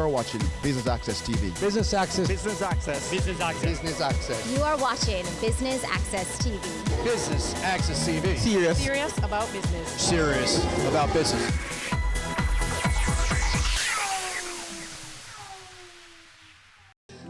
are watching Business Access TV. Business Access. Business Access. Business Access. Business Access. You are watching Business Access TV. Business Access TV. Serious about business. Serious about business.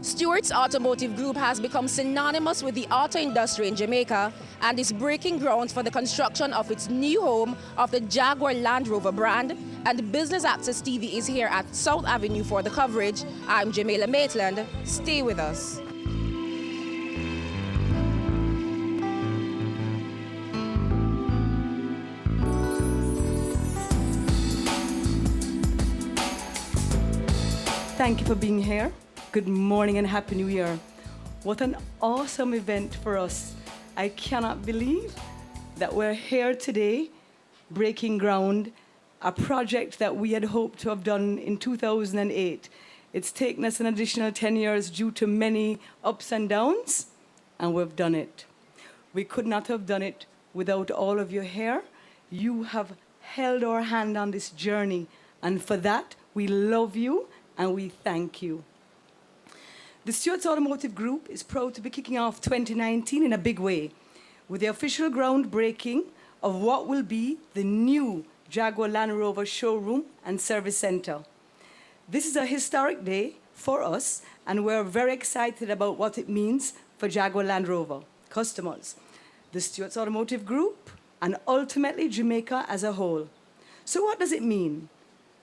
Stewart's Automotive Group has become synonymous with the auto industry in Jamaica and is breaking ground for the construction of its new home of the Jaguar Land Rover brand. And Business Access TV is here at South Avenue for the coverage. I'm Jamila Maitland. Stay with us. Thank you for being here. Good morning and Happy New Year. What an awesome event for us. I cannot believe that we're here today breaking ground, a project that we had hoped to have done in 2008. It's taken us an additional 10 years due to many ups and downs, and we've done it. We could not have done it without all of you here. You have held our hand on this journey, and for that, we love you and we thank you. The Stewart's Automotive Group is proud to be kicking off 2019 in a big way with the official groundbreaking of what will be the new Jaguar Land Rover showroom and service center. This is a historic day for us, and we're very excited about what it means for Jaguar Land Rover customers, the Stewart's Automotive Group, and ultimately Jamaica as a whole. So what does it mean?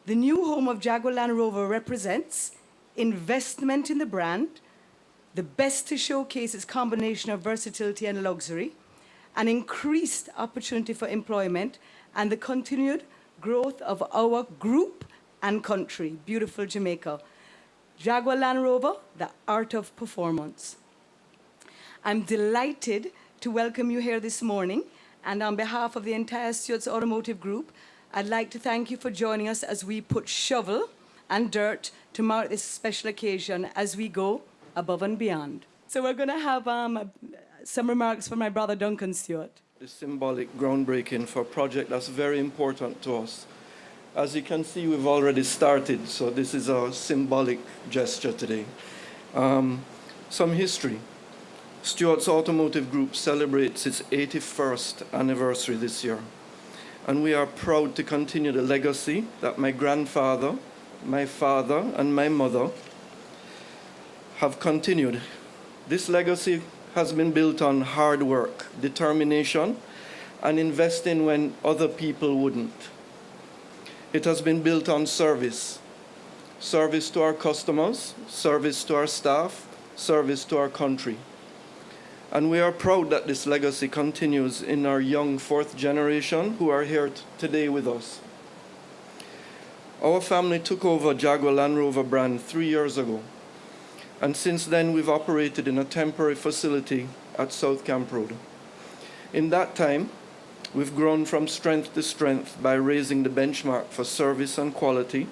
The new home of Jaguar Land Rover represents investment in the brand, the best to showcase its combination of versatility and luxury, an increased opportunity for employment, and the continued growth of our group and country, beautiful Jamaica. Jaguar Land Rover, the art of performance. I'm delighted to welcome you here this morning, and on behalf of the entire Stewart's Automotive Group, I'd like to thank you for joining us as we put shovel and dirt to mark this special occasion as we go above and beyond. So we're going to have some remarks from my brother Duncan Stewart. The symbolic groundbreaking for a project that's very important to us. As you can see, we've already started, so this is a symbolic gesture today. Some history. Stewart's Automotive Group celebrates its 81st anniversary this year, and we are proud to continue the legacy that my grandfather, my father, and my mother have continued. This legacy has been built on hard work, determination, and investing when other people wouldn't. It has been built on service. Service to our customers, service to our staff, service to our country. And we are proud that this legacy continues in our young fourth generation who are here today with us. Our family took over Jaguar Land Rover brand 3 years ago, and since then we've operated in a temporary facility at South Camp Road. In that time, we've grown from strength to strength by raising the benchmark for service and quality,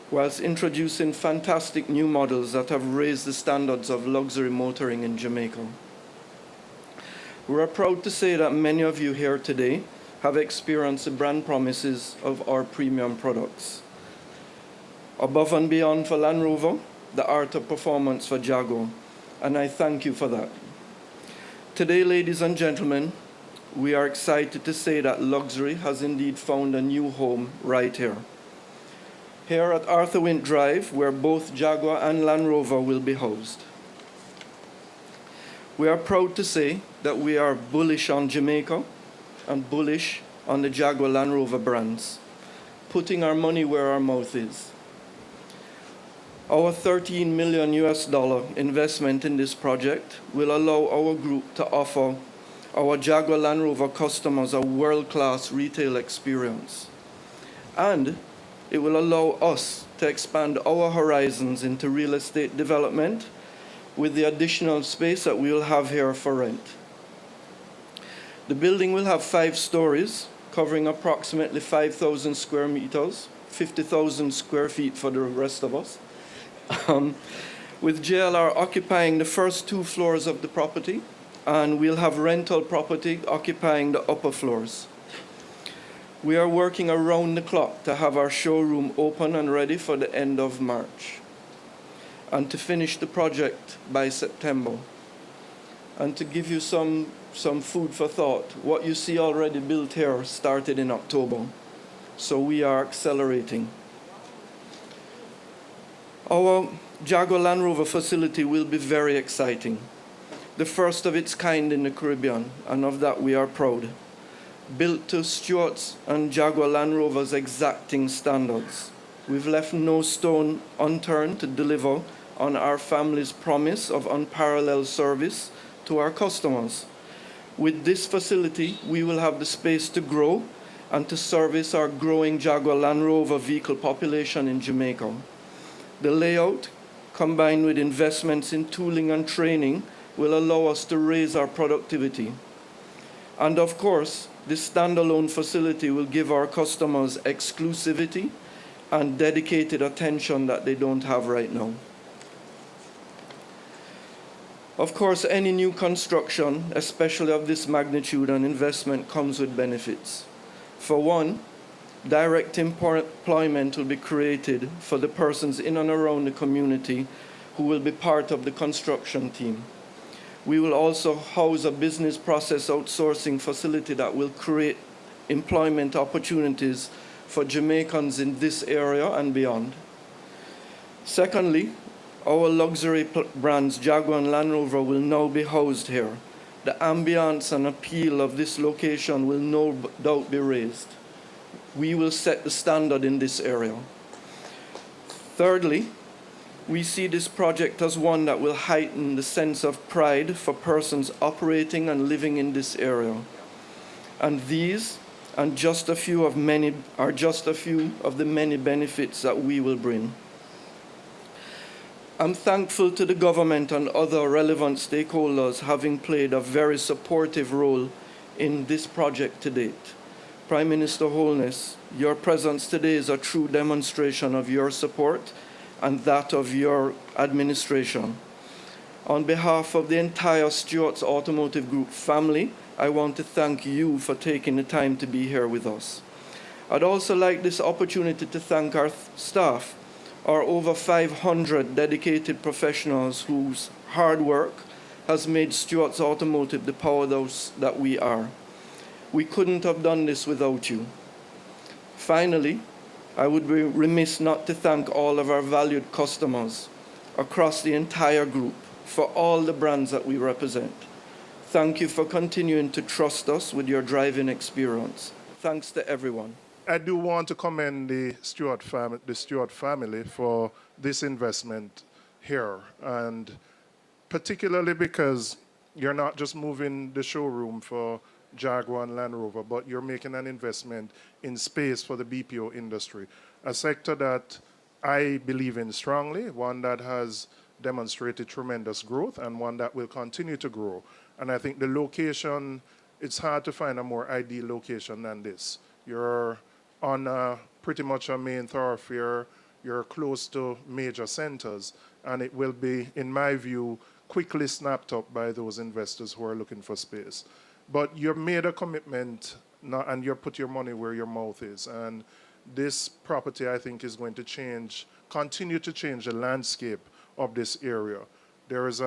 whilst introducing fantastic new models that have raised the standards of luxury motoring in Jamaica. We are proud to say that many of you here today have experienced the brand promises of our premium products. Above and beyond for Land Rover, the art of performance for Jaguar, and I thank you for that. Today, ladies and gentlemen, we are excited to say that luxury has indeed found a new home right here. Here at Arthur Wint Drive, where both Jaguar and Land Rover will be housed. We are proud to say that we are bullish on Jamaica and bullish on the Jaguar Land Rover brands, putting our money where our mouth is. Our $13 million investment in this project will allow our group to offer our Jaguar Land Rover customers a world-class retail experience. And it will allow us to expand our horizons into real estate development with the additional space that we will have here for rent. The building will have 5 stories, covering approximately 5,000 square meters, 50,000 square feet for the rest of us. With JLR occupying the first 2 floors of the property, and we'll have rental property occupying the upper floors. We are working around the clock to have our showroom open and ready for the end of March. and to finish the project by September. And to give you some food for thought, what you see already built here started in October. So we are accelerating. Our Jaguar Land Rover facility will be very exciting. The first of its kind in the Caribbean, and of that we are proud. Built to Stuart's and Jaguar Land Rover's exacting standards. We've left no stone unturned to deliver on our family's promise of unparalleled service to our customers. With this facility, we will have the space to grow and to service our growing Jaguar Land Rover vehicle population in Jamaica. The layout, combined with investments in tooling and training, will allow us to raise our productivity. And of course, this standalone facility will give our customers exclusivity and dedicated attention that they don't have right now. Of course, any new construction, especially of this magnitude and investment, comes with benefits. For one, direct employment will be created for the persons in and around the community who will be part of the construction team. We will also house a business process outsourcing facility that will create employment opportunities for Jamaicans in this area and beyond. Secondly, our luxury brands, Jaguar and Land Rover, will now be housed here. The ambience and appeal of this location will no doubt be raised. We will set the standard in this area. Thirdly, we see this project as one that will heighten the sense of pride for persons operating and living in this area. And these are just a few of the many benefits that we will bring. I'm thankful to the government and other relevant stakeholders having played a very supportive role in this project to date. Prime Minister Holness, your presence today is a true demonstration of your support and that of your administration. On behalf of the entire Stewart's Automotive Group family, I want to thank you for taking the time to be here with us. I'd also like this opportunity to thank our staff, our over 500 dedicated professionals whose hard work has made Stewart's Automotive the powerhouse that we are. We couldn't have done this without you. Finally, I would be remiss not to thank all of our valued customers across the entire group for all the brands that we represent. Thank you for continuing to trust us with your driving experience. Thanks to everyone. I do want to commend the Stewart family for this investment here, and particularly because you're not just moving the showroom for Jaguar and Land Rover, but you're making an investment in space for the BPO industry, a sector that I believe in strongly, one that has demonstrated tremendous growth and one that will continue to grow. And I think the location, it's hard to find a more ideal location than this. You're on pretty much a main thoroughfare, you're close to major centers, and it will be, in my view, quickly snapped up by those investors who are looking for space. But you've made a commitment and you put your money where your mouth is. And this property, I think, is going to continue to change the landscape of this area. There is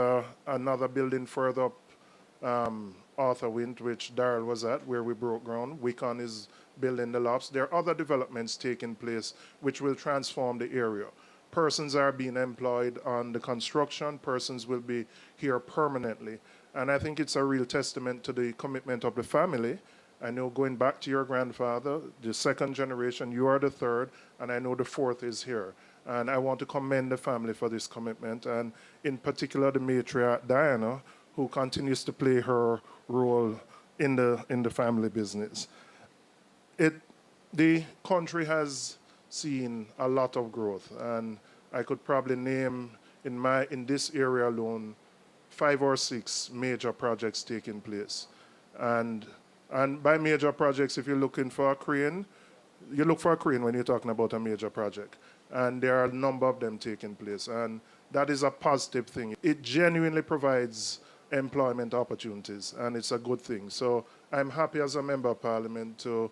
another building further up, Arthur Wind, which Darrell was at, where we broke ground. Wicon is building the lofts. There are other developments taking place which will transform the area. Persons are being employed on the construction. Persons will be here permanently. And I think it's a real testament to the commitment of the family. I know, going back to your grandfather, the second generation, you are the third, and I know the fourth is here. And I want to commend the family for this commitment, and in particular the matriarch, Diana, who continues to play her role in the family business. The country has seen a lot of growth, and I could probably name in this area alone 5 or 6 major projects taking place. And by major projects, if you're looking for a crane, you look for a crane when you're talking about a major project. And there are a number of them taking place. And that is a positive thing. It genuinely provides employment opportunities, and it's a good thing. So I'm happy as a member of Parliament to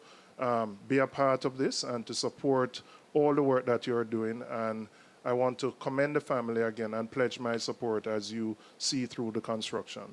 be a part of this and to support all the work that you're doing. And I want to commend the family again and pledge my support as you see through the construction.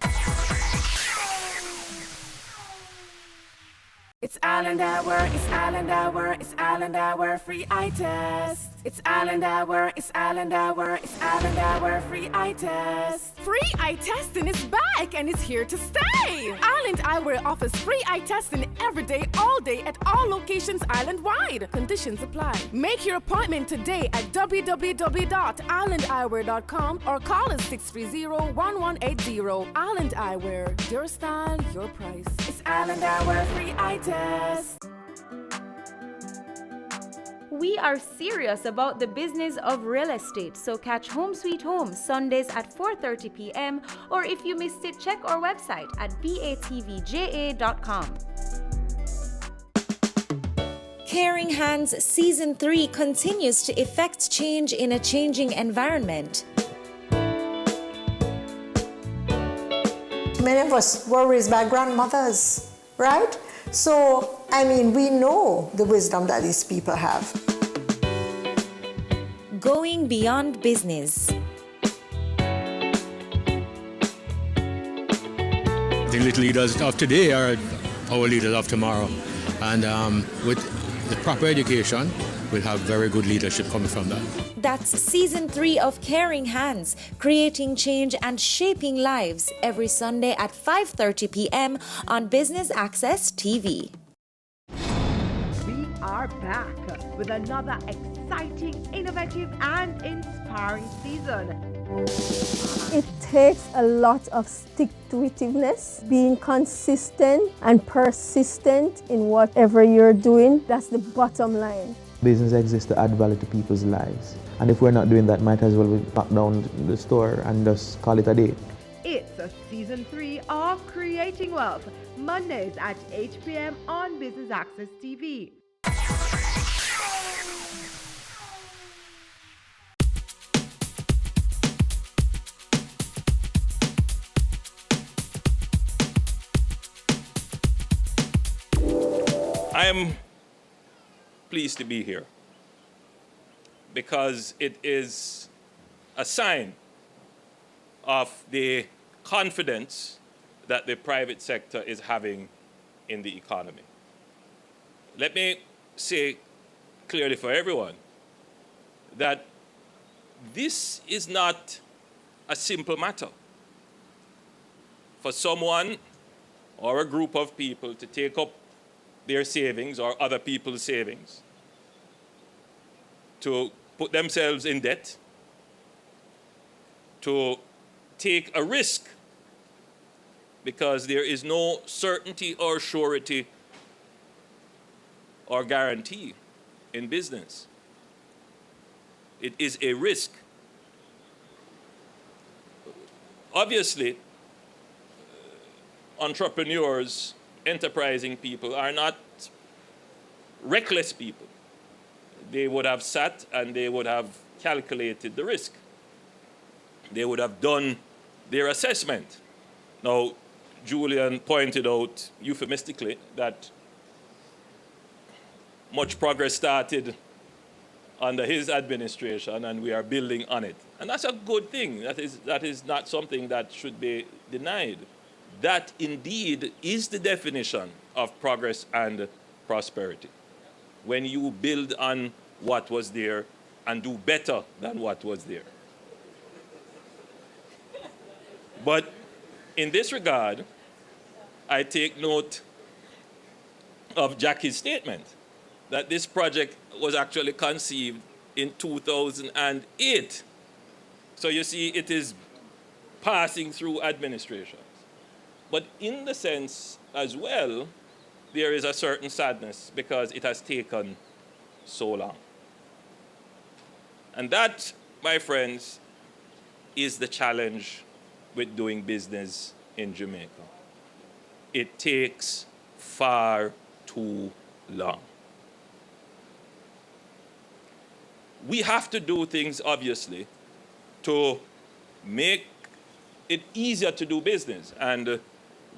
It's Island Hour, it's Island Hour, it's Island Hour, free eye test. It's Island Hour, it's Island Hour, it's Island Hour, free eye test. Free eye testing is back and it's here to stay. Island Eyewear offers free eye testing every day, all day at all locations island-wide. Conditions apply. Make your appointment today at www.islandeyewear.com or call us 630-1180. Island Eyewear, your style, your price. It's Island Hour, free eye test. We are serious about the business of real estate, so catch Home Sweet Home Sundays at 4:30 p.m. or if you missed it, check our website at batvja.com. Caring Hands Season 3 continues to effect change in a changing environment. Many of us were raised by grandmothers, right? So, I mean, we know the wisdom that these people have. Going beyond business. The little leaders of today are our leaders of tomorrow. And with the proper education, we'll have very good leadership coming from that. That's Season 3 of Caring Hands, creating change and shaping lives, every Sunday at 5:30 p.m. on Business Access TV. We are back with another exciting, innovative, and inspiring season. It takes a lot of stick-to-itiveness, being consistent and persistent in whatever you're doing. That's the bottom line. Business exists to add value to people's lives. And if we're not doing that, might as well we lock down the store and just call it a day. It's a Season 3 of Creating Wealth, Mondays at 8 p.m. on Business Access TV. I am pleased to be here because it is a sign of the confidence that the private sector is having in the economy. Let me say clearly for everyone that this is not a simple matter for someone or a group of people to take up their savings or other people's savings, to put themselves in debt, to take a risk because there is no certainty or surety or guarantee in business. It is a risk. Obviously, entrepreneurs, enterprising people are not reckless people. They would have sat and they would have calculated the risk. They would have done their assessment. Now, Julian pointed out euphemistically that much progress started under his administration and we are building on it. And that's a good thing. That is not something that should be denied. That indeed is the definition of progress and prosperity. When you build on what was there and do better than what was there. But in this regard, I take note of Jackie's statement that this project was actually conceived in 2008. So you see, it is passing through administrations. But in the sense as well, there is a certain sadness because it has taken so long. And that, my friends, is the challenge with doing business in Jamaica. It takes far too long. We have to do things, obviously, to make it easier to do business. And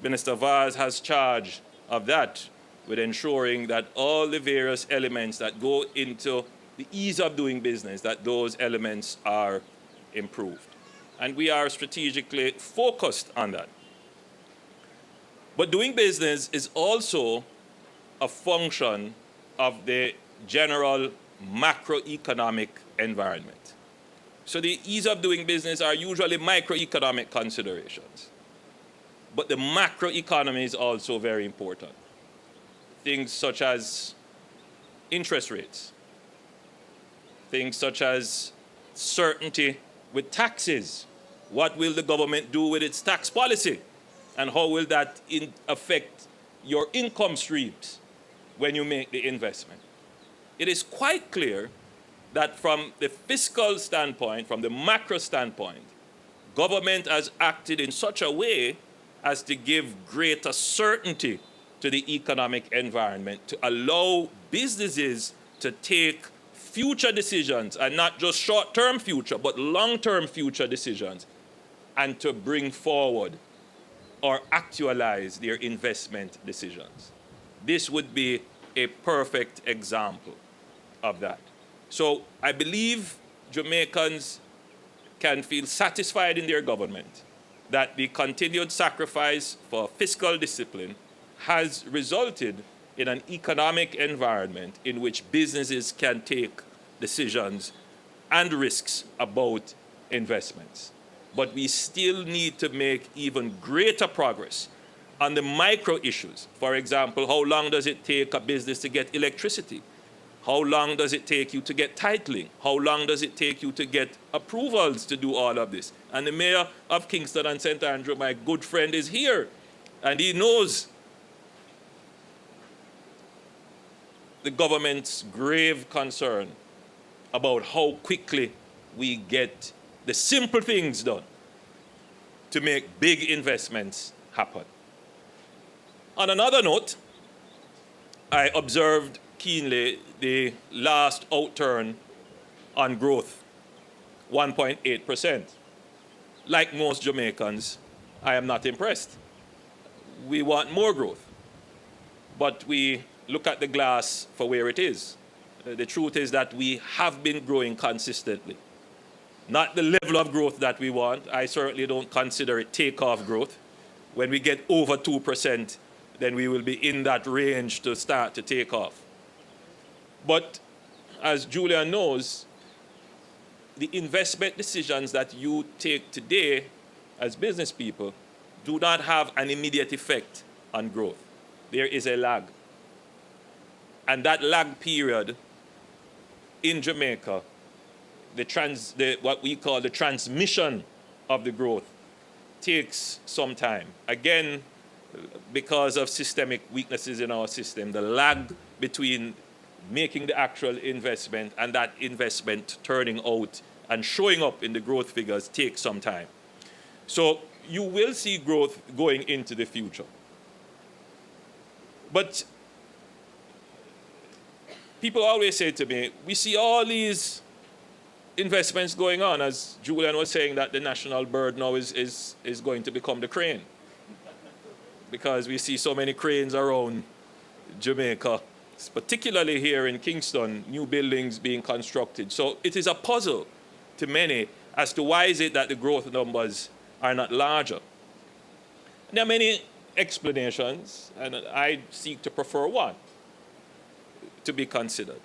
Minister Vaz has charge of that with ensuring that all the various elements that go into the ease of doing business, that those elements are improved. And we are strategically focused on that. But doing business is also a function of the general macroeconomic environment. So the ease of doing business are usually microeconomic considerations. But the macroeconomy is also very important. Things such as interest rates, things such as certainty with taxes. What will the government do with its tax policy? And how will that affect your income streams when you make the investment? It is quite clear that from the fiscal standpoint, from the macro standpoint, government has acted in such a way as to give greater certainty to the economic environment, to allow businesses to take future decisions, and not just short-term future, but long-term future decisions, and to bring forward or actualize their investment decisions. This would be a perfect example of that. So I believe Jamaicans can feel satisfied in their government that the continued sacrifice for fiscal discipline has resulted in an economic environment in which businesses can take decisions and risks about investments. But we still need to make even greater progress on the micro issues. For example, how long does it take a business to get electricity? How long does it take you to get titling? How long does it take you to get approvals to do all of this? And the mayor of Kingston and St. Andrew, my good friend, is here, and he knows the government's grave concern about how quickly we get the simple things done to make big investments happen. On another note, I observed keenly the last outturn on growth, 1.8%. Like most Jamaicans, I am not impressed. We want more growth, but we look at the glass for where it is. The truth is that we have been growing consistently. Not the level of growth that we want. I certainly don't consider it takeoff growth. When we get over 2%, then we will be in that range to start to take off. But as Julia knows, the investment decisions that you take today as business people do not have an immediate effect on growth. There is a lag. And that lag period in Jamaica, what we call the transmission of the growth, takes some time. Again, because of systemic weaknesses in our system, the lag between making the actual investment and that investment turning out and showing up in the growth figures takes some time. So you will see growth going into the future. But people always say to me, we see all these investments going on, as Julian was saying, that the national bird now is going to become the crane. Because we see so many cranes around Jamaica, particularly here in Kingston, new buildings being constructed. So it is a puzzle to many as to why is it that the growth numbers are not larger. There are many explanations, and I seek to prefer one to be considered.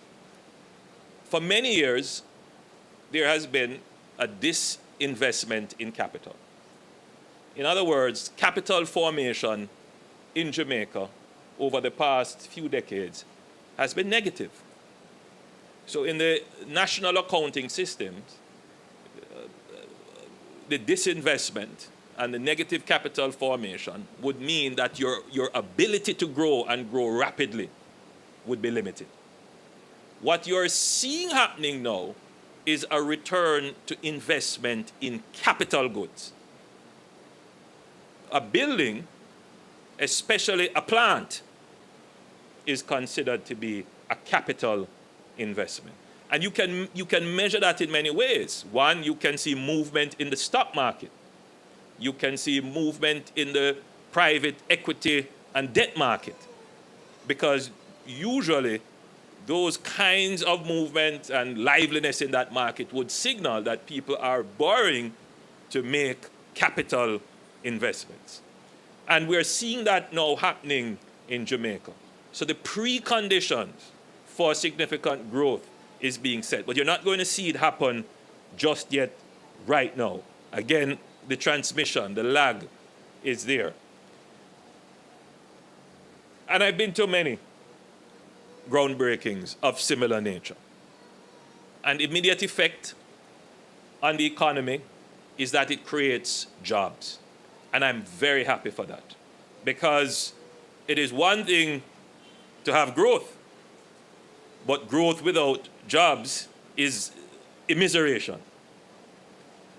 For many years, there has been a disinvestment in capital. In other words, capital formation in Jamaica over the past few decades has been negative. So in the national accounting systems, the disinvestment and the negative capital formation would mean that your ability to grow and grow rapidly would be limited. What you're seeing happening now is a return to investment in capital goods. A building, especially a plant, is considered to be a capital investment. And you can measure that in many ways. One, you can see movement in the stock market. You can see movement in the private equity and debt market. Because usually those kinds of movement and liveliness in that market would signal that people are borrowing to make capital investments. And we're seeing that now happening in Jamaica. So the preconditions for significant growth is being set. But you're not going to see it happen just yet right now. Again, the transmission, the lag is there. And I've been to many groundbreakings of similar nature. And immediate effect on the economy is that it creates jobs. And I'm very happy for that. Because it is one thing to have growth, but growth without jobs is immiseration.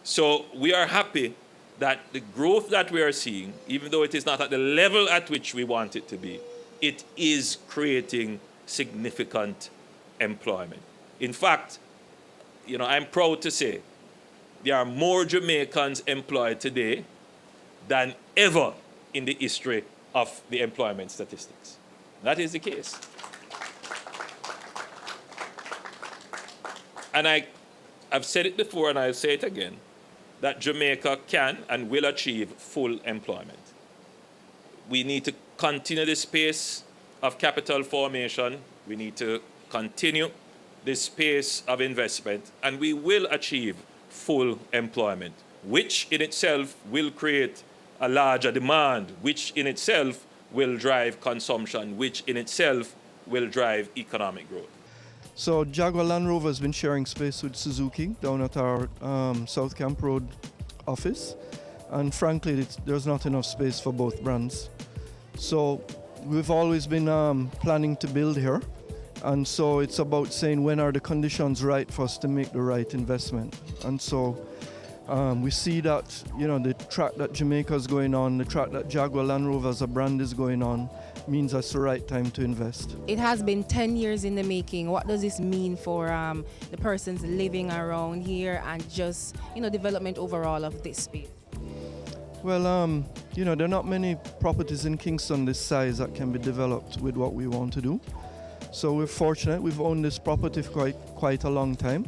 So we are happy that the growth that we are seeing, even though it is not at the level at which we want it to be, it is creating significant employment. In fact, I'm proud to say there are more Jamaicans employed today than ever in the history of the employment statistics. That is the case. And I've said it before and I'll say it again, that Jamaica can and will achieve full employment. We need to continue this pace of capital formation. We need to continue this pace of investment, and we will achieve full employment, which in itself will create a larger demand, which in itself will drive consumption, which in itself will drive economic growth. So Jaguar Land Rover has been sharing space with Suzuki down at our South Camp Road office, and frankly there's not enough space for both brands. So we've always been planning to build here, and so it's about saying when are the conditions right for us to make the right investment. And so we see that the track that Jamaica is going on, the track that Jaguar Land Rover as a brand is going on, means that's the right time to invest. It has been 10 years in the making. What does this mean for the persons living around here and just development overall of this space? Well, there are not many properties in Kingston this size that can be developed with what we want to do. So we're fortunate. We've owned this property for quite a long time.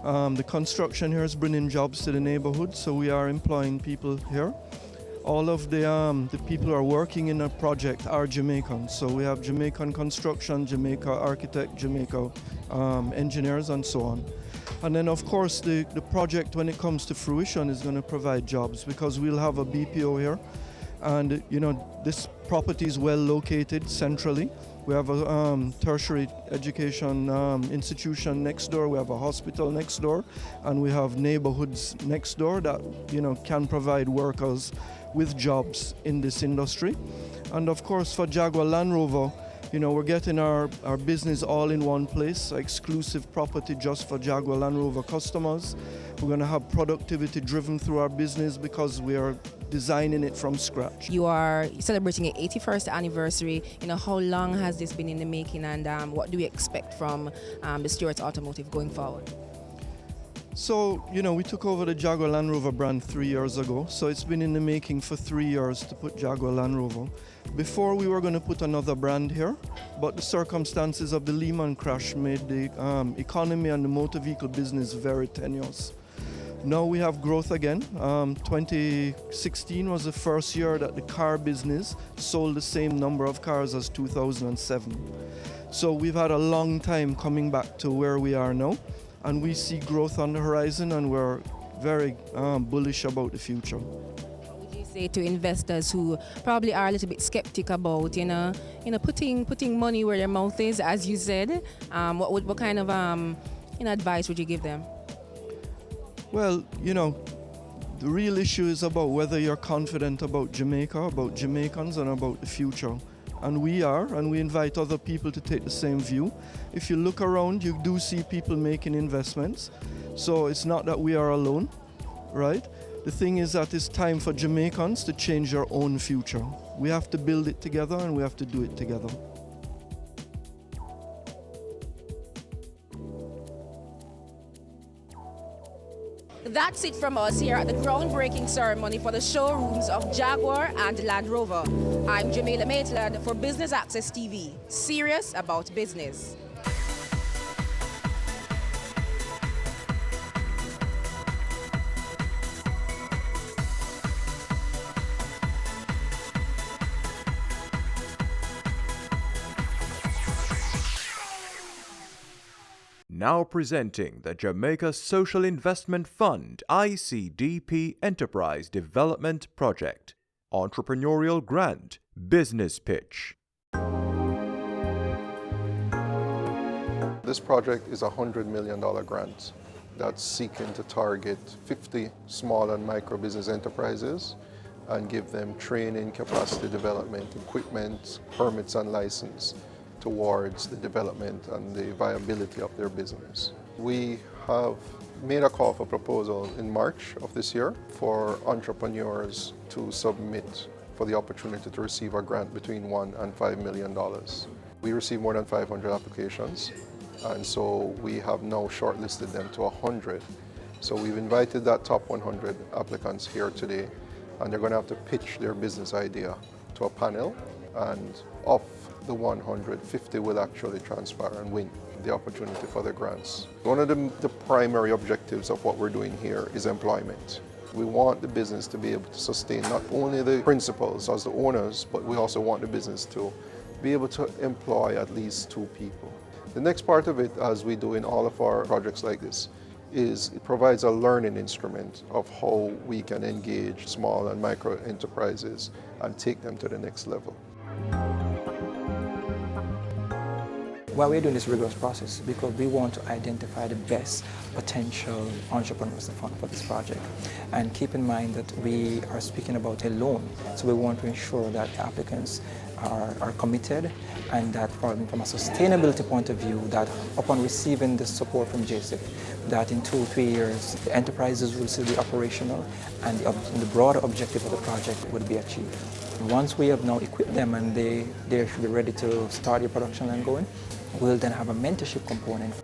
The construction here is bringing jobs to the neighborhood, so we are employing people here. All of the people who are working in the project are Jamaicans. So we have Jamaican construction, Jamaica architect, Jamaica engineers, and so on. And then, of course, the project, when it comes to fruition, is going to provide jobs because we'll have a BPO here. And, this property is well located centrally. We have a tertiary education institution next door. We have a hospital next door. And we have neighborhoods next door that, can provide workers with jobs in this industry. And, of course, for Jaguar Land Rover, we're getting our business all in one place, exclusive property just for Jaguar Land Rover customers. We're going to have productivity driven through our business because we are designing it from scratch. You are celebrating your 81st anniversary. How long has this been in the making, and what do we expect from the Stewart's Automotive going forward? So, we took over the Jaguar Land Rover brand 3 years ago. So it's been in the making for 3 years to put Jaguar Land Rover. Before we were going to put another brand here, but the circumstances of the Lehman crash made the economy and the motor vehicle business very tenuous. Now we have growth again. 2016 was the first year that the car business sold the same number of cars as 2007. So we've had a long time coming back to where we are now. And we see growth on the horizon, and we're very bullish about the future. What would you say to investors who probably are a little bit skeptic about, putting money where their mouth is, as you said? What kind of advice would you give them? Well, the real issue is about whether you're confident about Jamaica, about Jamaicans, and about the future. And we are, and we invite other people to take the same view. If you look around, you do see people making investments. So it's not that we are alone, right? The thing is that it's time for Jamaicans to change their own future. We have to build it together, and we have to do it together. That's it from us here at the groundbreaking ceremony for the showrooms of Jaguar and Land Rover. I'm Jamila Maitland for Business Access TV, serious about business. Now presenting the Jamaica Social Investment Fund ICDP Enterprise Development Project. Entrepreneurial Grant Business Pitch. This project is a $100 million grant that's seeking to target 50 small and micro business enterprises and give them training, capacity development, equipment, permits and license towards the development and the viability of their business. We have made a call for proposal in March of this year for entrepreneurs to submit for the opportunity to receive a grant between $1 and $5 million. We received more than 500 applications, and so we have now shortlisted them to 100. So we've invited that top 100 applicants here today, and they're going to have to pitch their business idea to a panel, and of the 150 will actually transfer and win the opportunity for the grants. One of the primary objectives of what we're doing here is employment. We want the business to be able to sustain not only the principals as the owners, but we also want the business to be able to employ at least 2 people. The next part of it, as we do in all of our projects like this, is it provides a learning instrument of how we can engage small and micro enterprises and take them to the next level. Why we're doing this rigorous process, because we want to identify the best potential entrepreneurs for this project. And keep in mind that we are speaking about a loan, so we want to ensure that the applicants are committed, and that from a sustainability point of view, that upon receiving the support from JSIF, that in 2 or 3 years, the enterprises will still be operational and the broader objective of the project would be achieved. Once we have now equipped them and they should be ready to start their production line going, we'll then have a mentorship component.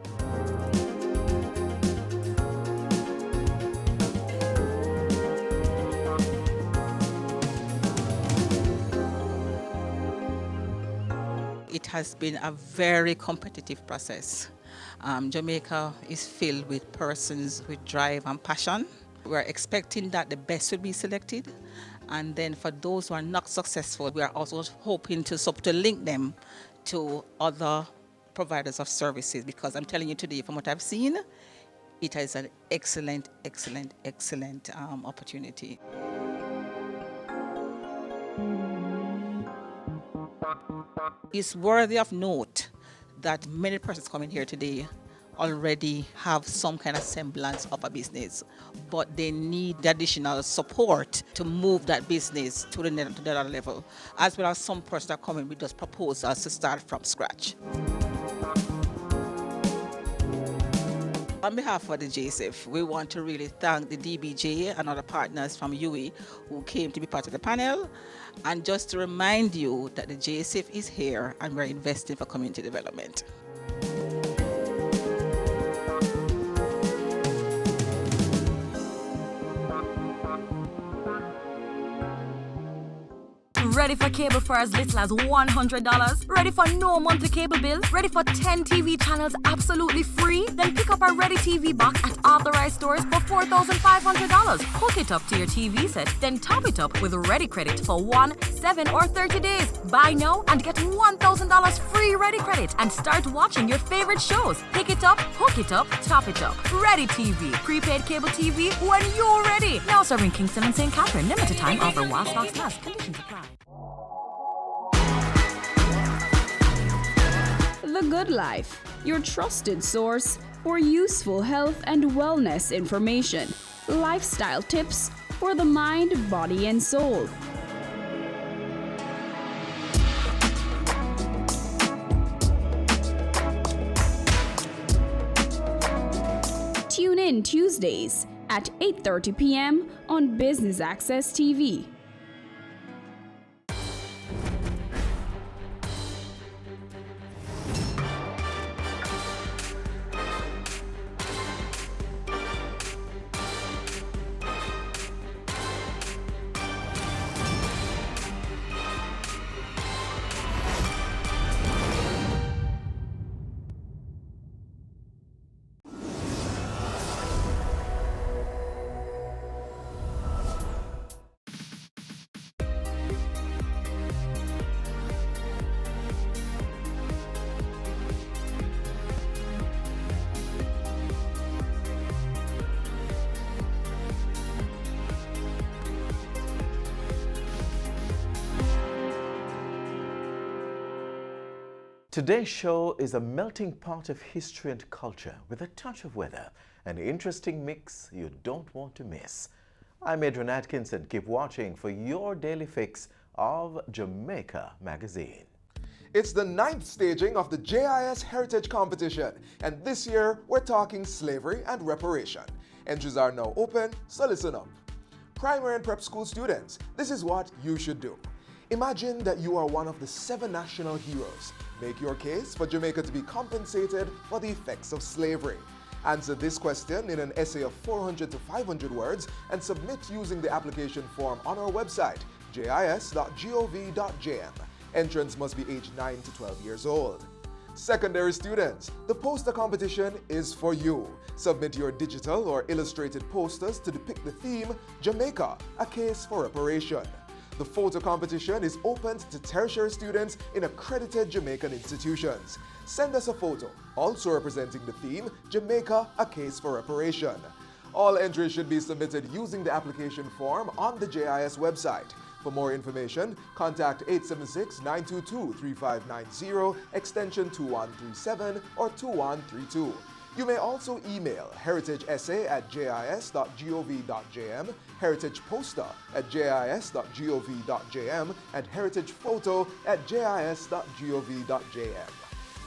It has been a very competitive process. Jamaica is filled with persons with drive and passion. We're expecting that the best will be selected, and then for those who are not successful, we are also hoping to link them to other providers of services, because I'm telling you today, from what I've seen, it is an excellent opportunity. It's worthy of note that many persons coming here today already have some kind of semblance of a business, but they need the additional support to move that business to the other level, as well as some persons that come in with those proposals to start from scratch. On behalf of the JSIF, we want to really thank the DBJ and other partners from UE who came to be part of the panel, and just to remind you that the JSIF is here and we're investing for community development. Ready for cable for as little as $100? Ready for no monthly cable bill? Ready for 10 TV channels absolutely free? Then pick up our Ready TV box at authorized stores for $4,500. Hook it up to your TV set, then top it up with Ready Credit for 1, 7, or 30 days. Buy now and get $1,000 free Ready Credit and start watching your favorite shows. Pick it up, hook it up, top it up. Ready TV. Prepaid cable TV when you're ready. Now serving Kingston and St. Catherine. Limited time offer while stocks last. Conditions apply. The Good Life, your trusted source for useful health and wellness information, lifestyle tips for the mind, body, and soul. Tune in Tuesdays at 8:30 p.m. on Business Access TV. Today's show is a melting pot of history and culture with a touch of weather, an interesting mix you don't want to miss. I'm Adrian Atkinson. Keep watching for your daily fix of Jamaica Magazine. It's the 9th staging of the JIS Heritage Competition, and this year we're talking slavery and reparation. Entries are now open, so listen up. Primary and prep school students, this is what you should do. Imagine that you are one of the 7 national heroes. Make your case for Jamaica to be compensated for the effects of slavery. Answer this question in an essay of 400 to 500 words and submit using the application form on our website, jis.gov.jm. Entrants must be aged 9 to 12 years old. Secondary students, the poster competition is for you. Submit your digital or illustrated posters to depict the theme, Jamaica, a case for reparation. The photo competition is open to tertiary students in accredited Jamaican institutions. Send us a photo, also representing the theme, Jamaica, a case for reparation. All entries should be submitted using the application form on the JIS website. For more information, contact 876-922-3590, extension 2137 or 2132. You may also email heritageessay@jis.gov.jm, heritageposter@jis.gov.jm, and heritagephoto@jis.gov.jm.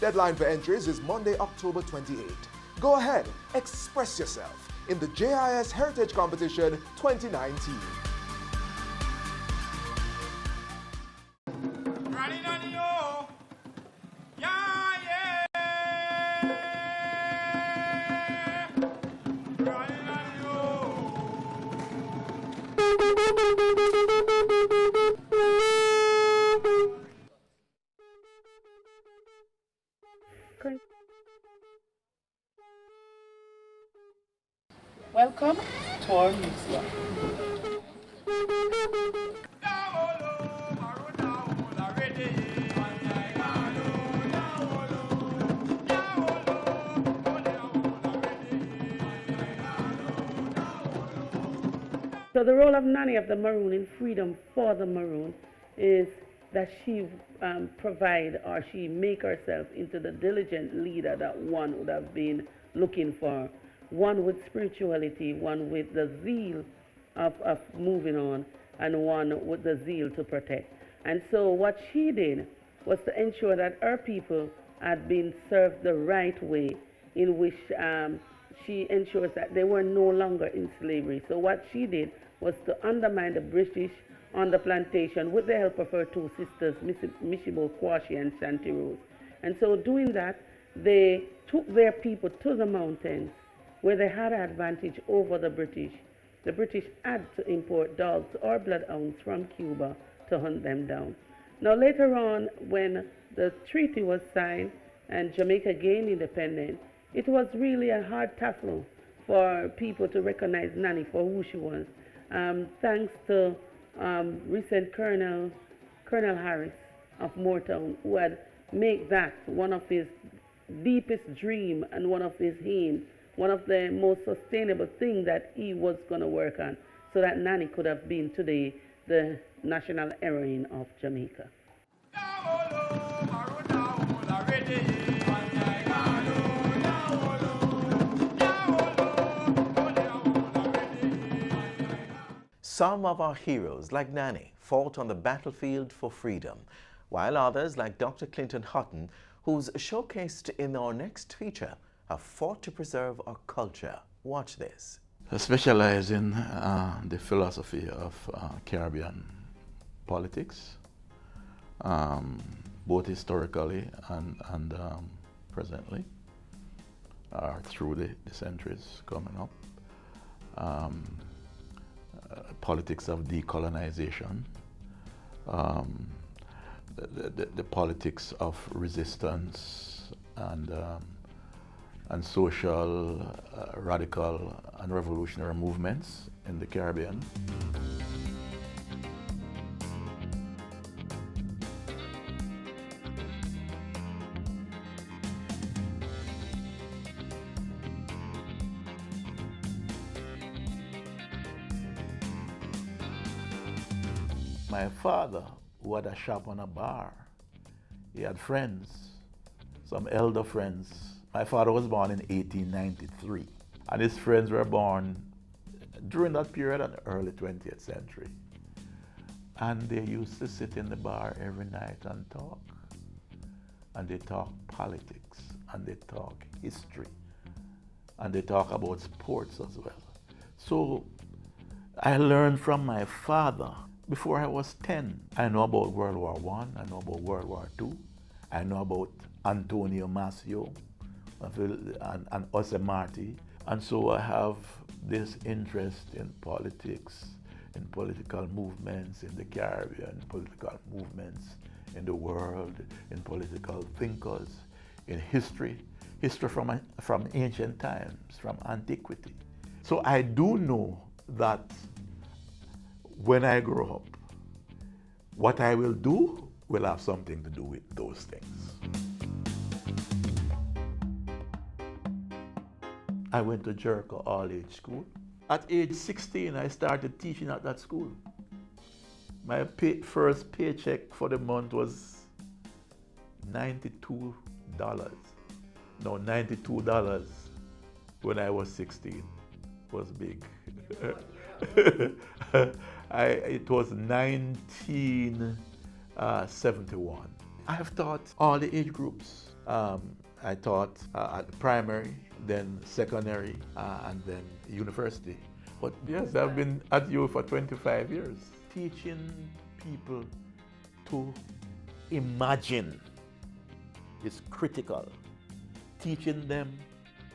Deadline for entries is Monday, October 28. Go ahead, express yourself in the JIS Heritage Competition 2019. Welcome to our museum. So the role of Nanny of the Maroon in Freedom for the Maroon is that she provide, or she make herself into the diligent leader that one would have been looking for. One with spirituality, one with the zeal of moving on, and one with the zeal to protect. And so what she did was to ensure that her people had been served the right way, in which she ensures that they were no longer in slavery. So what she did was to undermine the British on the plantation with the help of her 2 sisters, Mishibo Kwashi and Shanti Rose. And so doing that, they took their people to the mountains where they had an advantage over the British. The British had to import dogs or bloodhounds from Cuba to hunt them down. Now later on, when the treaty was signed and Jamaica gained independence, it was really a hard tussle for people to recognize Nanny for who she was. Thanks to recent Colonel Harris of Moortown, who had made that one of his deepest dream and one of his aims, one of the most sustainable things that he was going to work on, so that Nanny could have been today the national heroine of Jamaica. Some of our heroes, like Nanny, fought on the battlefield for freedom, while others, like Dr. Clinton Hutton, who's showcased in our next feature, have fought to preserve our culture. Watch this. I specialize in the philosophy of Caribbean politics, both historically and presently, through the centuries coming up. Politics of decolonization, the politics of resistance and social, radical and revolutionary movements in the Caribbean. My father, who had a shop on a bar, he had friends some elder friends. My father was born in 1893, and his friends were born during that period in the early 20th century. And they used to sit in the bar every night and talk. And they talk politics, and they talk history, and they talk about sports as well. So I learned from my father before I was 10. I know about World War I, I know about World War II, I know about Antonio Maceo and Jose Marti. And so I have this interest in politics, in political movements in the Caribbean, political movements in the world, in political thinkers, in history from ancient times, from antiquity. So I do know that when I grow up, what I will do will have something to do with those things. I went to Jericho all-age school. At age 16, I started teaching at that school. My first paycheck for the month was $92. No, $92 when I was 16 was big. It was 1971. I have taught all the age groups. I taught at primary, then secondary, and then university. But yes, I've been at U for 25 years. Teaching people to imagine is critical. Teaching them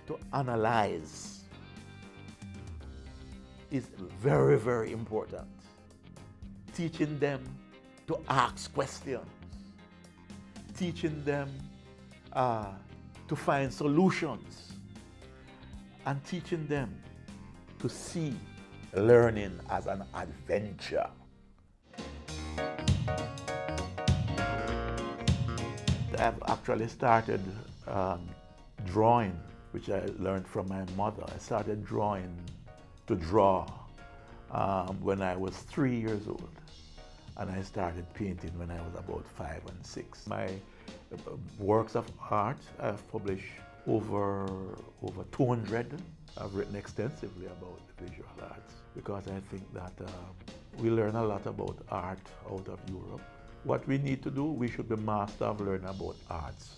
to analyze is very, very important. Teaching them to ask questions. Teaching them to find solutions. And teaching them to see learning as an adventure. I've actually started drawing, which I learned from my mother. I started to draw when I was 3 years old. And I started painting when I was about 5 and 6. My works of art, I've published over 200. I've written extensively about the visual arts because I think that we learn a lot about art out of Europe. What we need to do, we should be master of learning about arts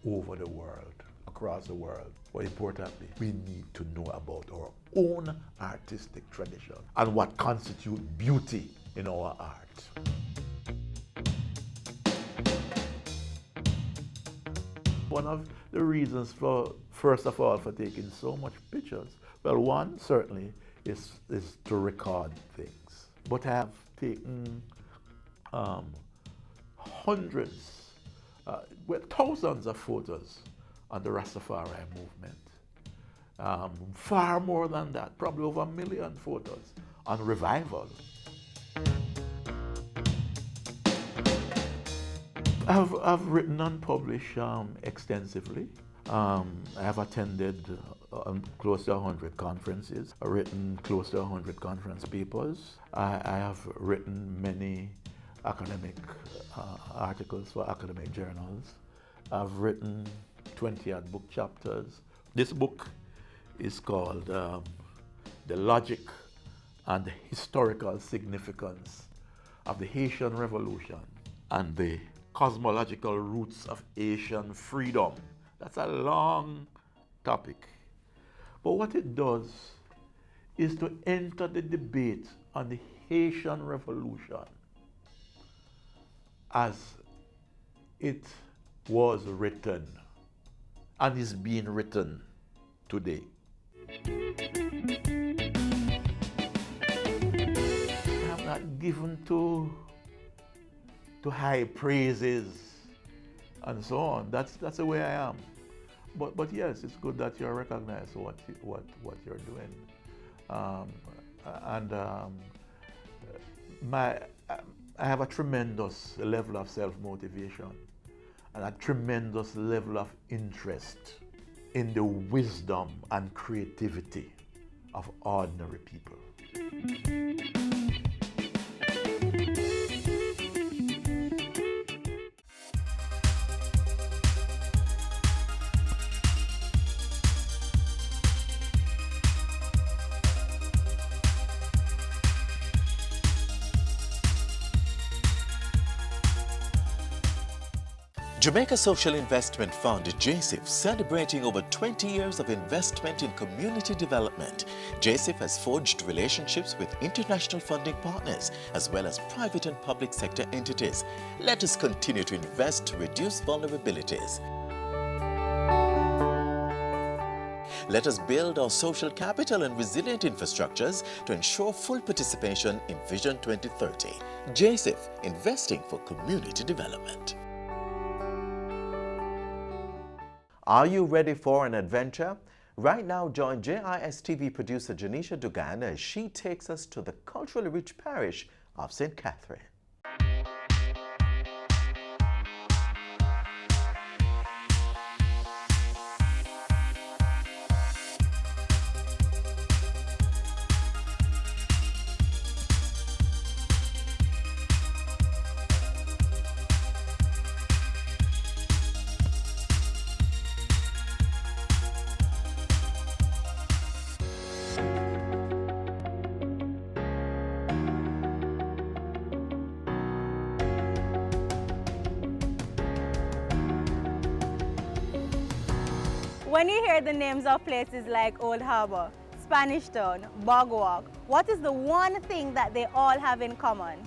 over the world, across the world. But importantly, we need to know about our own artistic tradition and what constitutes beauty in our art. One of the reasons first of all, for taking so much pictures, well, one certainly is to record things. But I have taken hundreds, thousands of photos on the Rastafari movement. Far more than that, probably over 1 million photos on revival. I've written and published extensively. I have attended close to 100 conferences. I've written close to 100 conference papers. I have written many academic articles for academic journals. I've written 20-odd book chapters. This book is called The Logic and the Historical Significance of the Haitian Revolution and the Cosmological Roots of Haitian Freedom. That's a long topic. But what it does is to enter the debate on the Haitian Revolution as it was written and is being written today. I'm not given to high praises and so on. That's the way I am. But yes, it's good that you recognize what you're doing. I have a tremendous level of self-motivation and a tremendous level of interest in the wisdom and creativity of ordinary people. Jamaica Social Investment Fund, JSIF, celebrating over 20 years of investment in community development. JSIF has forged relationships with international funding partners as well as private and public sector entities. Let us continue to invest to reduce vulnerabilities. Let us build our social capital and resilient infrastructures to ensure full participation in Vision 2030. JSIF, investing for community development. Are you ready for an adventure? Right now, join JIS TV producer Janisha Dugan as she takes us to the culturally rich parish of St. Catherine. When you hear the names of places like Old Harbour, Spanish Town, Bogwalk, what is the one thing that they all have in common?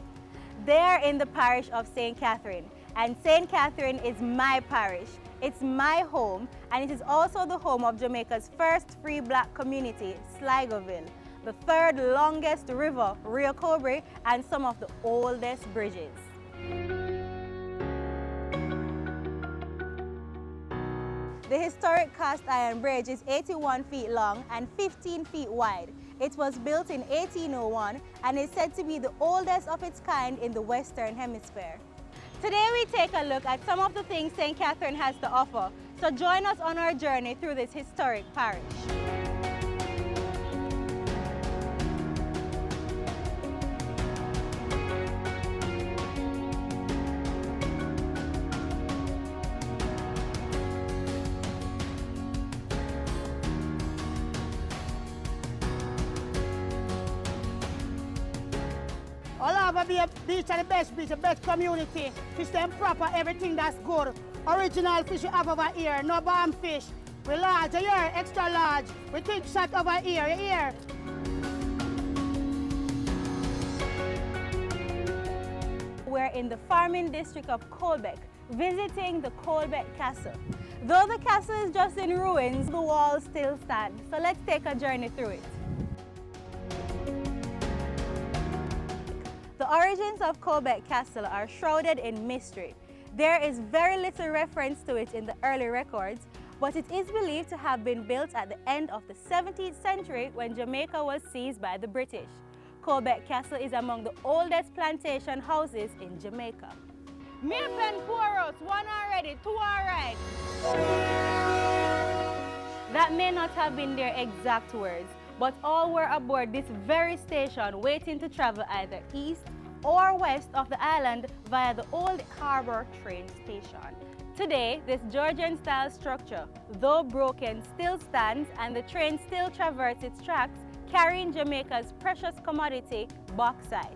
They are in the parish of St. Catherine, and St. Catherine is my parish. It's my home, and it is also the home of Jamaica's first free black community, Sligoville, the third longest river, Rio Cobre, and some of the oldest bridges. The historic cast iron bridge is 81 feet long and 15 feet wide. It was built in 1801 and is said to be the oldest of its kind in the Western Hemisphere. Today we take a look at some of the things St. Catherine has to offer, so join us on our journey through this historic parish. Beach are the best beach, the best community. Fish them proper, everything that's good. Original fish we have over here, no bomb fish. We large, you hear? Extra large. We think shot over here, you hear? We're in the farming district of Colbeck, visiting the Colbeck Castle. Though the castle is just in ruins, the walls still stand. So let's take a journey through it. The origins of Colbeck Castle are shrouded in mystery. There is very little reference to it in the early records, but it is believed to have been built at the end of the 17th century when Jamaica was seized by the British. Colbeck Castle is among the oldest plantation houses in Jamaica. Milpen Poros, one already, two all right. That may not have been their exact words, but all were aboard this very station waiting to travel either east or west of the island via the Old Harbour train station. Today, this Georgian-style structure, though broken, still stands and the train still traverses its tracks, carrying Jamaica's precious commodity, bauxite.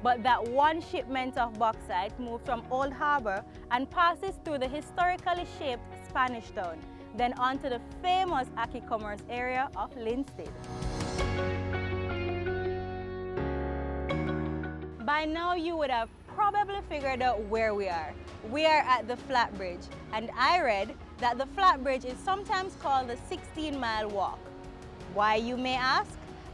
But that one shipment of bauxite moved from Old Harbour and passes through the historically shaped Spanish Town, then onto the famous Aki Commerce area of Linstead. By now you would have probably figured out where we are. We are at the Flat Bridge, and I read that the Flat Bridge is sometimes called the 16-mile walk. Why, you may ask?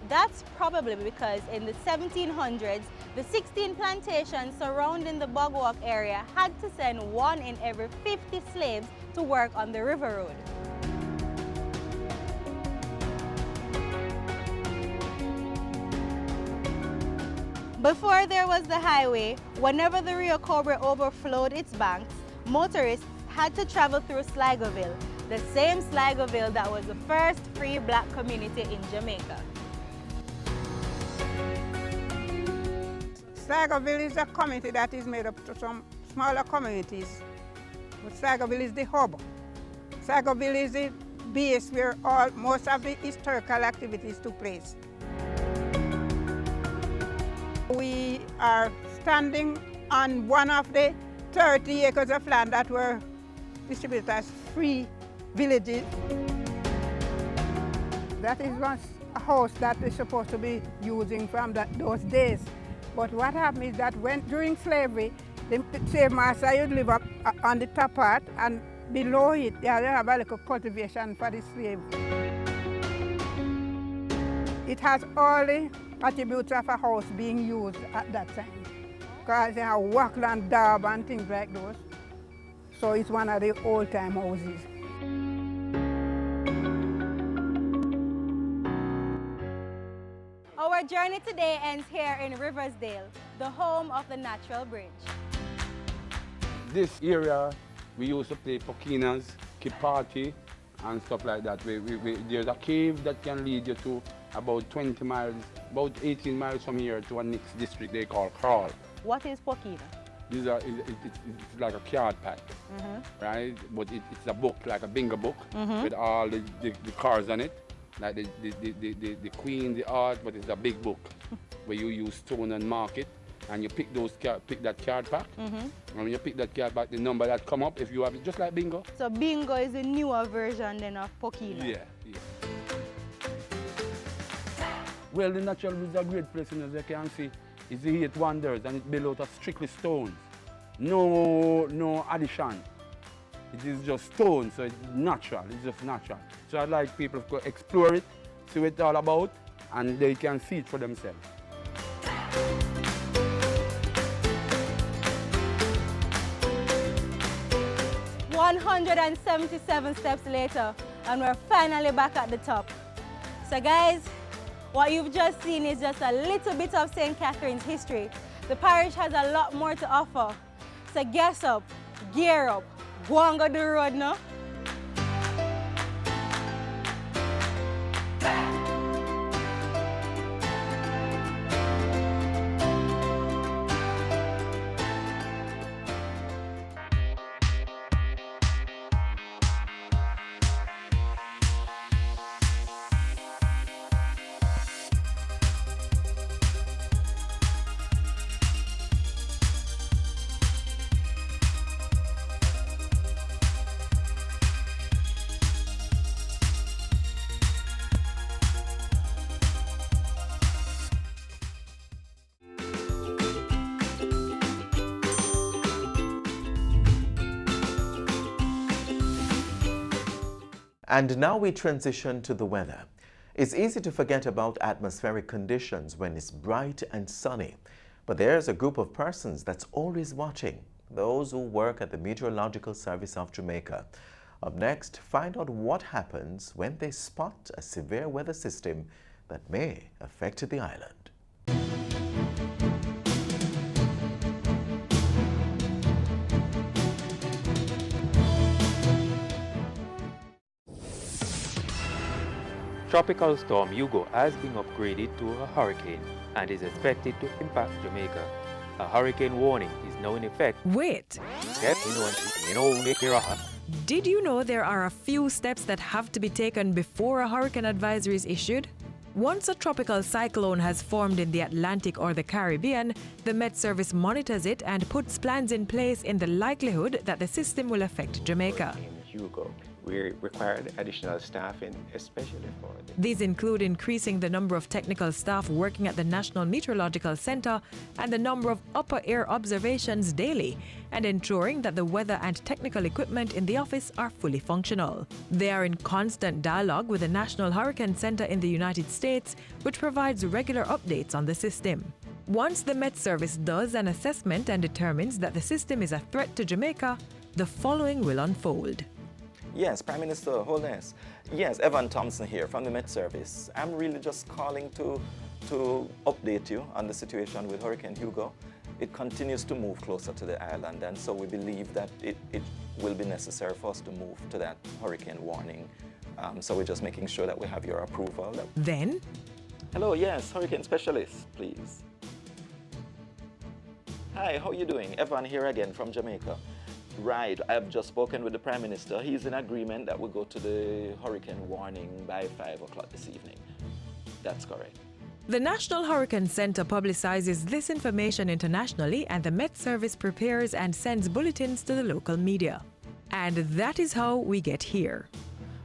That's probably because in the 1700s, the 16 plantations surrounding the Bogwalk area had to send 1 in every 50 slaves to work on the river road. Before there was the highway, whenever the Rio Cobre overflowed its banks, motorists had to travel through Sligoville, the same Sligoville that was the first free black community in Jamaica. Sligoville is a community that is made up of some smaller communities, but Sligoville is the hub. Sligoville is the base where most of the historical activities took place. We are standing on one of the 30 acres of land that were distributed as free villages. That is once a house that they're supposed to be using from those days. But what happened is that during slavery, the slave master would live up on the top part, and below it, they have a little cultivation for the slave. It has all the attributes of a house being used at that time. Because they have wackland, daub, and things like those. So it's one of the old-time houses. Our journey today ends here in Riversdale, the home of the Natural Bridge. This area, we used to play pokinas, keep party, and stuff like that. There's a cave that can lead you to about 20 miles, about 18 miles from here to a next district they call Crawl. What is Pokina? It's like a card pack, right? But it's a book, like a bingo book, with all the cards on it. Like the queen, the art, but it's a big book where you use stone and mark it, and you pick that card pack. And when you pick that card pack, the number that come up, if you have it, just like bingo. So bingo is a newer version then of Pokina. Yeah. Well, the Natural Bridge is a great place, as you can see. It's the 8 wonders, and it's built out of strictly stones. No addition. It is just stone, so it's natural. It's just natural. So I'd like people to explore it, see what it's all about, and they can see it for themselves. 177 steps later, and we're finally back at the top. So guys, what you've just seen is just a little bit of St. Catherine's history. The parish has a lot more to offer. So gas up, gear up, go and go the road now. And now we transition to the weather. It's easy to forget about atmospheric conditions when it's bright and sunny. But there's a group of persons that's always watching, those who work at the Meteorological Service of Jamaica. Up next, find out what happens when they spot a severe weather system that may affect the island. Tropical Storm Hugo has been upgraded to a hurricane and is expected to impact Jamaica. A hurricane warning is now in effect. Wait! Did you know there are a few steps that have to be taken before a hurricane advisory is issued? Once a tropical cyclone has formed in the Atlantic or the Caribbean, the Met Service monitors it and puts plans in place in the likelihood that the system will affect Jamaica. Hugo. We required additional staffing, especially for this. These include increasing the number of technical staff working at the National Meteorological Center and the number of upper air observations daily, and ensuring that the weather and technical equipment in the office are fully functional. They are in constant dialogue with the National Hurricane Center in the United States, which provides regular updates on the system. Once the Met Service does an assessment and determines that the system is a threat to Jamaica, the following will unfold. Yes, Prime Minister Holness. Yes, Evan Thompson here from the Met Service. I'm really just calling to update you on the situation with Hurricane Hugo. It continues to move closer to the island, and so we believe that it will be necessary for us to move to that hurricane warning. So we're just making sure that we have your approval. Then? Hello, yes, Hurricane Specialist, please. Hi, how are you doing? Evan here again from Jamaica. Right, I've just spoken with the Prime Minister. He's in agreement that we'll go to the hurricane warning by 5 o'clock this evening. That's correct. The National Hurricane Center publicizes this information internationally, and the Met Service prepares and sends bulletins to the local media. And that is how we get here.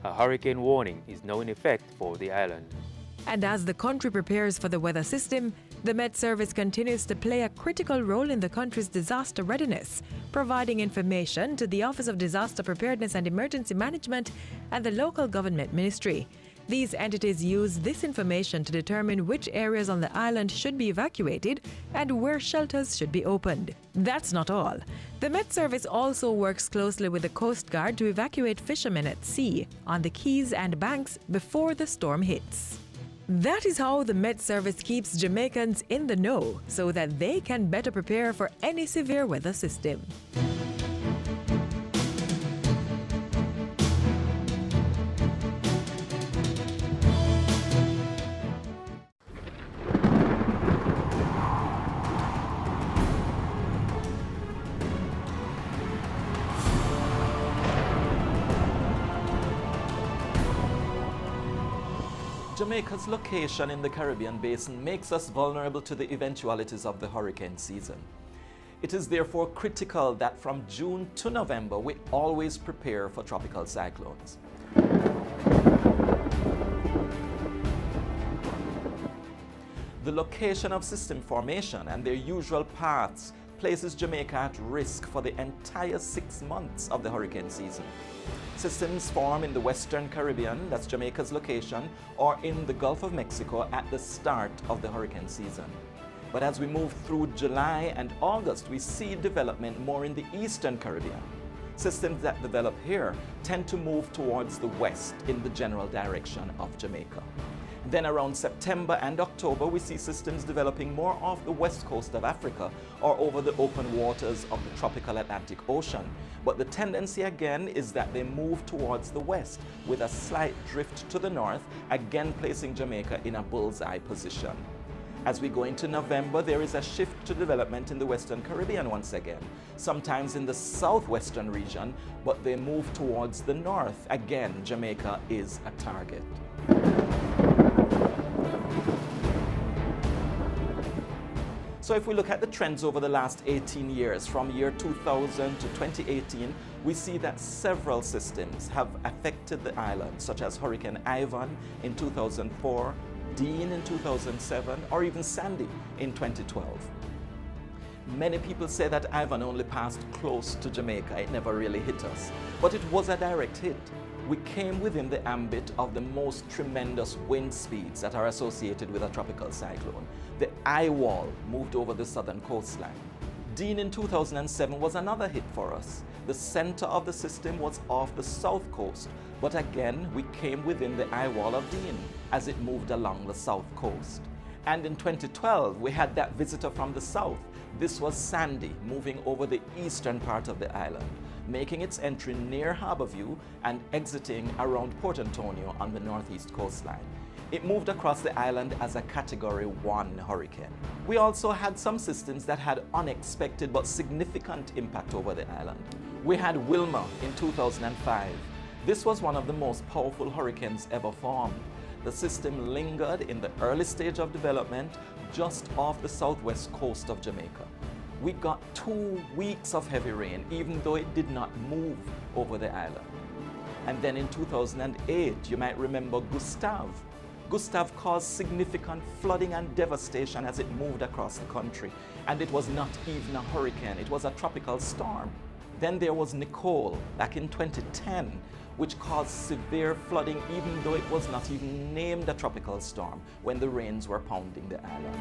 A hurricane warning is now in effect for the island. And as the country prepares for the weather system, the Met Service continues to play a critical role in the country's disaster readiness, providing information to the Office of Disaster Preparedness and Emergency Management and the local government ministry. These entities use this information to determine which areas on the island should be evacuated and where shelters should be opened. That's not all. The Met Service also works closely with the Coast Guard to evacuate fishermen at sea, on the quays and banks before the storm hits. That is how the Met Service keeps Jamaicans in the know so that they can better prepare for any severe weather system. Jamaica's location in the Caribbean basin makes us vulnerable to the eventualities of the hurricane season. It is therefore critical that from June to November we always prepare for tropical cyclones. The location of system formation and their usual paths places Jamaica at risk for the entire 6 months of the hurricane season. Systems form in the Western Caribbean, that's Jamaica's location, or in the Gulf of Mexico at the start of the hurricane season. But as we move through July and August, we see development more in the Eastern Caribbean. Systems that develop here tend to move towards the west in the general direction of Jamaica. Then around September and October, we see systems developing more off the west coast of Africa or over the open waters of the tropical Atlantic Ocean. But the tendency again is that they move towards the west with a slight drift to the north, again placing Jamaica in a bullseye position. As we go into November, there is a shift to development in the Western Caribbean once again, sometimes in the southwestern region, but they move towards the north. Again, Jamaica is a target. So if we look at the trends over the last 18 years, from year 2000 to 2018, we see that several systems have affected the island, such as Hurricane Ivan in 2004, Dean in 2007, or even Sandy in 2012. Many people say that Ivan only passed close to Jamaica, it never really hit us, but it was a direct hit. We came within the ambit of the most tremendous wind speeds that are associated with a tropical cyclone. The eye wall moved over the southern coastline. Dean in 2007 was another hit for us. The center of the system was off the south coast, but again we came within the eye wall of Dean as it moved along the south coast. And in 2012 we had that visitor from the south. This was Sandy moving over the eastern part of the island, making its entry near Harborview and exiting around Port Antonio on the northeast coastline. It moved across the island as a Category 1 hurricane. We also had some systems that had unexpected but significant impact over the island. We had Wilma in 2005. This was one of the most powerful hurricanes ever formed. The system lingered in the early stage of development just off the southwest coast of Jamaica. We got 2 weeks of heavy rain, even though it did not move over the island. And then in 2008, you might remember Gustav. Gustav caused significant flooding and devastation as it moved across the country. And it was not even a hurricane, it was a tropical storm. Then there was Nicole back in 2010, which caused severe flooding even though it was not even named a tropical storm when the rains were pounding the island.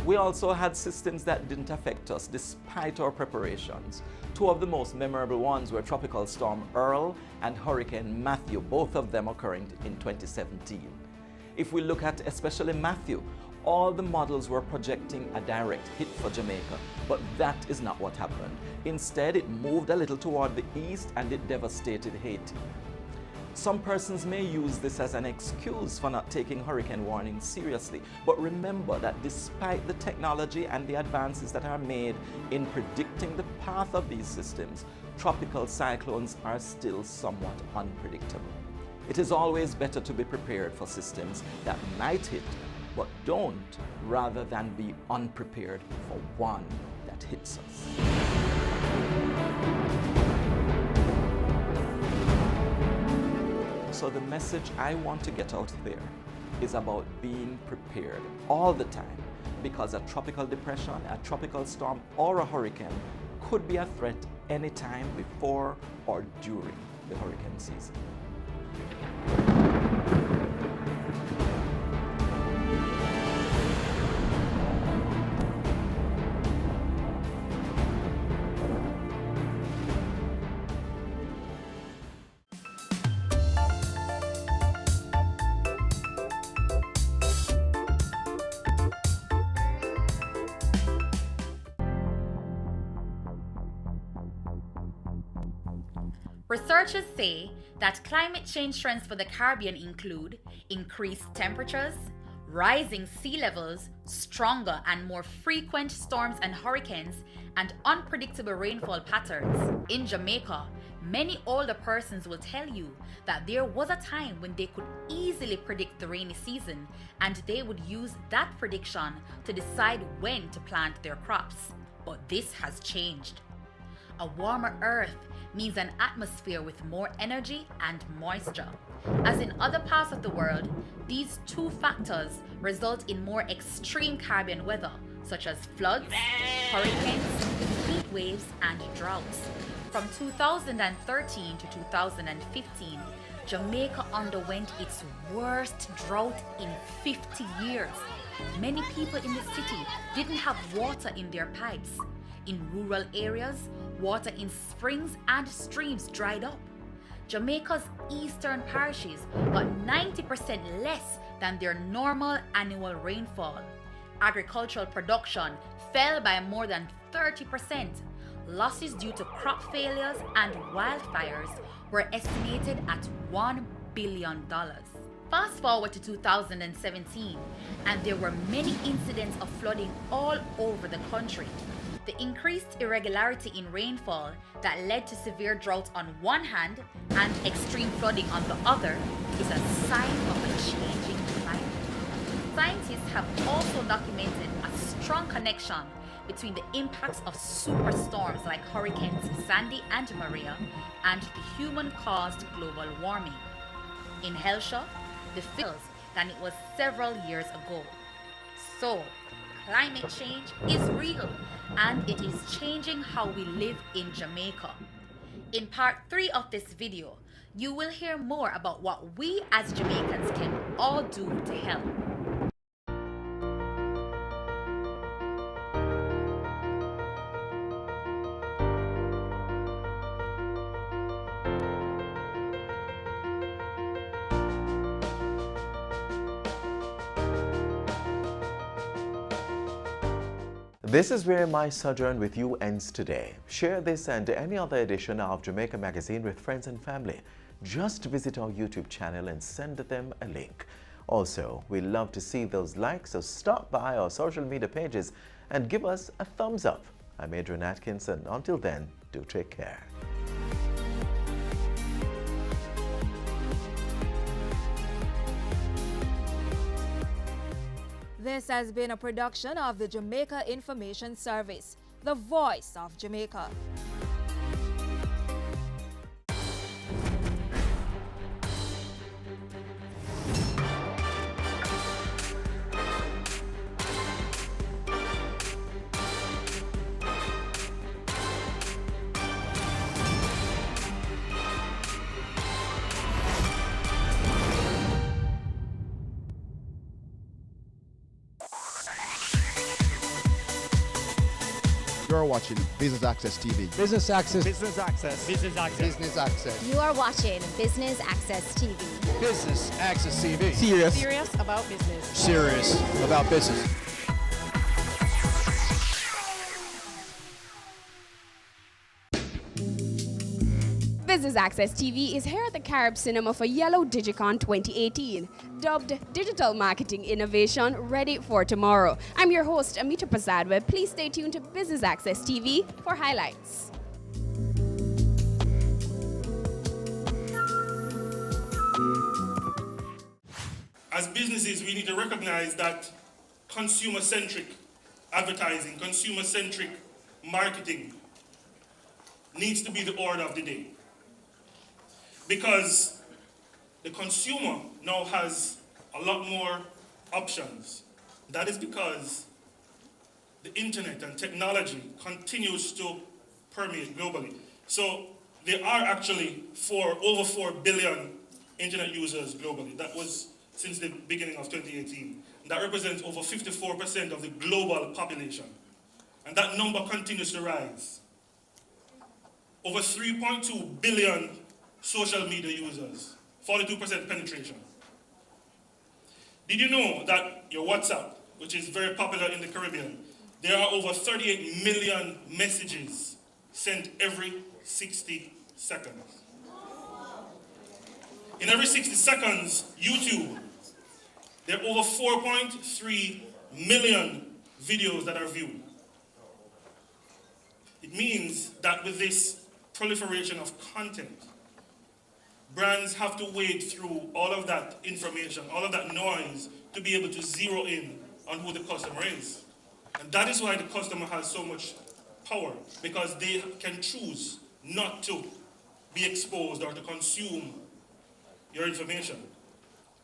We also had systems that didn't affect us despite our preparations. 2 of the most memorable ones were Tropical Storm Earl and Hurricane Matthew, both of them occurring in 2017. If we look at especially Matthew, all the models were projecting a direct hit for Jamaica, but that is not what happened. Instead, it moved a little toward the east and it devastated Haiti. Some persons may use this as an excuse for not taking hurricane warnings seriously, but remember that despite the technology and the advances that are made in predicting the path of these systems, tropical cyclones are still somewhat unpredictable. It is always better to be prepared for systems that might hit but don't rather than be unprepared for one that hits us. So the message I want to get out there is about being prepared all the time, because a tropical depression, a tropical storm, or a hurricane could be a threat anytime before or during the hurricane season. Researchers say that climate change trends for the Caribbean include increased temperatures, rising sea levels, stronger and more frequent storms and hurricanes, and unpredictable rainfall patterns. In Jamaica, many older persons will tell you that there was a time when they could easily predict the rainy season, and they would use that prediction to decide when to plant their crops. But this has changed. A warmer earth means an atmosphere with more energy and moisture. As in other parts of the world, these two factors result in more extreme Caribbean weather, such as floods, hurricanes, heat waves, and droughts. From 2013 to 2015, Jamaica underwent its worst drought in 50 years. Many people in the city didn't have water in their pipes. In rural areas, water in springs and streams dried up. Jamaica's eastern parishes got 90% less than their normal annual rainfall. Agricultural production fell by more than 30%. Losses due to crop failures and wildfires were estimated at $1 billion. Fast forward to 2017, and there were many incidents of flooding all over the country. The increased irregularity in rainfall that led to severe drought on one hand and extreme flooding on the other is a sign of a changing climate. Scientists have also documented a strong connection between the impacts of superstorms like Hurricanes Sandy and Maria and the human-caused global warming. In Helshaw, the feels than it was several years ago. So, climate change is real, and it is changing how we live in Jamaica. In part 3 of this video, you will hear more about what we as Jamaicans can all do to help. This is where my sojourn with you ends today. Share this and any other edition of Jamaica Magazine with friends and family. Just visit our YouTube channel and send them a link. Also, we love to see those likes, so stop by our social media pages and give us a thumbs up. I'm Adrian Atkinson. Until then, do take care. This has been a production of the Jamaica Information Service, the voice of Jamaica. You're watching Business Access TV. Business Access. Business Access. Business Access. Business Access. You are watching Business Access TV. Business Access TV. Serious about business. Serious about business. Business Access TV is here at the Carib Cinema for Yellow Digicon 2018, dubbed Digital Marketing Innovation Ready for Tomorrow. I'm your host, Amita Prasadwe. Please stay tuned to Business Access TV for highlights. as businesses, we need to recognize that consumer-centric advertising, consumer-centric marketing needs to be the order of the day. Because the consumer now has a lot more options. That is because the internet and technology continues to permeate globally. So there are actually over 4 billion internet users globally. That was since the beginning of 2018. That represents over 54% of the global population. And that number continues to rise. Over 3.2 billion social media users, 42% penetration. Did you know that your WhatsApp, which is very popular in the Caribbean, there are over 38 million messages sent every 60 seconds. In every 60 seconds, YouTube, there are over 4.3 million videos that are viewed. It means that with this proliferation of content, brands have to wade through all of that information, all of that noise, to be able to zero in on who the customer is. And that is why the customer has so much power, because they can choose not to be exposed or to consume your information.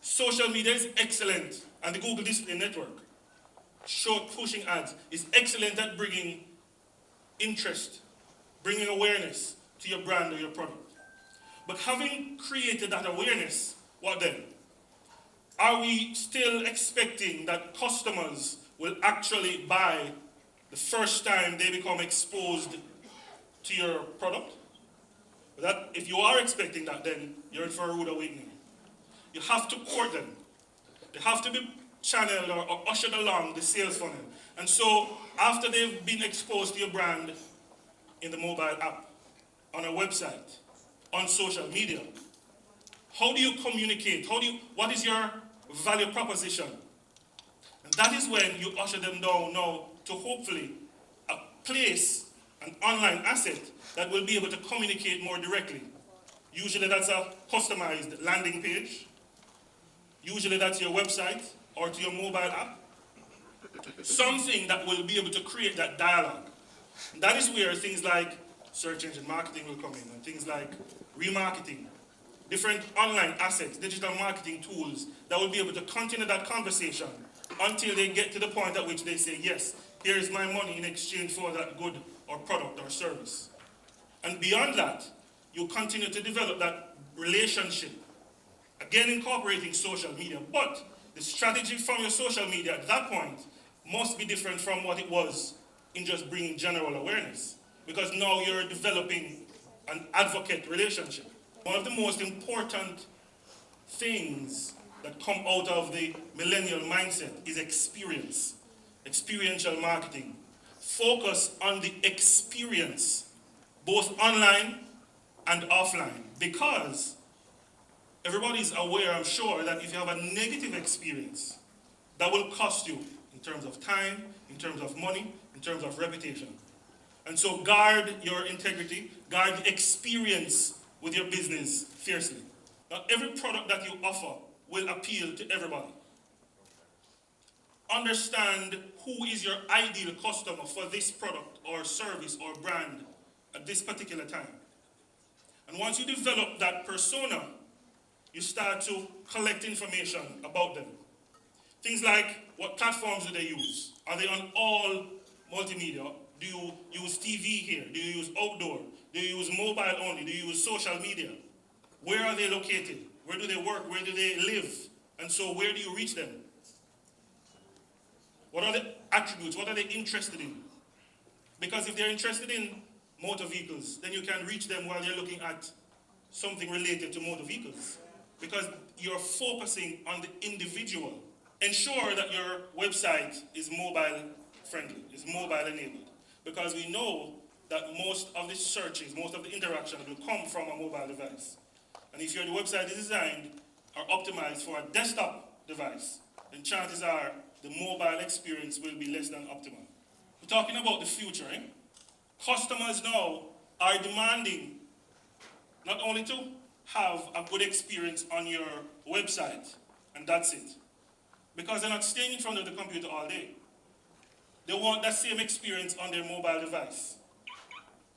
Social media is excellent, and the Google Display Network, short pushing ads, is excellent at bringing interest, bringing awareness to your brand or your product. But having created that awareness, what then? Are we still expecting that customers will actually buy the first time they become exposed to your product? That, if you are expecting that, then you're in for a rude awakening. You have to court them. They have to be channeled or ushered along the sales funnel. And so, after they've been exposed to your brand in the mobile app, on a website, on social media, how do you communicate? What is your value proposition? And that is when you usher them down now to hopefully a place, an online asset that will be able to communicate more directly. Usually that's a customized landing page. Usually that's your website or to your mobile app. Something that will be able to create that dialogue. And that is where things like search engine marketing will come in, and things like remarketing, different online assets, digital marketing tools that will be able to continue that conversation until they get to the point at which they say, yes, here is my money in exchange for that good or product or service. And beyond that, you continue to develop that relationship, again incorporating social media. But the strategy from your social media at that point must be different from what it was in just bringing general awareness. Because now you're developing an advocate relationship. One of the most important things that come out of the millennial mindset is experience, experiential marketing. Focus on the experience, both online and offline, because everybody's aware, I'm sure, that if you have a negative experience, that will cost you in terms of time, in terms of money, in terms of reputation. And so guard your integrity, guard the experience with your business fiercely. Not every product that you offer will appeal to everybody. Understand who is your ideal customer for this product or service or brand at this particular time. And once you develop that persona, you start to collect information about them. Things like, what platforms do they use? Are they on all multimedia? Do you use TV here? Do you use outdoor? Do you use mobile only? Do you use social media? Where are they located? Where do they work? Where do they live? And so where do you reach them? What are the attributes? What are they interested in? Because if they're interested in motor vehicles, then you can reach them while they're looking at something related to motor vehicles. Because you're focusing on the individual. Ensure that your website is mobile friendly, is mobile enabled. Because we know that most of the searches, most of the interaction will come from a mobile device. And if your website is designed or optimized for a desktop device, then chances are the mobile experience will be less than optimal. We're talking about the future, eh? Customers now are demanding not only to have a good experience on your website and that's it. Because they're not staying in front of the computer all day. They want that same experience on their mobile device.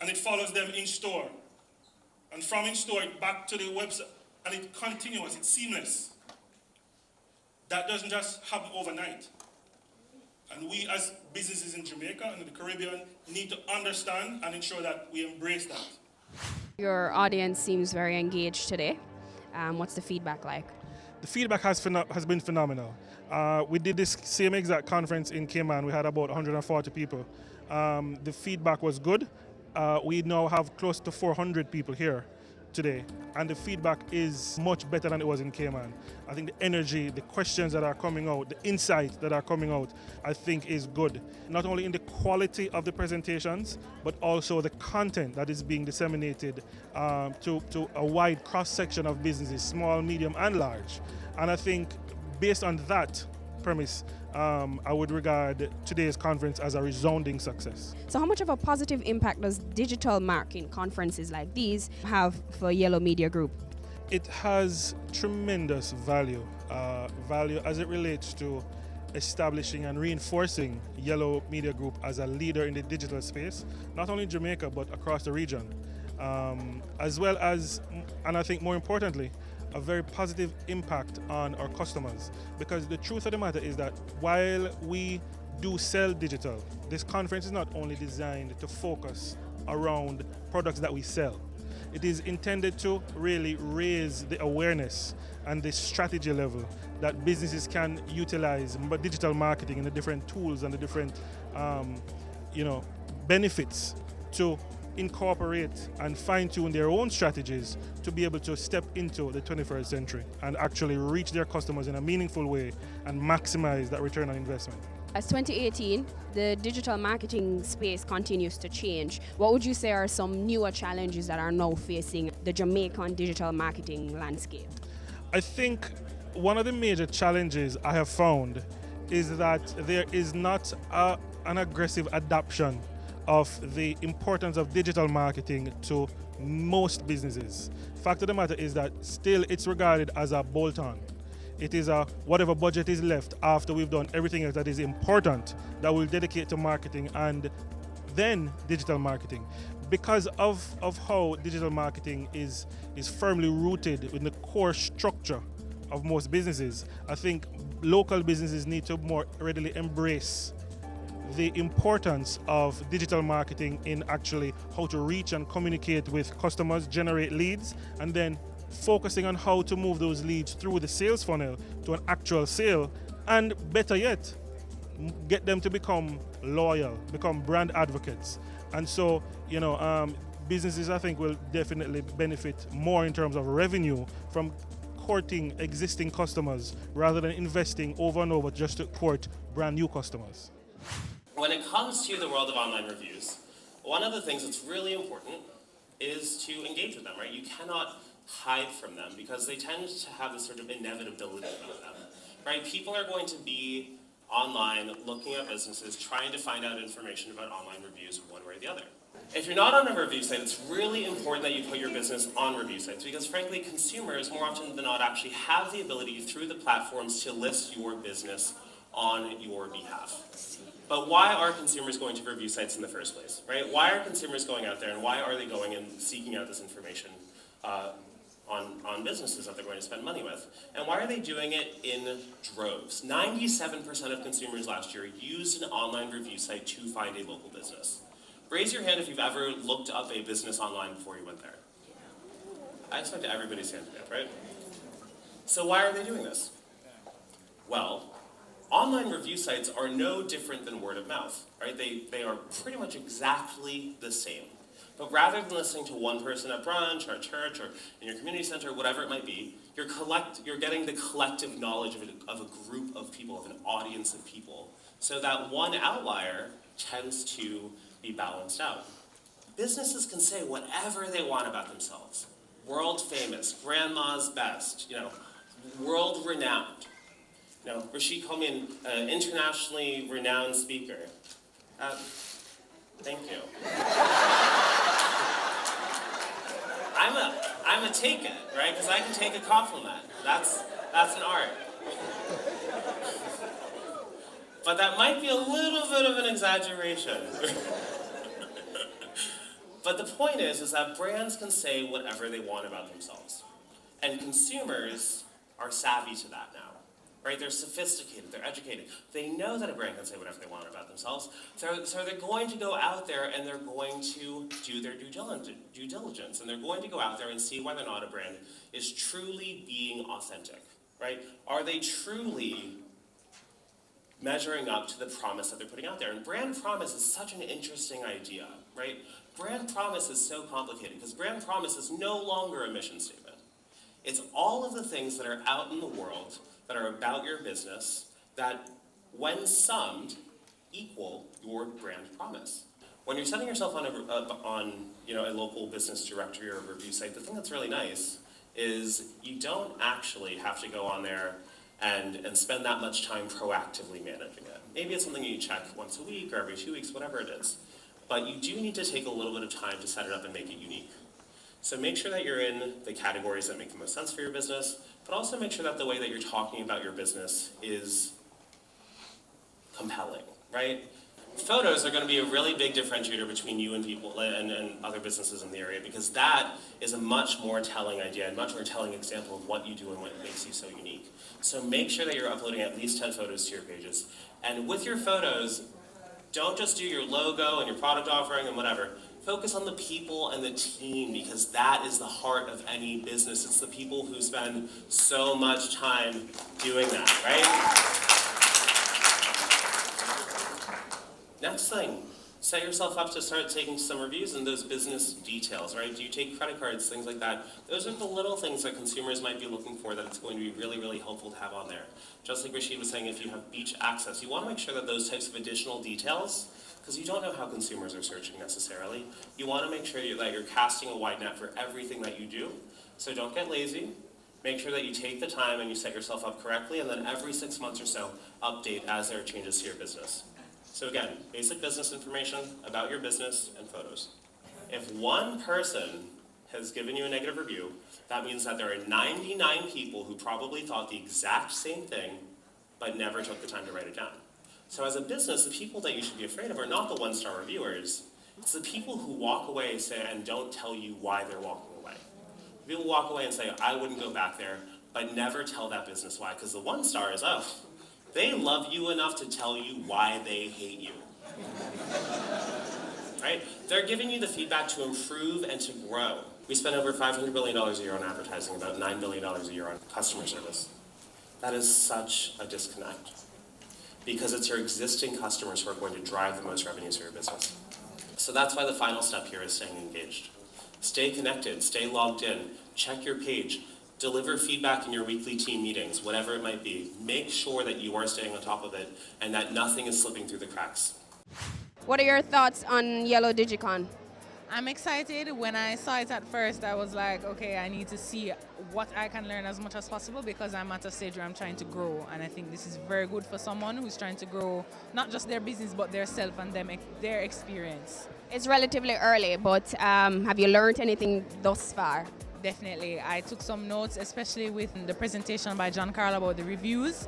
And it follows them in store. And from in store, back to the website. And it's continuous, it's seamless. That doesn't just happen overnight. And we as businesses in Jamaica and in the Caribbean need to understand and ensure that we embrace that. Your audience seems very engaged today. What's the feedback like? The feedback has been phenomenal. We did this same exact conference in Cayman. We had about 140 people. The feedback was good. We now have close to 400 people here today, and the feedback is much better than it was in Cayman. I think the energy, the questions that are coming out, the insights that are coming out, I think is good. Not only in the quality of the presentations, but also the content that is being disseminated to a wide cross-section of businesses, small, medium, and large. And I think based on that premise, I would regard today's conference as a resounding success. So how much of a positive impact does digital marketing conferences like these have for Yellow Media Group? It has tremendous value as it relates to establishing and reinforcing Yellow Media Group as a leader in the digital space, not only in Jamaica, but across the region. As well as, and I think more importantly, a very positive impact on our customers. Because the truth of the matter is that while we do sell digital, this conference is not only designed to focus around products that we sell. It is intended to really raise the awareness and the strategy level that businesses can utilize digital marketing and the different tools and the different benefits to incorporate and fine-tune their own strategies to be able to step into the 21st century and actually reach their customers in a meaningful way and maximize that return on investment. As 2018, the digital marketing space continues to change. What would you say are some newer challenges that are now facing the Jamaican digital marketing landscape? I think one of the major challenges I have found is that there is not an aggressive adoption of the importance of digital marketing to most businesses. Fact of the matter is that still it's regarded as a bolt-on. It is a whatever budget is left after we've done everything else that is important that we'll dedicate to marketing and then digital marketing. Because of how digital marketing is firmly rooted in the core structure of most businesses, I think local businesses need to more readily embrace the importance of digital marketing in actually how to reach and communicate with customers, generate leads, and then focusing on how to move those leads through the sales funnel to an actual sale, and better yet, get them to become loyal, become brand advocates. And so, businesses I think will definitely benefit more in terms of revenue from courting existing customers rather than investing over and over just to court brand new customers. When it comes to the world of online reviews, one of the things that's really important is to engage with them, right? You cannot hide from them because they tend to have this sort of inevitability about them, right? People are going to be online looking at businesses, trying to find out information about online reviews one way or the other. If you're not on a review site, it's really important that you put your business on review sites because frankly, consumers more often than not actually have the ability through the platforms to list your business on your behalf. But why are consumers going to review sites in the first place, right? Why are consumers going out there and why are they going and seeking out this information on businesses that they're going to spend money with? And why are they doing it in droves? 97% of consumers last year used an online review site to find a local business. Raise your hand if you've ever looked up a business online before you went there. I expect everybody's hand to go up, right? So why are they doing this? Well, online review sites are no different than word of mouth, right? They are pretty much exactly the same. But rather than listening to one person at brunch or at church or in your community center, whatever it might be, you're getting the collective knowledge of a group of people, of an audience of people, so that one outlier tends to be balanced out. Businesses can say whatever they want about themselves. World famous, grandma's best, world renowned. Rashid called me an internationally renowned speaker. Thank you. I'm a take it, right? Because I can take a compliment. That's an art. But that might be a little bit of an exaggeration. But the point is that brands can say whatever they want about themselves. And consumers are savvy to that now, right? They're sophisticated, they're educated. They know that a brand can say whatever they want about themselves. So they're going to go out there and they're going to do their due diligence. And they're going to go out there and see whether or not a brand is truly being authentic, right? Are they truly measuring up to the promise that they're putting out there? And brand promise is such an interesting idea, right? Brand promise is so complicated because brand promise is no longer a mission statement. It's all of the things that are out in the world that are about your business that, when summed, equal your brand promise. When you're setting yourself on a local business directory or a review site, the thing that's really nice is you don't actually have to go on there and spend that much time proactively managing it. Maybe it's something you check once a week or every 2 weeks, whatever it is. But you do need to take a little bit of time to set it up and make it unique. So make sure that you're in the categories that make the most sense for your business, but also make sure that the way that you're talking about your business is compelling, right? Photos are going to be a really big differentiator between you and people and other businesses in the area, because that is a much more telling idea and much more telling example of what you do and what makes you so unique. So make sure that you're uploading at least 10 photos to your pages. And with your photos, don't just do your logo and your product offering and whatever. Focus on the people and the team, because that is the heart of any business. It's the people who spend so much time doing that, right? Next thing, set yourself up to start taking some reviews in those business details, right? Do you take credit cards, things like that? Those are the little things that consumers might be looking for that it's going to be really, really helpful to have on there. Just like Rashid was saying, if you have beach access, you want to make sure that those types of additional details, because you don't know how consumers are searching necessarily, you want to make sure that you're casting a wide net for everything that you do. So don't get lazy. Make sure that you take the time and you set yourself up correctly, and then every 6 months or so, update as there are changes to your business. So again, basic business information about your business and photos. If one person has given you a negative review, that means that there are 99 people who probably thought the exact same thing, but never took the time to write it down. So as a business, the people that you should be afraid of are not the one-star reviewers. It's the people who walk away and don't tell you why they're walking away. People walk away and say, I wouldn't go back there, but never tell that business why, because the one-star is, oh, they love you enough to tell you why they hate you. Right? They're giving you the feedback to improve and to grow. We spend over $500 billion a year on advertising, about $9 billion a year on customer service. That is such a disconnect, because it's your existing customers who are going to drive the most revenues for your business. So that's why the final step here is staying engaged. Stay connected, stay logged in, check your page, deliver feedback in your weekly team meetings, whatever it might be. Make sure that you are staying on top of it and that nothing is slipping through the cracks. What are your thoughts on Yellow DigiCon? I'm excited. When I saw it at first, I was like, okay, I need to see what I can learn as much as possible, because I'm at a stage where I'm trying to grow. And I think this is very good for someone who's trying to grow not just their business, but their self and their experience. It's relatively early, but have you learned anything thus far? Definitely. I took some notes, especially with the presentation by John Carl about the reviews.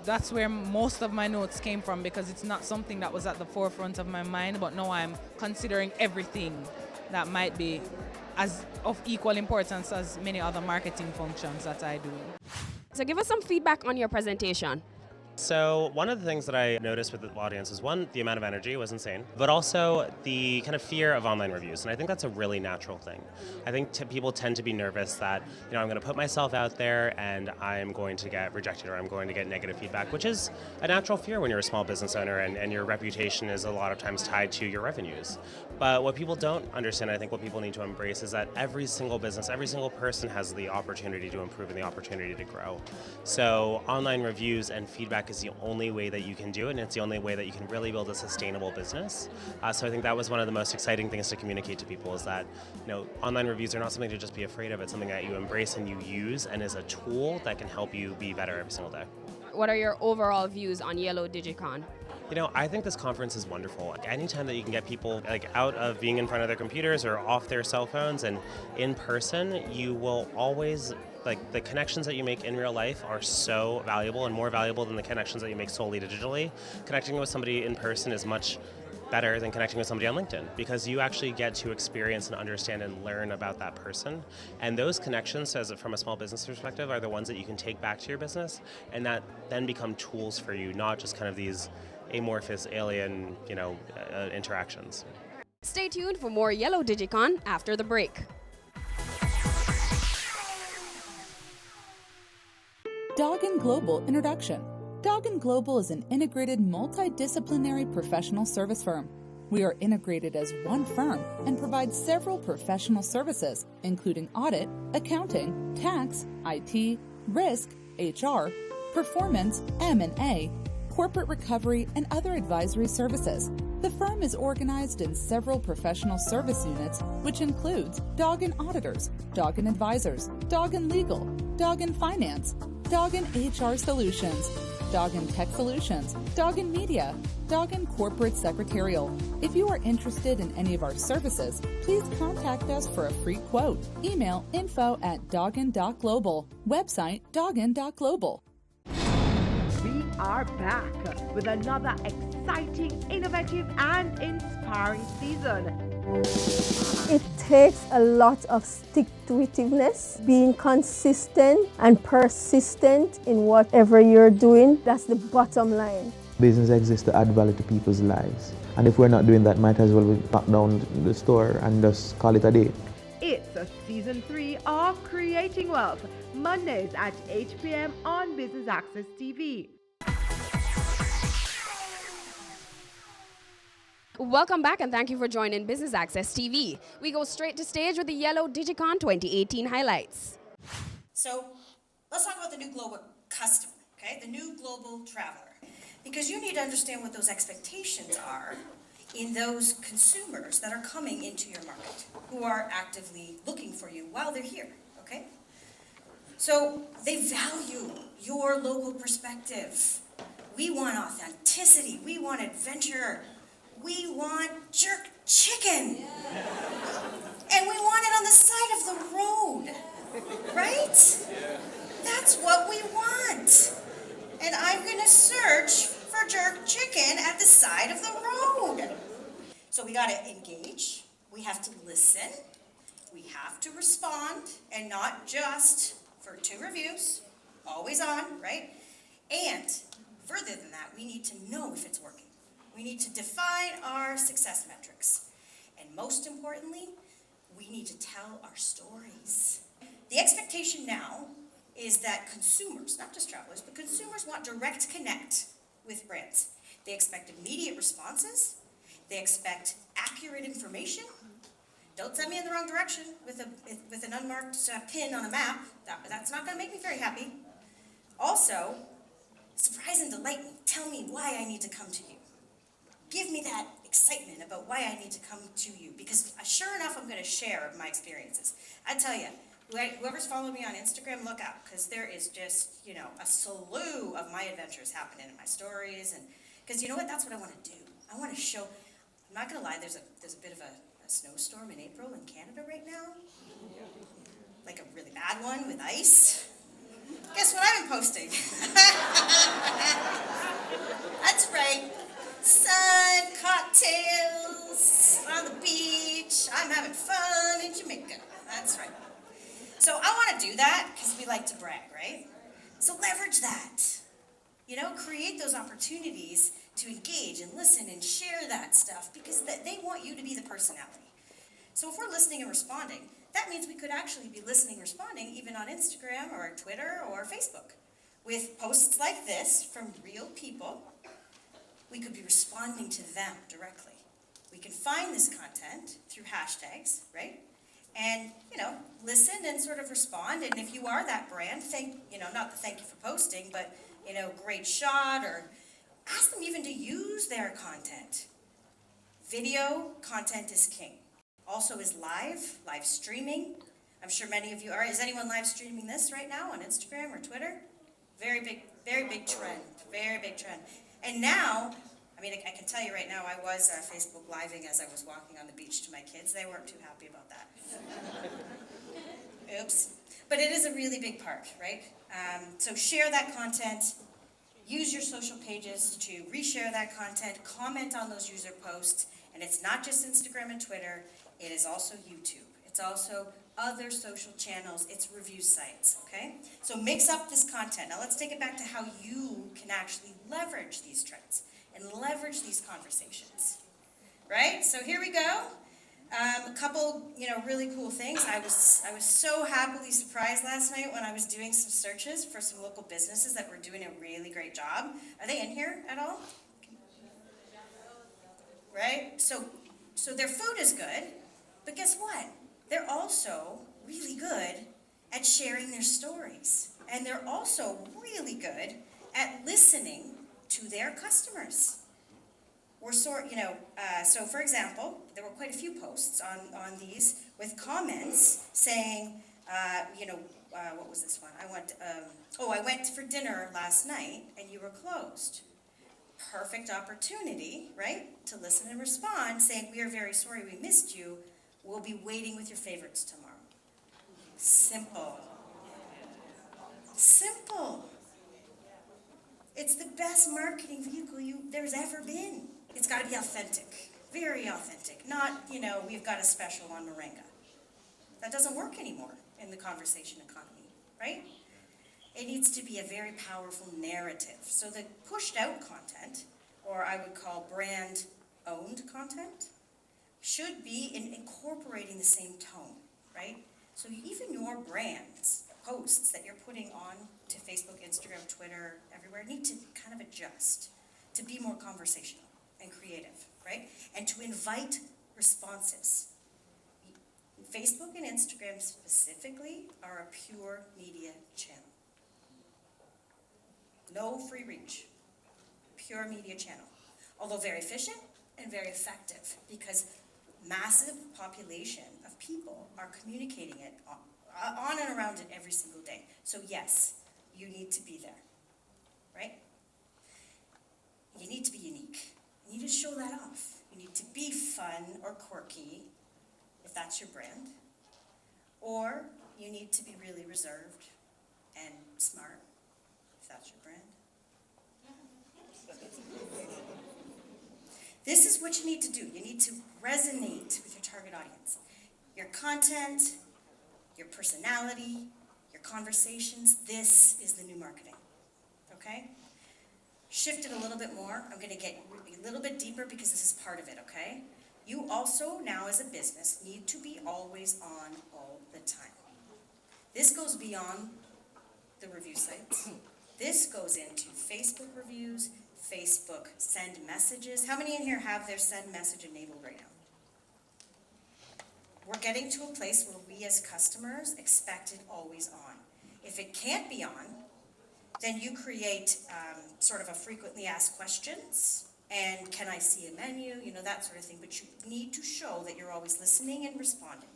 That's where most of my notes came from, because it's not something that was at the forefront of my mind, but now I'm considering everything that might be as of equal importance as many other marketing functions that I do. So give us some feedback on your presentation. So one of the things that I noticed with the audience is, one, the amount of energy was insane, but also the kind of fear of online reviews. And I think that's a really natural thing. I think people tend to be nervous that, I'm going to put myself out there and I'm going to get rejected or I'm going to get negative feedback, which is a natural fear when you're a small business owner and your reputation is a lot of times tied to your revenues. But what people don't understand, I think what people need to embrace, is that every single business, every single person has the opportunity to improve and the opportunity to grow. So online reviews and feedback is the only way that you can do it, and it's the only way that you can really build a sustainable business. So I think that was one of the most exciting things to communicate to people, is that online reviews are not something to just be afraid of. It's something that you embrace and you use, and is a tool that can help you be better every single day. What are your overall views on Yellow DigiCon? I think this conference is wonderful. Anytime that you can get people out of being in front of their computers or off their cell phones and in person, you will always like the connections that you make in real life are so valuable and more valuable than the connections that you make solely digitally. Connecting with somebody in person is much better than connecting with somebody on LinkedIn because you actually get to experience and understand and learn about that person. And those connections, from a small business perspective, are the ones that you can take back to your business and that then become tools for you, not just kind of these amorphous alien, interactions. Stay tuned for more Yellow Digicon after the break. Doggin Global Introduction. Doggin Global is an integrated multidisciplinary professional service firm. We are integrated as one firm and provide several professional services, including audit, accounting, tax, IT, risk, HR, performance, M&A, corporate recovery, and other advisory services. The firm is organized in several professional service units, which includes Doggin Auditors, Doggin Advisors, Doggin Legal, Doggin Finance, Doggin HR Solutions, Doggin Tech Solutions, Doggin Media, Doggin Corporate Secretarial. If you are interested in any of our services, please contact us for a free quote. Email info@doggin.global. Website doggin.global. We are back with another exciting, innovative, and inspiring season. It takes a lot of stick-to-itiveness, being consistent and persistent in whatever you're doing. That's the bottom line. Business exists to add value to people's lives. And if we're not doing that, might as well we lock down the store and just call it a day. It's a season 3 of Creating Wealth, Mondays at 8 p.m. on Business Access TV. Welcome back and thank you for joining Business Access TV. We go straight to stage with the Yellow Digicon 2018 highlights. So let's talk about the new global customer, okay? The new global traveler. Because you need to understand what those expectations are in those consumers that are coming into your market, who are actively looking for you while they're here, okay? So they value your local perspective. We want authenticity. We want adventure. We want jerk chicken. And we want it on the side of the road, right? That's what we want. And I'm gonna search for jerk chicken at the side of the road. So we gotta engage, we have to listen, we have to respond, and not just for 2 reviews, always on, right? And further than that, we need to know if it's working. We need to define our success metrics. And most importantly, we need to tell our stories. The expectation now is that consumers, not just travelers, but consumers want direct connect with brands. They expect immediate responses. They expect accurate information. Don't send me in the wrong direction with an unmarked pin on a map. That's not going to make me very happy. Also, surprise and delight me. Tell me why I need to come to you. Give me that excitement about why I need to come to you, because sure enough, I'm going to share my experiences. I tell you, whoever's followed me on Instagram, look out, because there is just, a slew of my adventures happening in my stories, and because you know what, that's what I want to do. I want to show. I'm not going to lie. There's a bit of a snowstorm in April in Canada right now, like a really bad one with ice. Guess what I've been posting? That's right. Sun, cocktails, on the beach. I'm having fun in Jamaica. That's right. So I want to do that because we like to brag, right? So leverage that. Create those opportunities to engage and listen and share that stuff because they want you to be the personality. So if we're listening and responding, that means we could actually be listening and responding even on Instagram or Twitter or Facebook. With posts like this from real people, we could be responding to them directly. We can find this content through hashtags, right? And, listen and sort of respond. And if you are that brand, not the thank you for posting, but, great shot, or ask them even to use their content. Video content is king. Also is live streaming. I'm sure many of you are. Is anyone live streaming this right now on Instagram or Twitter? Very big trend, very big trend. And now, I can tell you right now, I was Facebook Living as I was walking on the beach to my kids. They weren't too happy about that. Oops. But it is a really big part, right? So share that content, use your social pages to reshare that content, comment on those user posts, and it's not just Instagram and Twitter, it is also YouTube. It's also other social channels, it's review sites, okay? So mix up this content. Now let's take it back to how you can actually leverage these trends and leverage these conversations, right? So here we go. A couple, really cool things. I was so happily surprised last night when I was doing some searches for some local businesses that were doing a really great job. Are they in here at all? Right? So their food is good, but guess what? They're also really good at sharing their stories. And they're also really good at listening to their customers. So for example, there were quite a few posts on these with comments saying, what was this one? I went for dinner last night and you were closed. Perfect opportunity, right, to listen and respond, saying, we are very sorry we missed you. We'll be waiting with your favorites tomorrow. Simple. Simple. It's the best marketing vehicle there's ever been. It's got to be authentic, very authentic. Not, we've got a special on moringa. That doesn't work anymore in the conversation economy, right? It needs to be a very powerful narrative. So the pushed out content, or I would call brand owned content, should be incorporating the same tone, right? So even your brand's posts that you're putting on to Facebook, Instagram, Twitter, everywhere need to kind of adjust to be more conversational and creative, right? And to invite responses. Facebook and Instagram specifically are a pure media channel. No free reach, pure media channel. Although very efficient and very effective because massive population of people are communicating it on and around it every single day. So yes, you need to be there, right? You need to be unique. You need to show that off. You need to be fun or quirky, if that's your brand. Or you need to be really reserved and smart, if that's your brand. This is what you need to do. You need to resonate with your target audience. Your content, your personality, your conversations, this is the new marketing, okay? Shift it a little bit more. I'm gonna get a little bit deeper because this is part of it, okay? You also now as a business need to be always on all the time. This goes beyond the review sites. This goes into Facebook reviews, Facebook send messages. How many in here have their send message enabled right now? We're getting to a place where we as customers expect it always on. If it can't be on, then you create sort of a frequently asked questions and can I see a menu, that sort of thing. But you need to show that you're always listening and responding.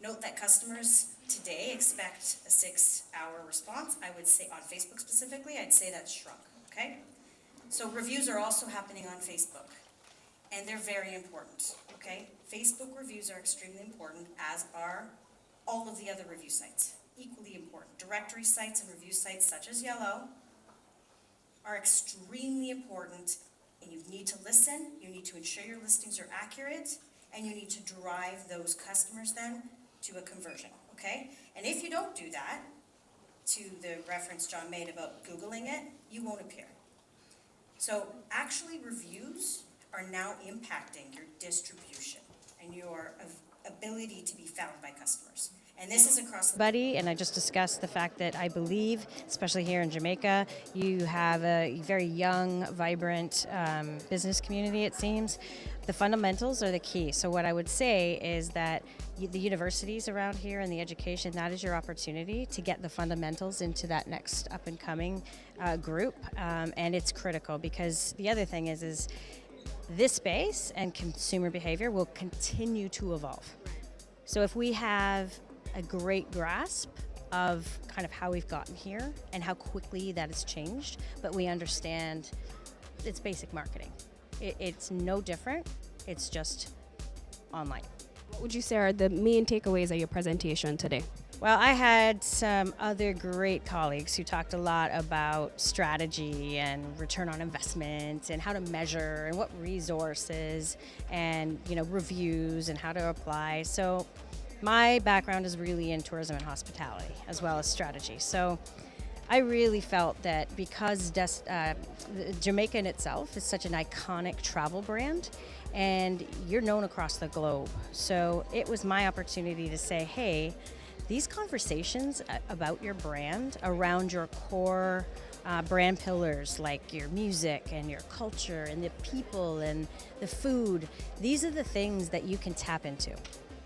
Note that customers today expect a 6-hour response. I would say on Facebook specifically, I'd say that's shrunk, okay? So reviews are also happening on Facebook and they're very important, okay? Facebook reviews are extremely important, as are all of the other review sites, equally important. Directory sites and review sites such as Yellow are extremely important, and you need to listen, you need to ensure your listings are accurate, and you need to drive those customers then to a conversion, okay? And if you don't do that, to the reference John made about Googling it, you won't appear. So actually reviews are now impacting your distribution and your ability to be found by customers. And this is across the Buddy, and I just discussed the fact that I believe, especially here in Jamaica, you have a very young, vibrant business community, it seems. The fundamentals are the key. So what I would say is that the universities around here and the education, that is your opportunity to get the fundamentals into that next up-and-coming group. And it's critical because the other thing is this space and consumer behavior will continue to evolve. So if we have a great grasp of kind of how we've gotten here and how quickly that has changed, but we understand it's basic marketing. It's no different, it's just online. What would you say are the main takeaways of your presentation today? Well, I had some other great colleagues who talked a lot about strategy and return on investment and how to measure and what resources and, reviews and how to apply. So my background is really in tourism and hospitality as well as strategy. So I really felt that because Jamaica in itself is such an iconic travel brand and you're known across the globe. So it was my opportunity to say, hey, these conversations about your brand around your core brand pillars like your music and your culture and the people and the food, these are the things that you can tap into,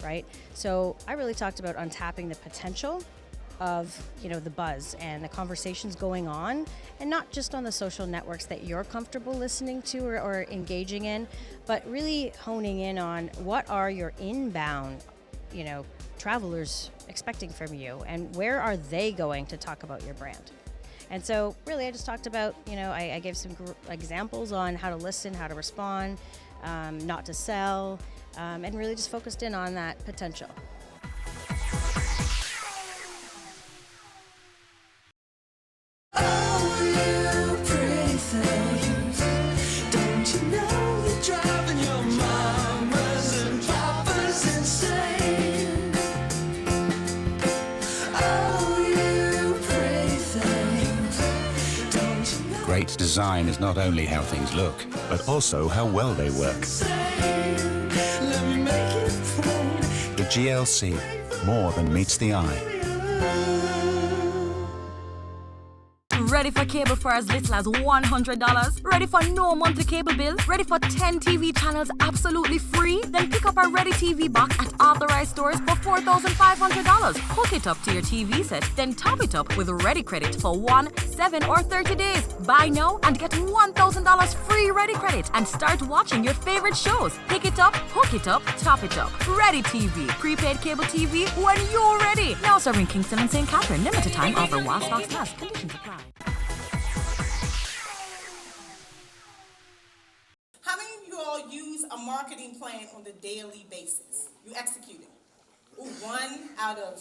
right? So I really talked about untapping the potential of the buzz and the conversations going on, and not just on the social networks that you're comfortable listening to or engaging in, but really honing in on what are your inbound travelers expecting from you and where are they going to talk about your brand. And so really I just talked about, I gave some examples on how to listen, how to respond, not to sell, and really just focused in on that potential. Great design is not only how things look, but also how well they work. The GLC, more than meets the eye. Ready for cable for as little as $100? Ready for no monthly cable bill? Ready for 10 TV channels absolutely free? Then pick up our Ready TV box at authorized stores for $4,500. Hook it up to your TV set, then top it up with Ready Credit for 1, 7, or 30 days. Buy now and get $1,000 free Ready Credit and start watching your favorite shows. Pick it up, hook it up, top it up. Ready TV. Prepaid cable TV when you're ready. Now serving Kingston and St. Catherine. Limited time offer while stocks last. Conditions apply. How many of you all use a marketing plan on the daily basis? You execute it. Ooh, 1 out of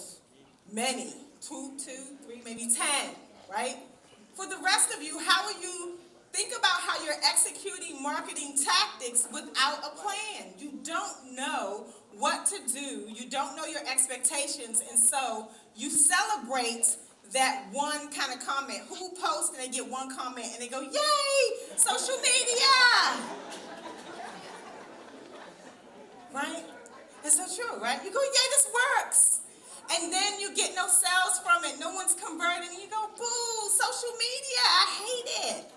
many. 2, 3, maybe 10, right? For the rest of you, how are you? Think about how you're executing marketing tactics without a plan. You don't know what to do. You don't know your expectations, and so you celebrate that one kind of comment. Who posts and they get one comment and they go, yay, social media. Right? It's so true, right? You go, yay, this works. And then you get no sales from it. No one's converting. You go, boo, social media, I hate it.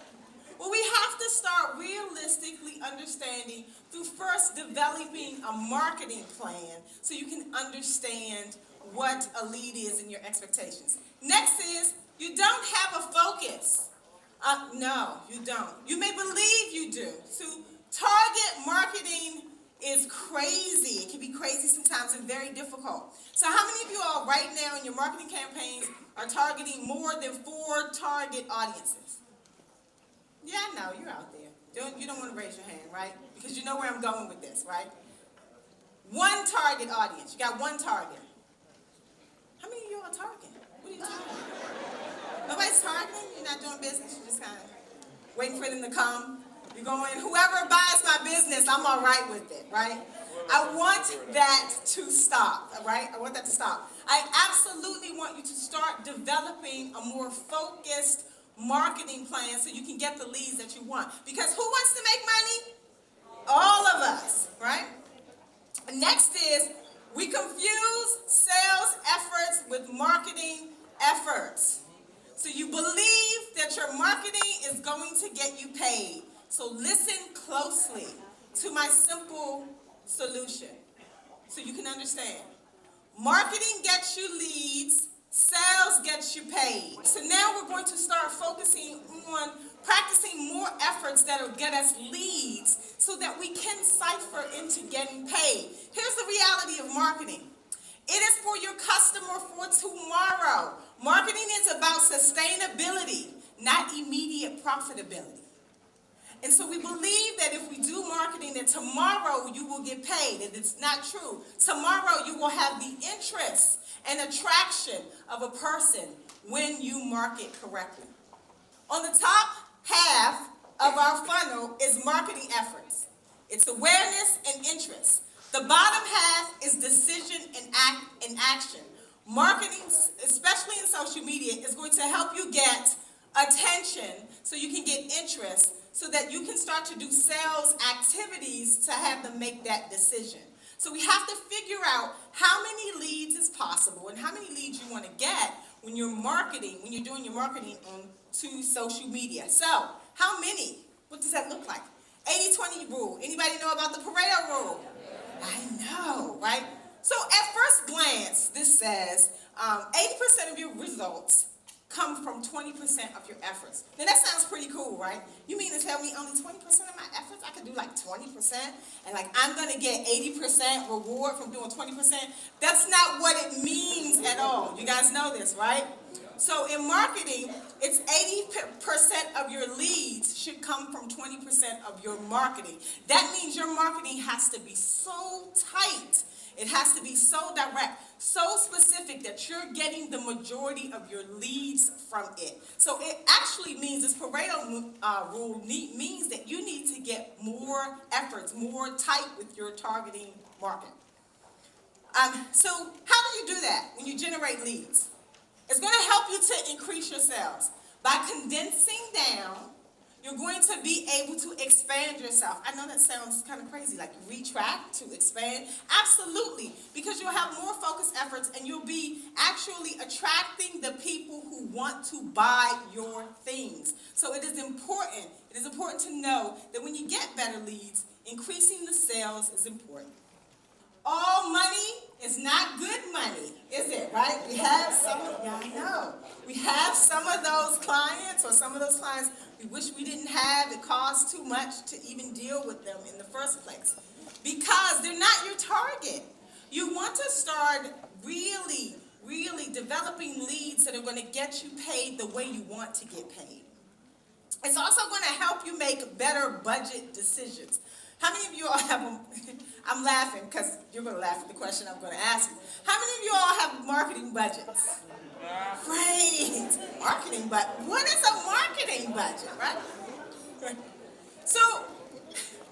Well, we have to start realistically understanding through first developing a marketing plan so you can understand what a lead is and your expectations. Next is, you don't have a focus. No, you don't. You may believe you do. So target marketing is crazy. It can be crazy sometimes and very difficult. So how many of you all right now in your marketing campaigns are targeting more than 4 target audiences? Yeah, I know, you're out there. You don't want to raise your hand, right? Because you know where I'm going with this, right? 1 target audience. You got 1 target. How many of you are targeting? What are you targeting? Nobody's targeting? You're not doing business? You're just kind of waiting for them to come? You're going, whoever buys my business, I'm all right with it, right? I want that to stop, right? I want that to stop. I absolutely want you to start developing a more focused marketing plan so you can get the leads that you want. Because who wants to make money? All of us, right? Next is, we confuse sales efforts with marketing efforts. So you believe that your marketing is going to get you paid. So listen closely to my simple solution so you can understand. Marketing gets you leads, sales gets you paid. So now we're going to start focusing on practicing more efforts that will get us leads so that we can cipher into getting paid. Here's the reality of marketing. It is for your customer for tomorrow. Marketing is about sustainability, not immediate profitability. And so we believe that if we do marketing, that tomorrow you will get paid. And it's not true. Tomorrow you will have the interest and attraction of a person when you market correctly. On the top half of our funnel is marketing efforts. It's awareness and interest. The bottom half is decision and action. Marketing, especially in social media, is going to help you get attention so you can get interest so that you can start to do sales activities to have them make that decision. So we have to figure out how many leads is possible and how many leads you want to get when you're marketing, when you're doing your marketing on to social media. So how many? What does that look like? 80-20 rule. Anybody know about the Pareto rule? I know, right? So at first glance, this says 80% of your results come from 20% of your efforts. Now that sounds pretty cool, right? You mean to tell me only 20% of my efforts? I could do like 20% and like I'm gonna get 80% reward from doing 20%? That's not what it means at all. You guys know this, right? So in marketing, it's 80% of your leads should come from 20% of your marketing. That means your marketing has to be so tight. It has to be so direct, so specific that you're getting the majority of your leads from it. So it actually means, this Pareto rule means that you need to get more efforts, more tight with your targeting market. So how do you do that when you generate leads? It's going to help you to increase your sales. By condensing down, you're going to be able to expand yourself. I know that sounds kind of crazy, like retract to expand. Absolutely, because you'll have more focused efforts and you'll be actually attracting the people who want to buy your things. So it is important. It is important to know that when you get better leads, increasing the sales is important. All money is not good money, is it, right? We have some, yeah, I know. We have some of those clients, or some of those clients we wish we didn't have. It costs too much to even deal with them in the first place because they're not your target. You want to start really developing leads that are going to get you paid the way you want to get paid. It's also going to help you make better budget decisions. How many of you all have, I'm laughing because you're going to laugh at the question I'm going to ask you. How many of you all have marketing budgets? Great. Marketing budget. What is a marketing budget, right? So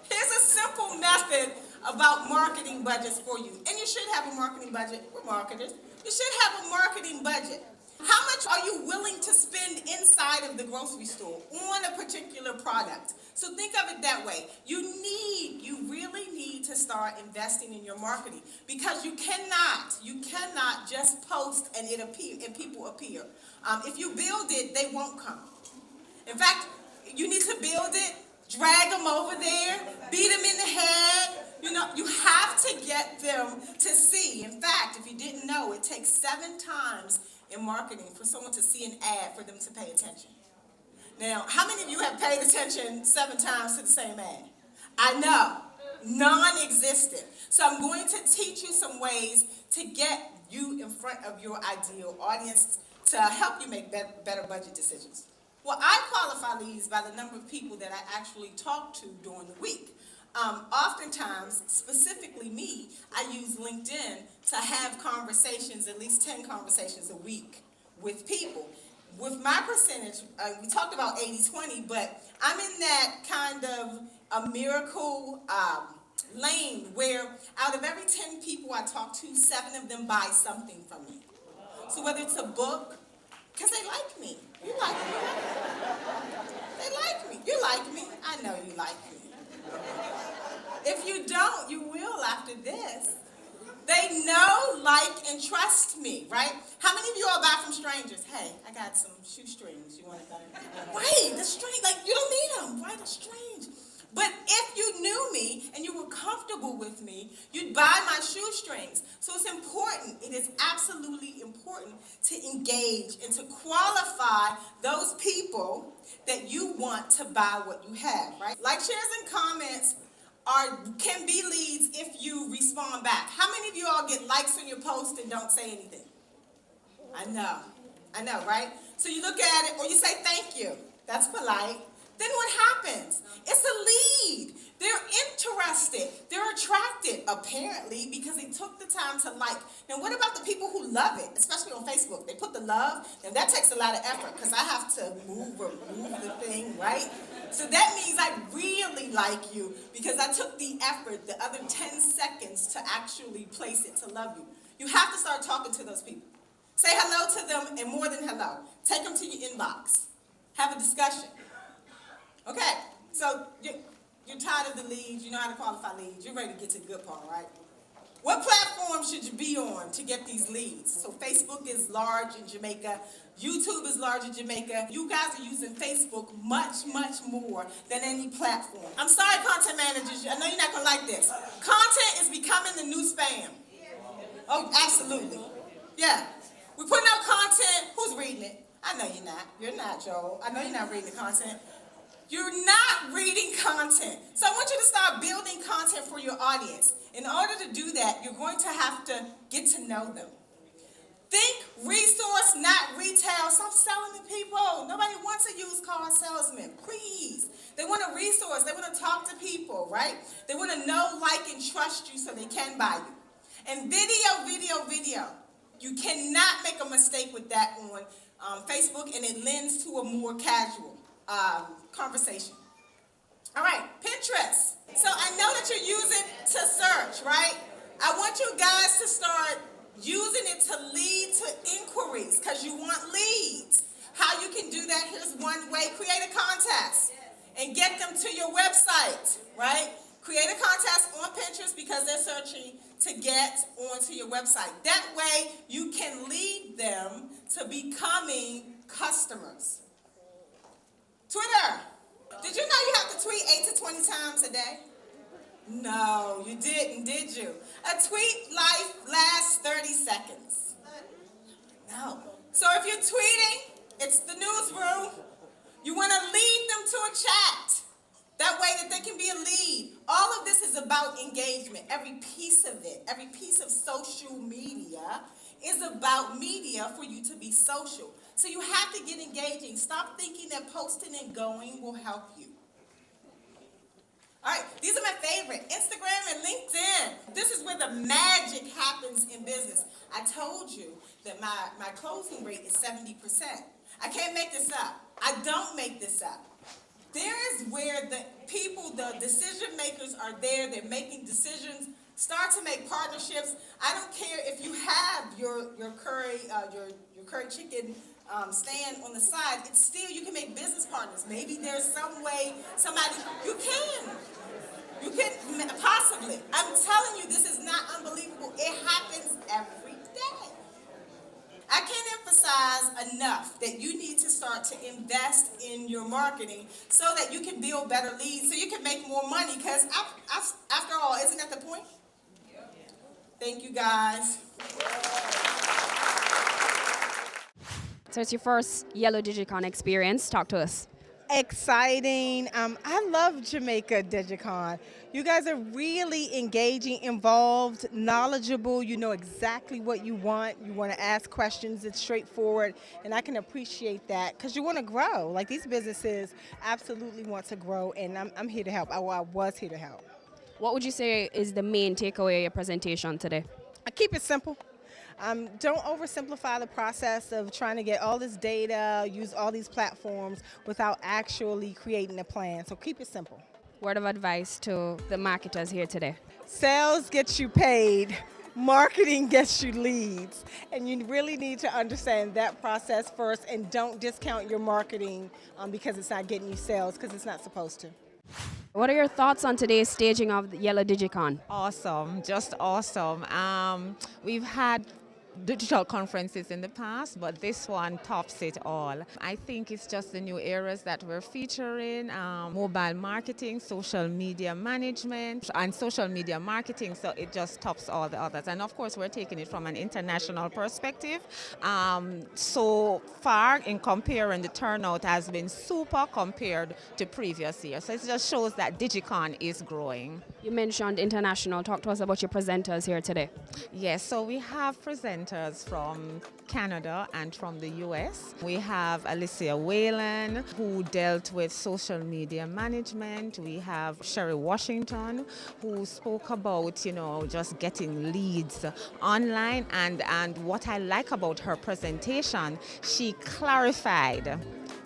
here's a simple method about marketing budgets for you. And you should have a marketing budget. We're marketers. You should have a marketing budget. How much are you willing to spend inside of the grocery store on a particular product? So think of it that way. You really need to start investing in your marketing because you cannot just post and people appear. If you build it, they won't come. In fact, you need to build it, drag them over there, beat them in the head. You have to get them to see. In fact, if you didn't know, it takes 7 times in marketing for someone to see an ad for them to pay attention. Now, how many of you have paid attention 7 times to the same ad? I know, non-existent. So I'm going to teach you some ways to get you in front of your ideal audience to help you make better budget decisions. Well, I qualify these by the number of people that I actually talk to during the week. Oftentimes, specifically me, I use LinkedIn to have conversations, at least 10 conversations a week with people. With my percentage, we talked about 80-20, but I'm in that kind of a miracle lane where out of every 10 people I talk to, 7 of them buy something from me. So whether it's a book, because they like me. You like me, right? They like me. You like me. I know you like me. If you don't, you will after this. They know, like, and trust me, right? How many of you all buy from strangers? Hey, I got some shoestrings. You want to buy them? Right, the string, like, you don't need them, right? They're strange. But if you knew me and you were comfortable with me, you'd buy my shoestrings. So it's important, it is absolutely important to engage and to qualify those people that you want to buy what you have, right? Like, shares, and comments can be leads if you respond back. How many of you all get likes on your post and don't say anything? I know, right? So you look at it or you say thank you. That's polite. Then what happens? It's a lead. They're interested. They're attracted, apparently, because they took the time to like. Now, what about the people who love it, especially on Facebook? They put the love. Now, that takes a lot of effort because I have to move the thing, right? So that means I really like you because I took the effort, the other 10 seconds to actually place it to love you. You have to start talking to those people. Say hello to them and more than hello. Take them to your inbox. Have a discussion. Okay, so you're tired of the leads. You know how to qualify leads. You're ready to get to the good part, right? What platform should you be on to get these leads? So Facebook is large in Jamaica. YouTube is large in Jamaica. You guys are using Facebook much, much more than any platform. I'm sorry, content managers. I know you're not going to like this. Content is becoming the new spam. Oh, absolutely. Yeah. We're putting out content. Who's reading it? I know you're not. You're not, Joel. I know you're not reading the content. You're not reading content. So I want you to start building content for your audience. In order to do that, you're going to have to get to know them. Think resource, not retail. Stop selling to people. Nobody wants a used car salesman. Please. They want a resource. They want to talk to people, right? They want to know, like, and trust you so they can buy you. And video. You cannot make a mistake with that on Facebook, and it lends to a more casual conversation. All right, Pinterest. So I know that you're using it to search, right? I want you guys to start using it to lead to inquiries because you want leads. How you can do that, here's one way. Create a contest and get them to your website, right? Create a contest on Pinterest because they're searching to get onto your website. That way you can lead them to becoming customers. Twitter. Did you know you have to tweet 8 to 20 times a day? No, you didn't, did you? A tweet life lasts 30 seconds. No. So if you're tweeting, it's the newsroom. You want to lead them to a chat. That way that they can be a lead. All of this is about engagement. Every piece of it, every piece of social media is about media for you to be social. So you have to get engaging. Stop thinking that posting and going will help you. All right, these are my favorite, Instagram and LinkedIn. This is where the magic happens in business. I told you that my closing rate is 70%. I can't make this up. I don't make this up. There is where the people, the decision makers are there. They're making decisions. Start to make partnerships. I don't care if you have your curry chicken stand on the side. It's still, you can make business partners. Maybe there's some way you can possibly. I'm telling you, this is not unbelievable. It happens every day. I can't emphasize enough that you need to start to invest in your marketing so that you can build better leads, so you can make more money, because after all, isn't that the point? Thank you, guys. So it's your first Yellow Digicon experience. Talk to us. Exciting. I love Jamaica Digicon. You guys are really engaging, involved, knowledgeable. You know exactly what you want. You want to ask questions. It's straightforward, and I can appreciate that because you want to grow. Like, these businesses absolutely want to grow, and I'm here to help. I was here to help. What would you say is the main takeaway of your presentation today? I keep it simple. Don't oversimplify the process of trying to get all this data, use all these platforms without actually creating a plan. So keep it simple. Word of advice to the marketers here today. Sales gets you paid. Marketing gets you leads. And you really need to understand that process first, and don't discount your marketing because it's not getting you sales, because it's not supposed to. What are your thoughts on today's staging of the Yellow Digicon? Awesome, just awesome. We've had digital conferences in the past, but this one tops it all. I think it's just the new areas that we're featuring, mobile marketing, social media management, and social media marketing, so it just tops all the others. And of course, we're taking it from an international perspective. So far, in comparing, the turnout has been super compared to previous years. So it just shows that Digicon is growing. You mentioned international. Talk to us about your presenters here today. Yes, so we have presenters from Canada and from the US. We have Alicia Whalen, who dealt with social media management. We have Sherry Washington, who spoke about, just getting leads online. And what I like about her presentation, she clarified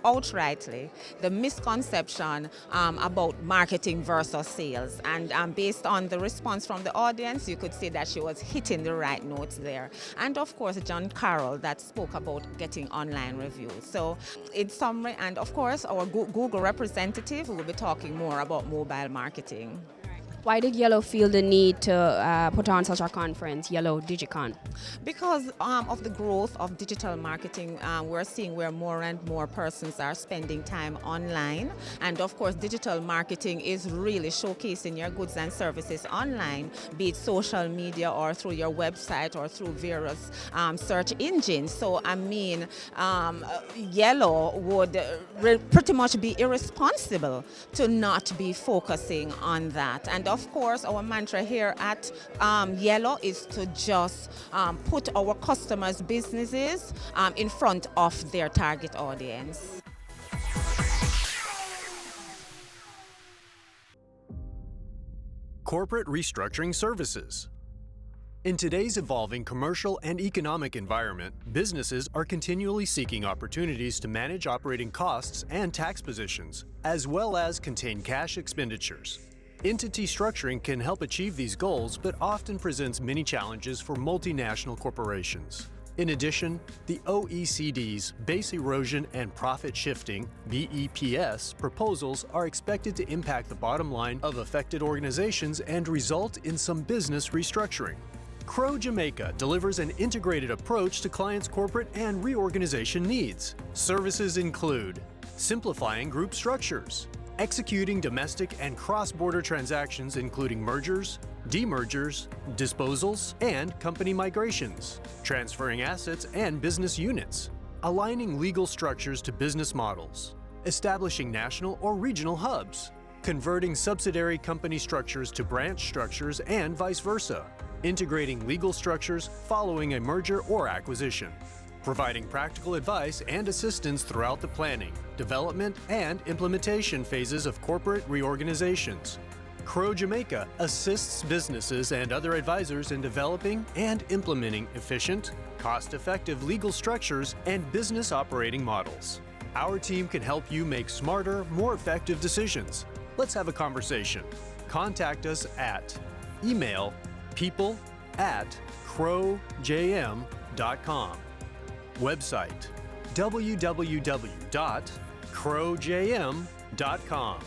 outrightly the misconception about marketing versus sales. And based on the response from the audience, you could see that she was hitting the right notes there. And of course, John Carroll that spoke about getting online reviews. So in summary, and of course, our Google representative will be talking more about mobile marketing. Why did Yellow feel the need to put on such a conference, Yellow DigiCon? Because of the growth of digital marketing, we're seeing where more and more persons are spending time online. And of course, digital marketing is really showcasing your goods and services online, be it social media or through your website or through various search engines. So, Yellow would pretty much be irresponsible to not be focusing on that. And of course, our mantra here at Yellow is to just put our customers' businesses in front of their target audience. Corporate restructuring services. In today's evolving commercial and economic environment, businesses are continually seeking opportunities to manage operating costs and tax positions, as well as contain cash expenditures. Entity structuring can help achieve these goals, but often presents many challenges for multinational corporations. In addition, the OECD's Base Erosion and Profit Shifting (BEPS) proposals are expected to impact the bottom line of affected organizations and result in some business restructuring. Crow Jamaica delivers an integrated approach to clients' corporate and reorganization needs. Services include simplifying group structures, executing domestic and cross-border transactions including mergers, demergers, disposals, and company migrations, transferring assets and business units, aligning legal structures to business models, establishing national or regional hubs, converting subsidiary company structures to branch structures and vice versa, integrating legal structures following a merger or acquisition, providing practical advice and assistance throughout the planning, development, and implementation phases of corporate reorganizations. Crow Jamaica assists businesses and other advisors in developing and implementing efficient, cost-effective legal structures and business operating models. Our team can help you make smarter, more effective decisions. Let's have a conversation. Contact us at email people@crowjm.com. Website www.crowjm.com.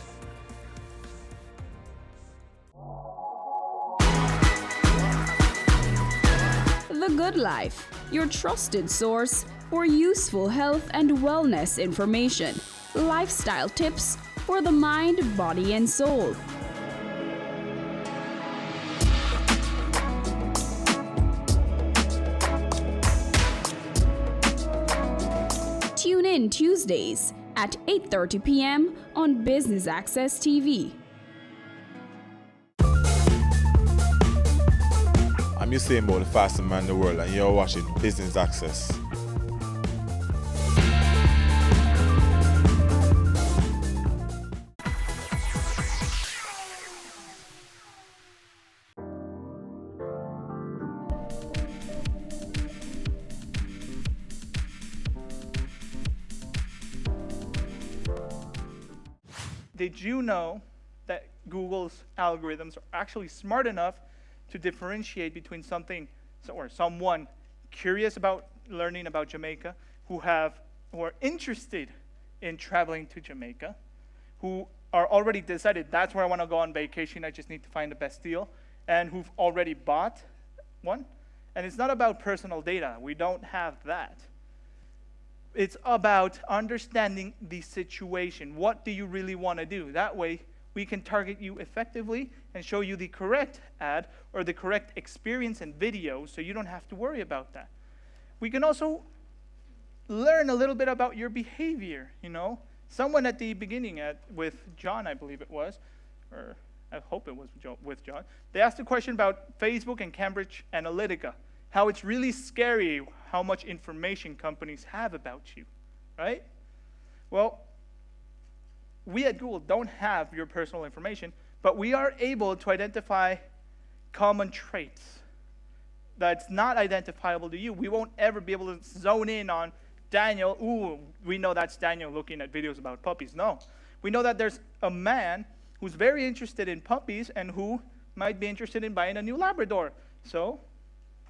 The Good Life, your trusted source for useful health and wellness information, lifestyle tips for the mind, body, and soul. Tune in Tuesdays at 8:30 p.m. on Business Access TV. I'm Usain Bolt, the fastest man in the world, and you're watching Business Access. Did you know that Google's algorithms are actually smart enough to differentiate between someone curious about learning about Jamaica, who are interested in traveling to Jamaica, who are already decided that's where I want to go on vacation, I just need to find the best deal, and who've already bought one? And it's not about personal data. We don't have that. It's about understanding the situation. What do you really want to do? That way, we can target you effectively and show you the correct ad or the correct experience and video so you don't have to worry about that. We can also learn a little bit about your behavior, Someone at the beginning with John, I believe it was, or I hope it was with John. They asked a question about Facebook and Cambridge Analytica, how it's really scary how much information companies have about you, right? Well, we at Google don't have your personal information, but we are able to identify common traits that's not identifiable to you. We won't ever be able to zone in on Daniel. Ooh, we know that's Daniel looking at videos about puppies. No. We know that there's a man who's very interested in puppies and who might be interested in buying a new Labrador. So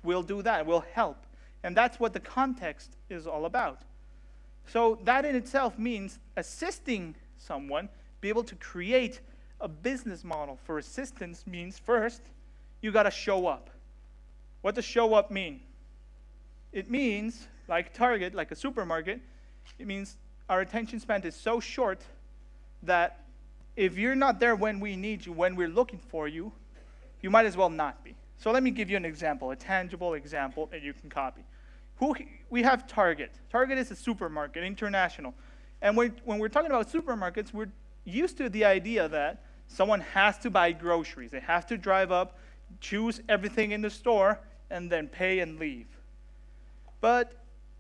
we'll do that. We'll help. And that's what the context is all about. So that in itself means assisting someone, be able to create a business model for assistance means first, you got to show up. What does show up mean? It means, like Target, like a supermarket, it means our attention span is so short that if you're not there when we need you, when we're looking for you, you might as well not be. So let me give you an example, a tangible example that you can copy. We have Target. Target is a supermarket, international. And when we're talking about supermarkets, we're used to the idea that someone has to buy groceries. They have to drive up, choose everything in the store, and then pay and leave. But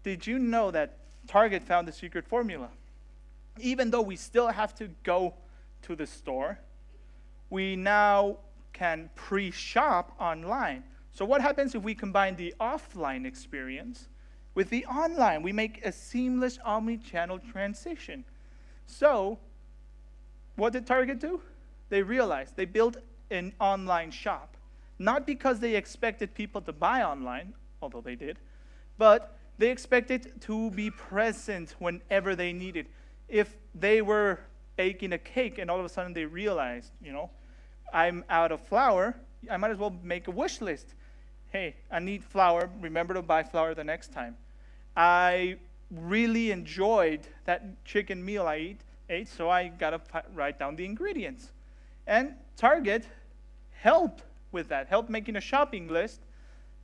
did you know that Target found the secret formula? Even though we still have to go to the store, we now can pre-shop online. So what happens if we combine the offline experience with the online? We make a seamless omni-channel transition. So what did Target do? They realized they built an online shop. Not because they expected people to buy online, although they did, but they expected to be present whenever they needed. If they were baking a cake and all of a sudden they realized, I'm out of flour, I might as well make a wish list. Hey, I need flour. Remember to buy flour the next time. I really enjoyed that chicken meal I ate, so I got to write down the ingredients. And Target helped with that, helped making a shopping list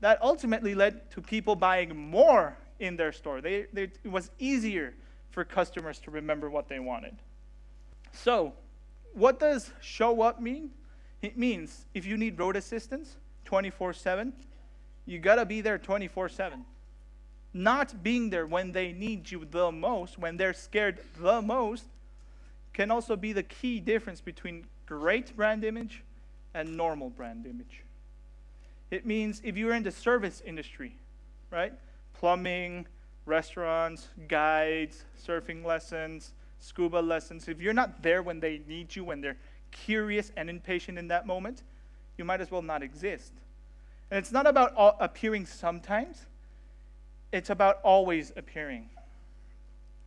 that ultimately led to people buying more in their store. It was easier for customers to remember what they wanted. So, what does show up mean? It means if you need road assistance 24/7, you gotta be there 24/7. Not being there when they need you the most, when they're scared the most, can also be the key difference between great brand image and normal brand image. It means if you're in the service industry, right? Plumbing, restaurants, guides, surfing lessons, scuba lessons. If you're not there when they need you, when they're curious and impatient in that moment, you might as well not exist. And it's not about appearing sometimes. It's about always appearing.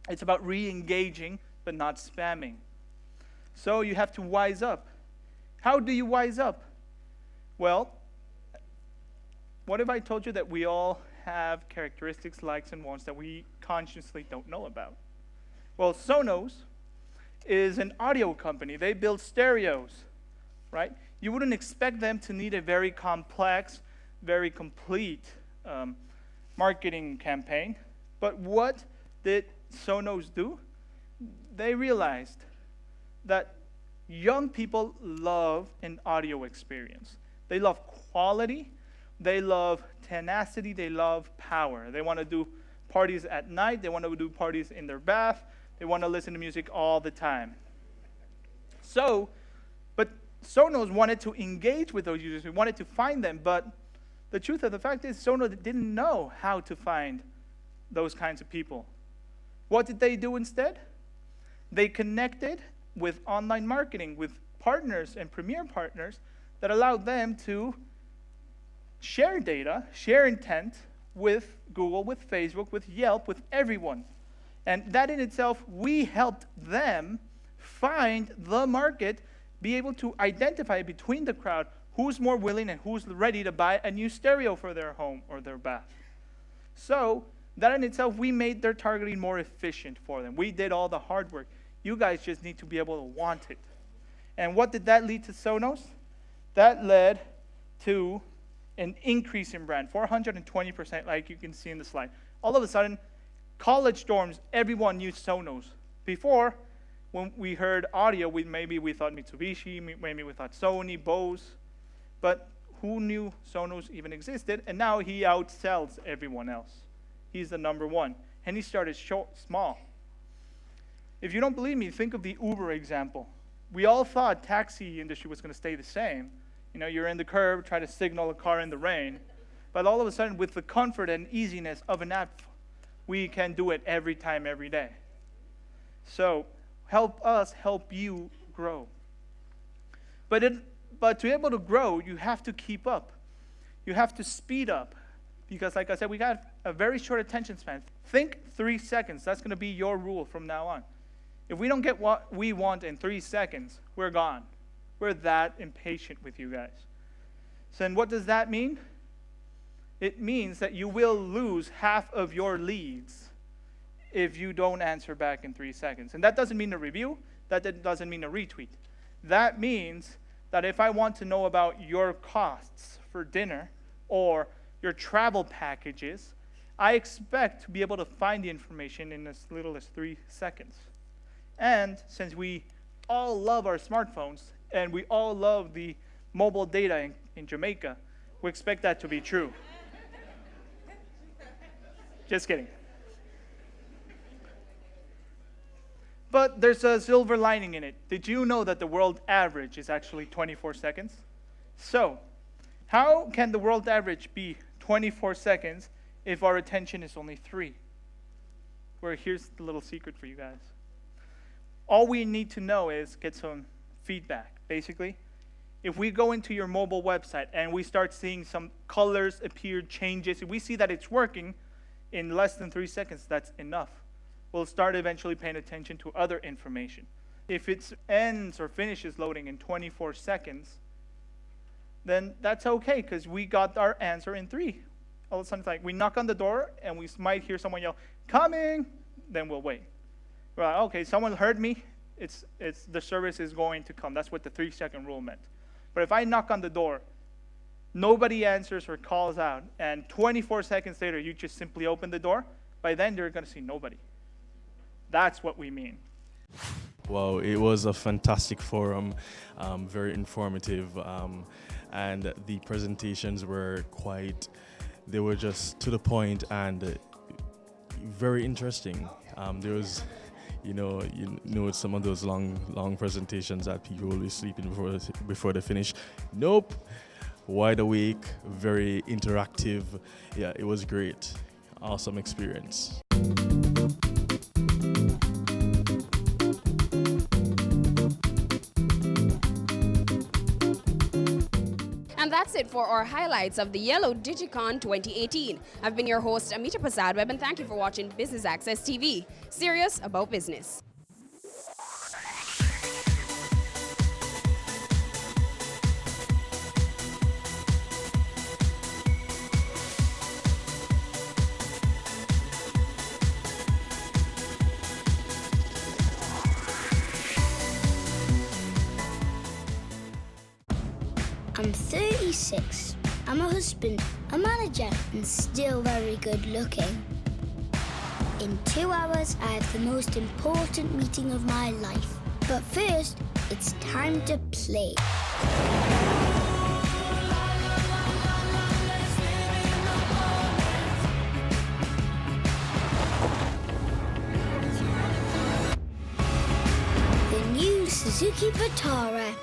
It's about re-engaging, but not spamming. So you have to wise up. How do you wise up? Well, what if I told you that we all have characteristics, likes, and wants that we consciously don't know about? Well, Sonos is an audio company. They build stereos, right? You wouldn't expect them to need a very complex, very complete marketing campaign. But what did Sonos do? They realized that young people love an audio experience. They love quality, they love tenacity, they love power. They want to do parties at night, they want to do parties in their bath, they want to listen to music all the time. But Sonos wanted to engage with those users, we wanted to find them, but the truth of the fact is Sonos didn't know how to find those kinds of people. What did they do instead? They connected with online marketing, with partners and premier partners that allowed them to share data, share intent with Google, with Facebook, with Yelp, with everyone. And that in itself, we helped them find the market, be able to identify between the crowd who's more willing and who's ready to buy a new stereo for their home or their bath. So that in itself, we made their targeting more efficient for them. We did all the hard work. You guys just need to be able to want it. And what did that lead to Sonos? That led to an increase in brand, 420%, like you can see in the slide. All of a sudden, college dorms, everyone used Sonos. Before, When we heard audio, maybe we thought Mitsubishi, maybe we thought Sony, Bose, but who knew Sonos even existed? And now he outsells everyone else. He's the number one, and he started small. If you don't believe me, think of the Uber example. We all thought taxi industry was going to stay the same. You know, you're in the curb, try to signal a car in the rain, but all of a sudden, with the comfort and easiness of an app, we can do it every time, every day. So help us help you grow. But to be able to grow, you have to keep up. You have to speed up. Because like I said, we got a very short attention span. Think 3 seconds. That's going to be your rule from now on. If we don't get what we want in 3 seconds, we're gone. We're that impatient with you guys. So then what does that mean? It means that you will lose half of your leads if you don't answer back in 3 seconds. And that doesn't mean a review. That doesn't mean a retweet. That means that if I want to know about your costs for dinner or your travel packages, I expect to be able to find the information in as little as 3 seconds. And since we all love our smartphones and we all love the mobile data in Jamaica, we expect that to be true. Just kidding. But there's a silver lining in it. Did you know that the world average is actually 24 seconds? So, how can the world average be 24 seconds if our attention is only 3? Well, here's the little secret for you guys. All we need to know is get some feedback. Basically, if we go into your mobile website and we start seeing some colors appear, changes, if we see that it's working in less than 3 seconds, that's enough. We'll start eventually paying attention to other information. If it ends or finishes loading in 24 seconds, then that's okay because we got our answer in 3. All of a sudden, it's like we knock on the door and we might hear someone yell, "Coming!" Then we'll wait. We're like, okay, someone heard me. It's the service is going to come. That's what the 3-second rule meant. But if I knock on the door, nobody answers or calls out, and 24 seconds later you just simply open the door, by then they're going to see nobody. That's what we mean. Wow, it was a fantastic forum, very informative, and the presentations were they were just to the point and very interesting. There was, some of those long presentations that people will be sleeping before they finish. Nope, wide awake, very interactive. Yeah, it was great. Awesome experience. And that's it for our highlights of the Yellow DigiCon 2018. I've been your host, Amita Prasadweb, and thank you for watching Business Access TV. Serious about business. I'm 36. I'm a husband, a manager, and still very good looking. In 2 hours, I have the most important meeting of my life. But first, it's time to play. The new Suzuki Vitara.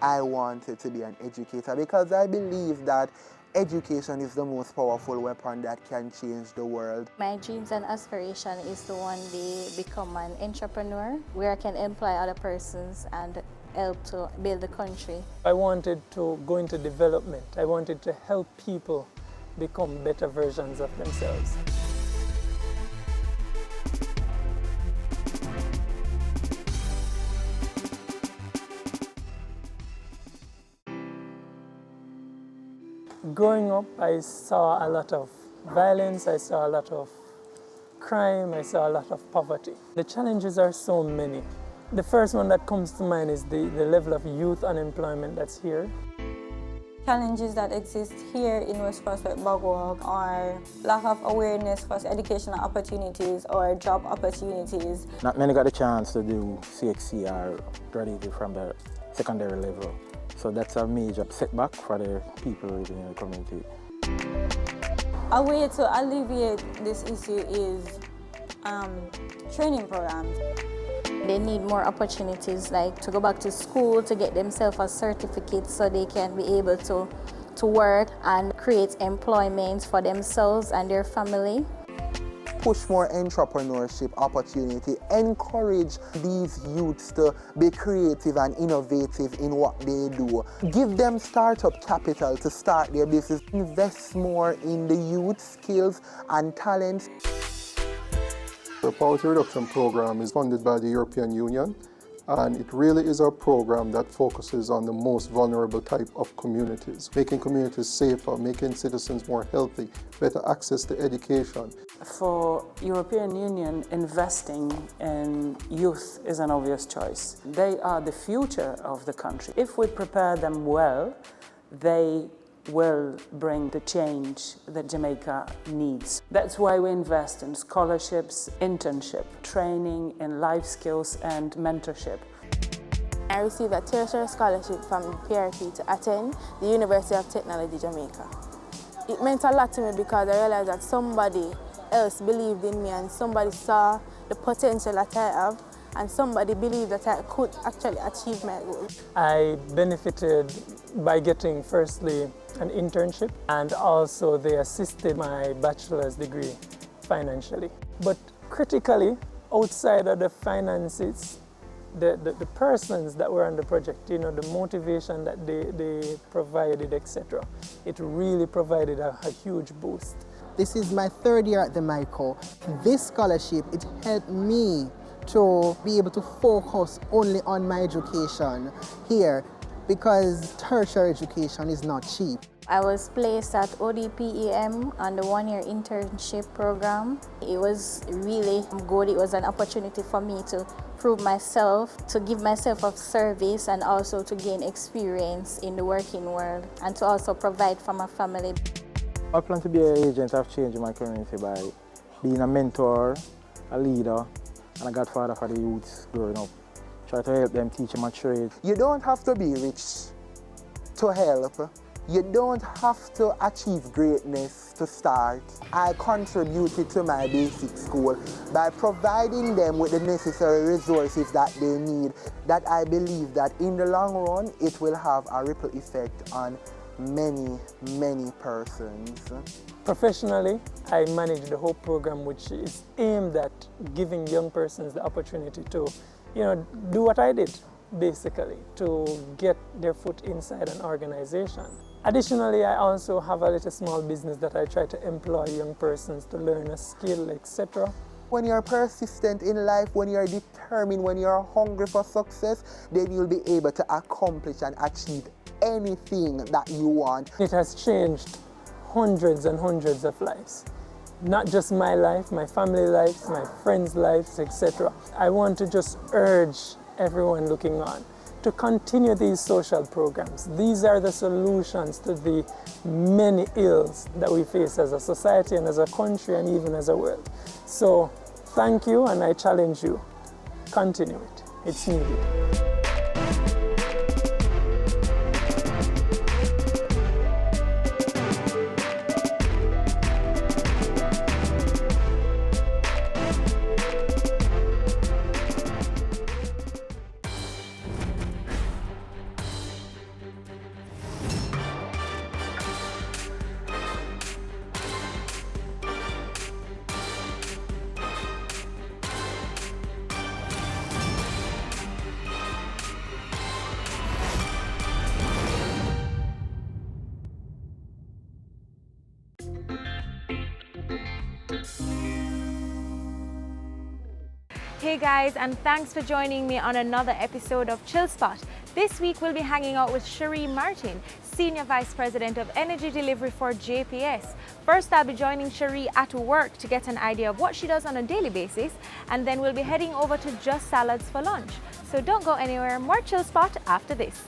I wanted to be an educator because I believe that education is the most powerful weapon that can change the world. My dreams and aspiration is to one day become an entrepreneur where I can employ other persons and help to build the country. I wanted to go into development. I wanted to help people become better versions of themselves. Growing up, I saw a lot of violence, I saw a lot of crime, I saw a lot of poverty. The challenges are so many. The first one that comes to mind is the level of youth unemployment that's here. Challenges that exist here in West Prospect Bogwalk are lack of awareness for educational opportunities or job opportunities. Not many got the chance to do CXC or graduate from the secondary level. So that's a major setback for the people living in the community. A way to alleviate this issue is training programs. They need more opportunities, like to go back to school to get themselves a certificate so they can be able to work and create employment for themselves and their family. Push more entrepreneurship opportunity, encourage these youths to be creative and innovative in what they do. Give them startup capital to start their business. Invest more in the youth skills and talents. The poverty reduction program is funded by the European Union, and it really is a program that focuses on the most vulnerable type of communities, making communities safer, making citizens more healthy, better access to education. For European Union, investing in youth is an obvious choice. They are the future of the country. If we prepare them well, they will bring the change that Jamaica needs. That's why we invest in scholarships, internship, training in life skills and mentorship. I received a tertiary scholarship from PRP to attend the University of Technology, Jamaica. It meant a lot to me because I realized that somebody else believed in me and somebody saw the potential that I have and somebody believed that I could actually achieve my goal. I benefited by getting firstly an internship, and also they assisted my bachelor's degree financially. But critically, outside of the finances, the persons that were on the project, you know, the motivation that they provided, etc., it really provided a huge boost. This is my third year at the MICO. This scholarship, it helped me to be able to focus only on my education here, because tertiary education is not cheap. I was placed at ODPEM on the one-year internship program. It was really good. It was an opportunity for me to prove myself, to give myself a service, and also to gain experience in the working world, and to also provide for my family. I plan to be an agent of change in my community by being a mentor, a leader, and a godfather for the youths growing up. Try to help them, teach them a trade. You don't have to be rich to help. You don't have to achieve greatness to start. I contributed to my basic school by providing them with the necessary resources that they need, that I believe that in the long run, it will have a ripple effect on many, many persons. Professionally, I manage the whole program, which is aimed at giving young persons the opportunity to, you know, do what I did, basically, to get their foot inside an organization. Additionally, I also have a little small business that I try to employ young persons to learn a skill, etc. When you're persistent in life, when you're determined, when you're hungry for success, then you'll be able to accomplish and achieve anything that you want. It has changed hundreds and hundreds of lives. Not just my life, my family lives, my friends' lives, etc. I want to just urge everyone looking on to continue these social programs. These are the solutions to the many ills that we face as a society and as a country and even as a world. So thank you, and I challenge you, continue it. It's needed. Hey guys, and thanks for joining me on another episode of Chill Spot. This week we'll be hanging out with Cherie Martin, Senior Vice President of Energy Delivery for JPS. First, I'll be joining Cherie at work to get an idea of what she does on a daily basis, and then we'll be heading over to Just Salads for lunch. So don't go anywhere, more Chill Spot after this.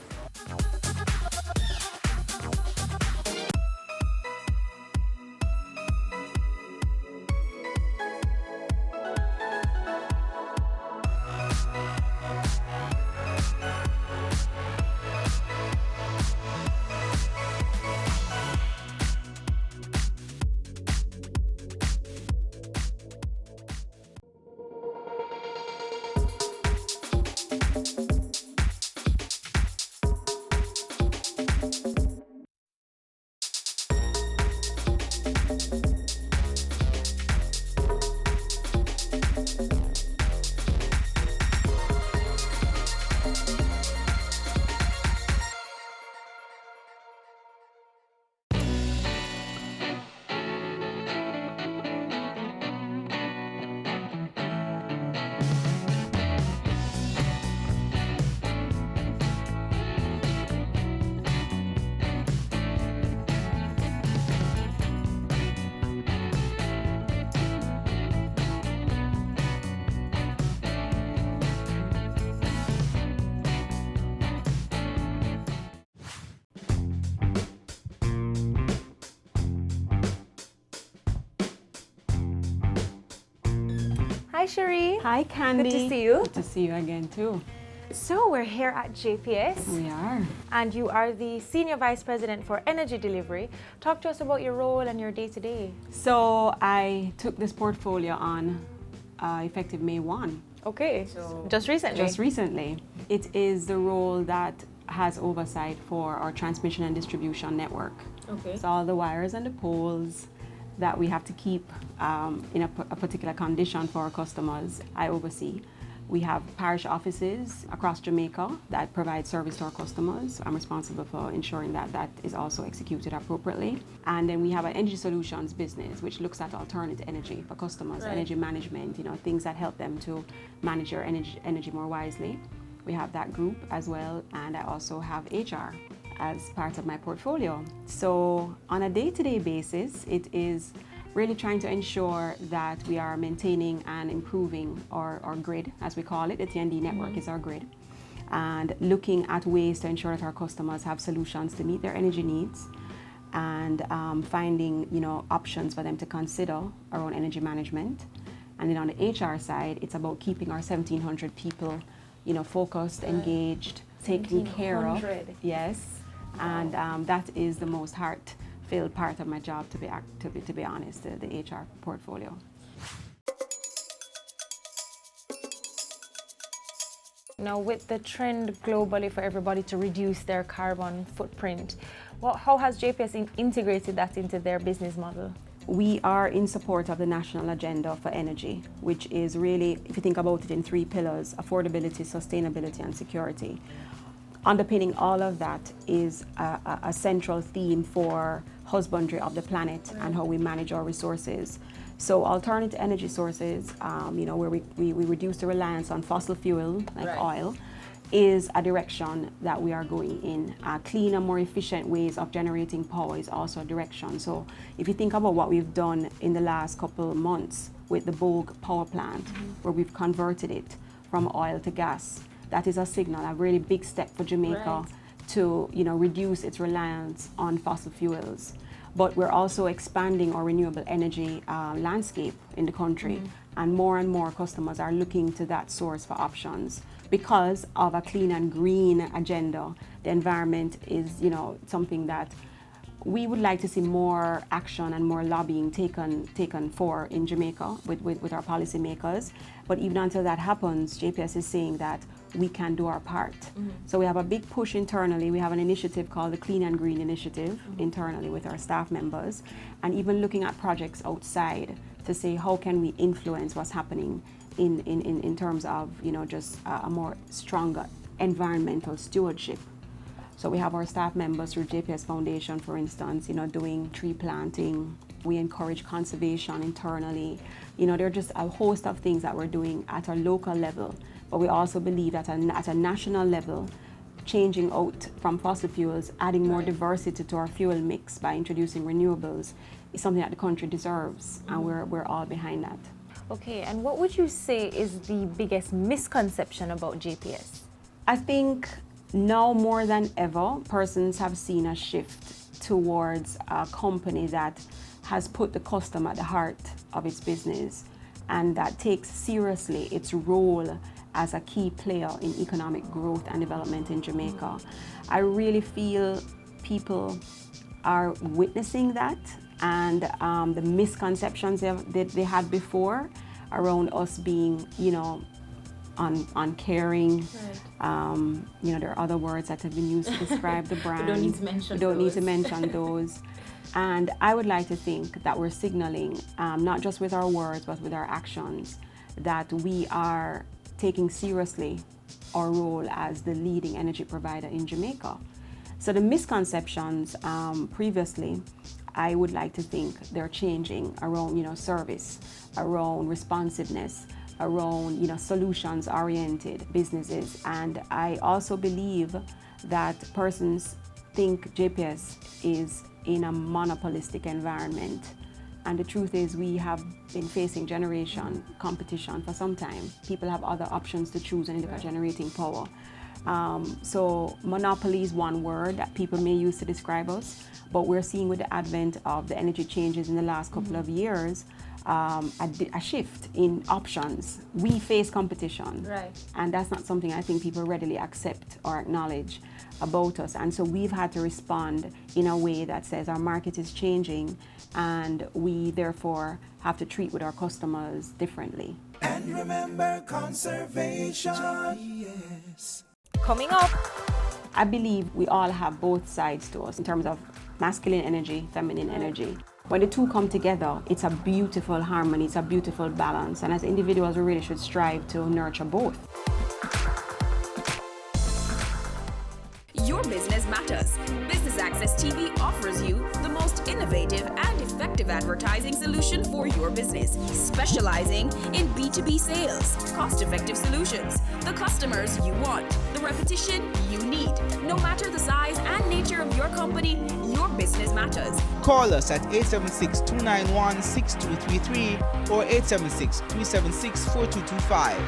Hi, Cherie. Hi, Candy. Good to see you. Good to see you again, too. So we're here at JPS. We are. And you are the Senior Vice President for Energy Delivery. Talk to us about your role and your day-to-day. So I took this portfolio on effective May 1. Okay, so just recently? Just recently. It is the role that has oversight for our transmission and distribution network. Okay. So all the wires and the poles that we have to keep in a particular condition for our customers, I oversee. We have parish offices across Jamaica that provide service to our customers. I'm responsible for ensuring that that is also executed appropriately. And then we have an energy solutions business, which looks at alternative energy for customers, Right. energy management, things that help them to manage their energy more wisely. We have that group as well, and I also have HR as part of my portfolio. So on a day-to-day basis, it is really trying to ensure that we are maintaining and improving our grid, as we call it. The TND network is our grid. And looking at ways to ensure that our customers have solutions to meet their energy needs, and finding options for them to consider around energy management. And then on the HR side, it's about keeping our 1,700 people focused, engaged, taken care of. 1,700. Yes. And that is the most heart-filled part of my job, to be honest, the HR portfolio. Now, with the trend globally for everybody to reduce their carbon footprint, how has JPS integrated that into their business model? We are in support of the national agenda for energy, which is really, if you think about it in 3 pillars: affordability, sustainability, and security. Underpinning all of that is a central theme for husbandry of the planet and how we manage our resources. So alternative energy sources, where we reduce the reliance on fossil fuel like oil, is a direction that we are going in. Cleaner, more efficient ways of generating power is also a direction. So if you think about what we've done in the last couple of months with the Bogue power plant, where we've converted it from oil to gas, that is a signal, a really big step for Jamaica to reduce its reliance on fossil fuels. But we're also expanding our renewable energy landscape in the country, and more customers are looking to that source for options. Because of a clean and green agenda, the environment is something that we would like to see more action and more lobbying taken for in Jamaica with our policymakers. But even until that happens, JPS is saying that we can do our part. So we have a big push internally. We have an initiative called the Clean and Green Initiative internally with our staff members, and even looking at projects outside to say how can we influence what's happening in terms of just a more stronger environmental stewardship. So we have our staff members through JPS Foundation, for instance, doing tree planting. We encourage conservation internally. There are just a host of things that we're doing at a local level, but we also believe that at a national level, changing out from fossil fuels, adding more diversity to our fuel mix by introducing renewables is something that the country deserves, and we're all behind that. Okay, and what would you say is the biggest misconception about JPS? I think now more than ever, persons have seen a shift towards a company that has put the customer at the heart of its business and that takes seriously its role as a key player in economic growth and development in Jamaica. I really feel people are witnessing that, and the misconceptions that they had before around us being, uncaring. There are other words that have been used to describe the brand. We don't need to mention We don't those. need to mention those. And I would like to think that we're signaling, not just with our words, but with our actions, that we are taking seriously our role as the leading energy provider in Jamaica. So the misconceptions previously, I would like to think they're changing around, service, around responsiveness, around, solutions-oriented businesses. And I also believe that persons think JPS is in a monopolistic environment. And the truth is we have been facing generation competition for some time. People have other options to choose when they look at generating power. So monopoly is one word that people may use to describe us, but we're seeing with the advent of the energy changes in the last couple of years, a shift in options. We face competition, Right. and that's not something I think people readily accept or acknowledge about us. And so we've had to respond in a way that says our market is changing, and we therefore have to treat with our customers differently. And remember conservation, yes. Coming up, I believe we all have both sides to us in terms of masculine energy, feminine energy. When the two come together, it's a beautiful harmony, it's a beautiful balance. And as individuals, we really should strive to nurture both. Your business matters. Business Access TV offers you the most innovative and effective advertising solution for your business, specializing in B2B sales, cost-effective solutions, the customers you want, the repetition you need. No matter the size and nature of your company, your business matters. Call us at 876-291-6233 or 876-376-4225.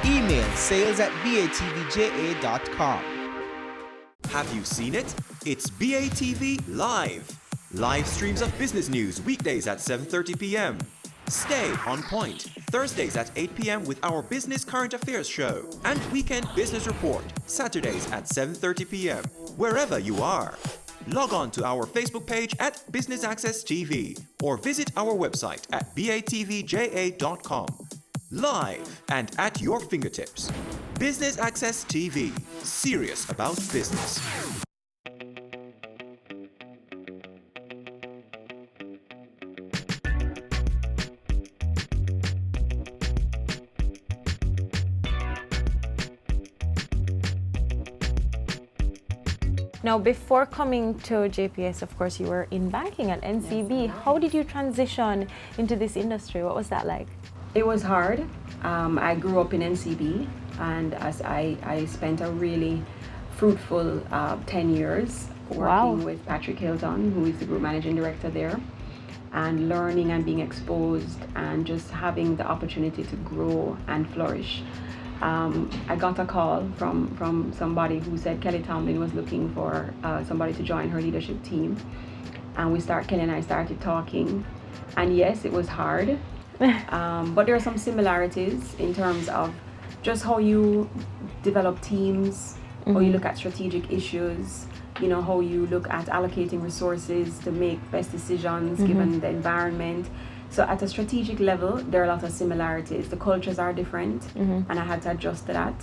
Email sales@batvja.com. Have you seen it? It's BATV Live. Live streams of business news weekdays at 7:30 p.m. Stay on point Thursdays at 8 p.m. with our Business Current Affairs show and Weekend Business Report Saturdays at 7:30 p.m. wherever you are. Log on to our Facebook page at Business Access TV or visit our website at batvja.com. Live and at your fingertips. Business Access TV. Serious about business. now before coming to JPS, of course, you were in banking at NCB. Yes. How did you transition into this industry? What was that like? It was hard. I grew up in NCB, and as I spent a really fruitful 10 years working with Patrick Hilton, who is the group managing director there, and learning and being exposed and just having the opportunity to grow and flourish. I got a call from somebody who said Kelly Tomlin was looking for somebody to join her leadership team, and Kelly and I started talking, and yes, it was hard. But there are some similarities in terms of just how you develop teams, how you look at strategic issues, how you look at allocating resources to make best decisions given the environment. So at a strategic level, there are a lot of similarities. The cultures are different, and I had to adjust to that.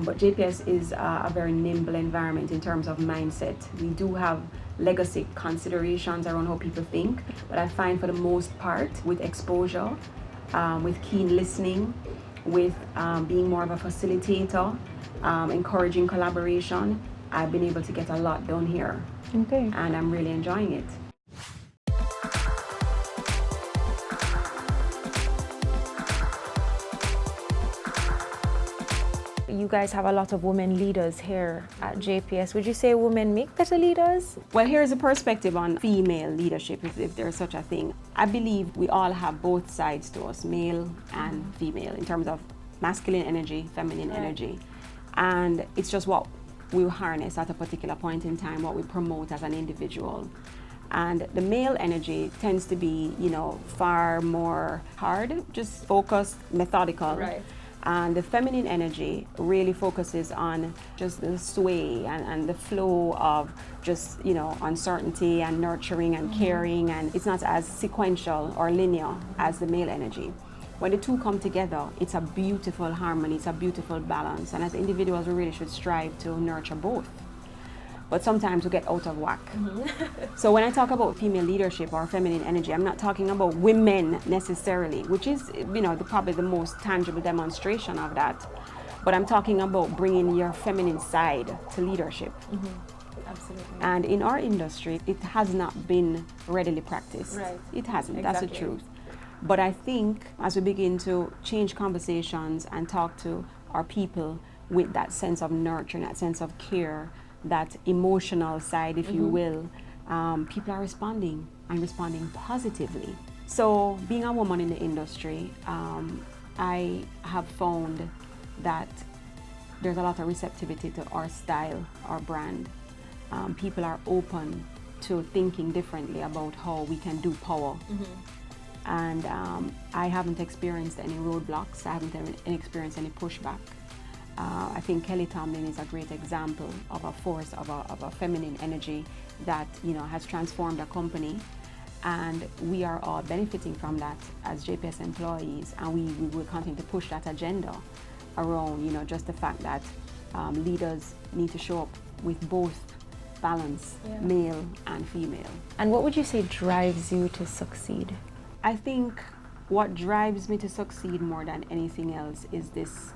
But JPS is a very nimble environment in terms of mindset. We do have legacy considerations around how people think, but I find for the most part, with exposure, with keen listening, with being more of a facilitator, encouraging collaboration, I've been able to get a lot done here. Okay. And I'm really enjoying it. You guys have a lot of women leaders here at JPS. Would you say women make better leaders? Well, here's a perspective on female leadership, if there's such a thing. I believe we all have both sides to us, male and female, in terms of masculine energy, feminine energy. And it's just what we harness at a particular point in time, what we promote as an individual. And the male energy tends to be, far more hard, just focused, methodical. Right. And the feminine energy really focuses on just the sway and the flow of just, uncertainty and nurturing and caring, and it's not as sequential or linear as the male energy. When the two come together, it's a beautiful harmony, it's a beautiful balance, and as individuals, we really should strive to nurture both. But sometimes we get out of whack. So when I talk about female leadership or feminine energy, I'm not talking about women necessarily, which is, probably the most tangible demonstration of that. But I'm talking about bringing your feminine side to leadership. Absolutely. And in our industry, it has not been readily practiced. Right. It hasn't, Exactly. That's the truth. But I think as we begin to change conversations and talk to our people with that sense of nurture, that sense of care, that emotional side, if you will, people are responding and responding positively. So being a woman in the industry, I have found that there's a lot of receptivity to our style, our brand. People are open to thinking differently about how we can do power. And I haven't experienced any roadblocks. I haven't experienced any pushback. I think Kelly Tomlin is a great example of a force, of a feminine energy that, you know, has transformed a company. And we are all benefiting from that as JPS employees, and we will continue to push that agenda around, you know, just the fact that leaders need to show up with both balance, male and female. And what would you say drives you to succeed? I think what drives me to succeed more than anything else is this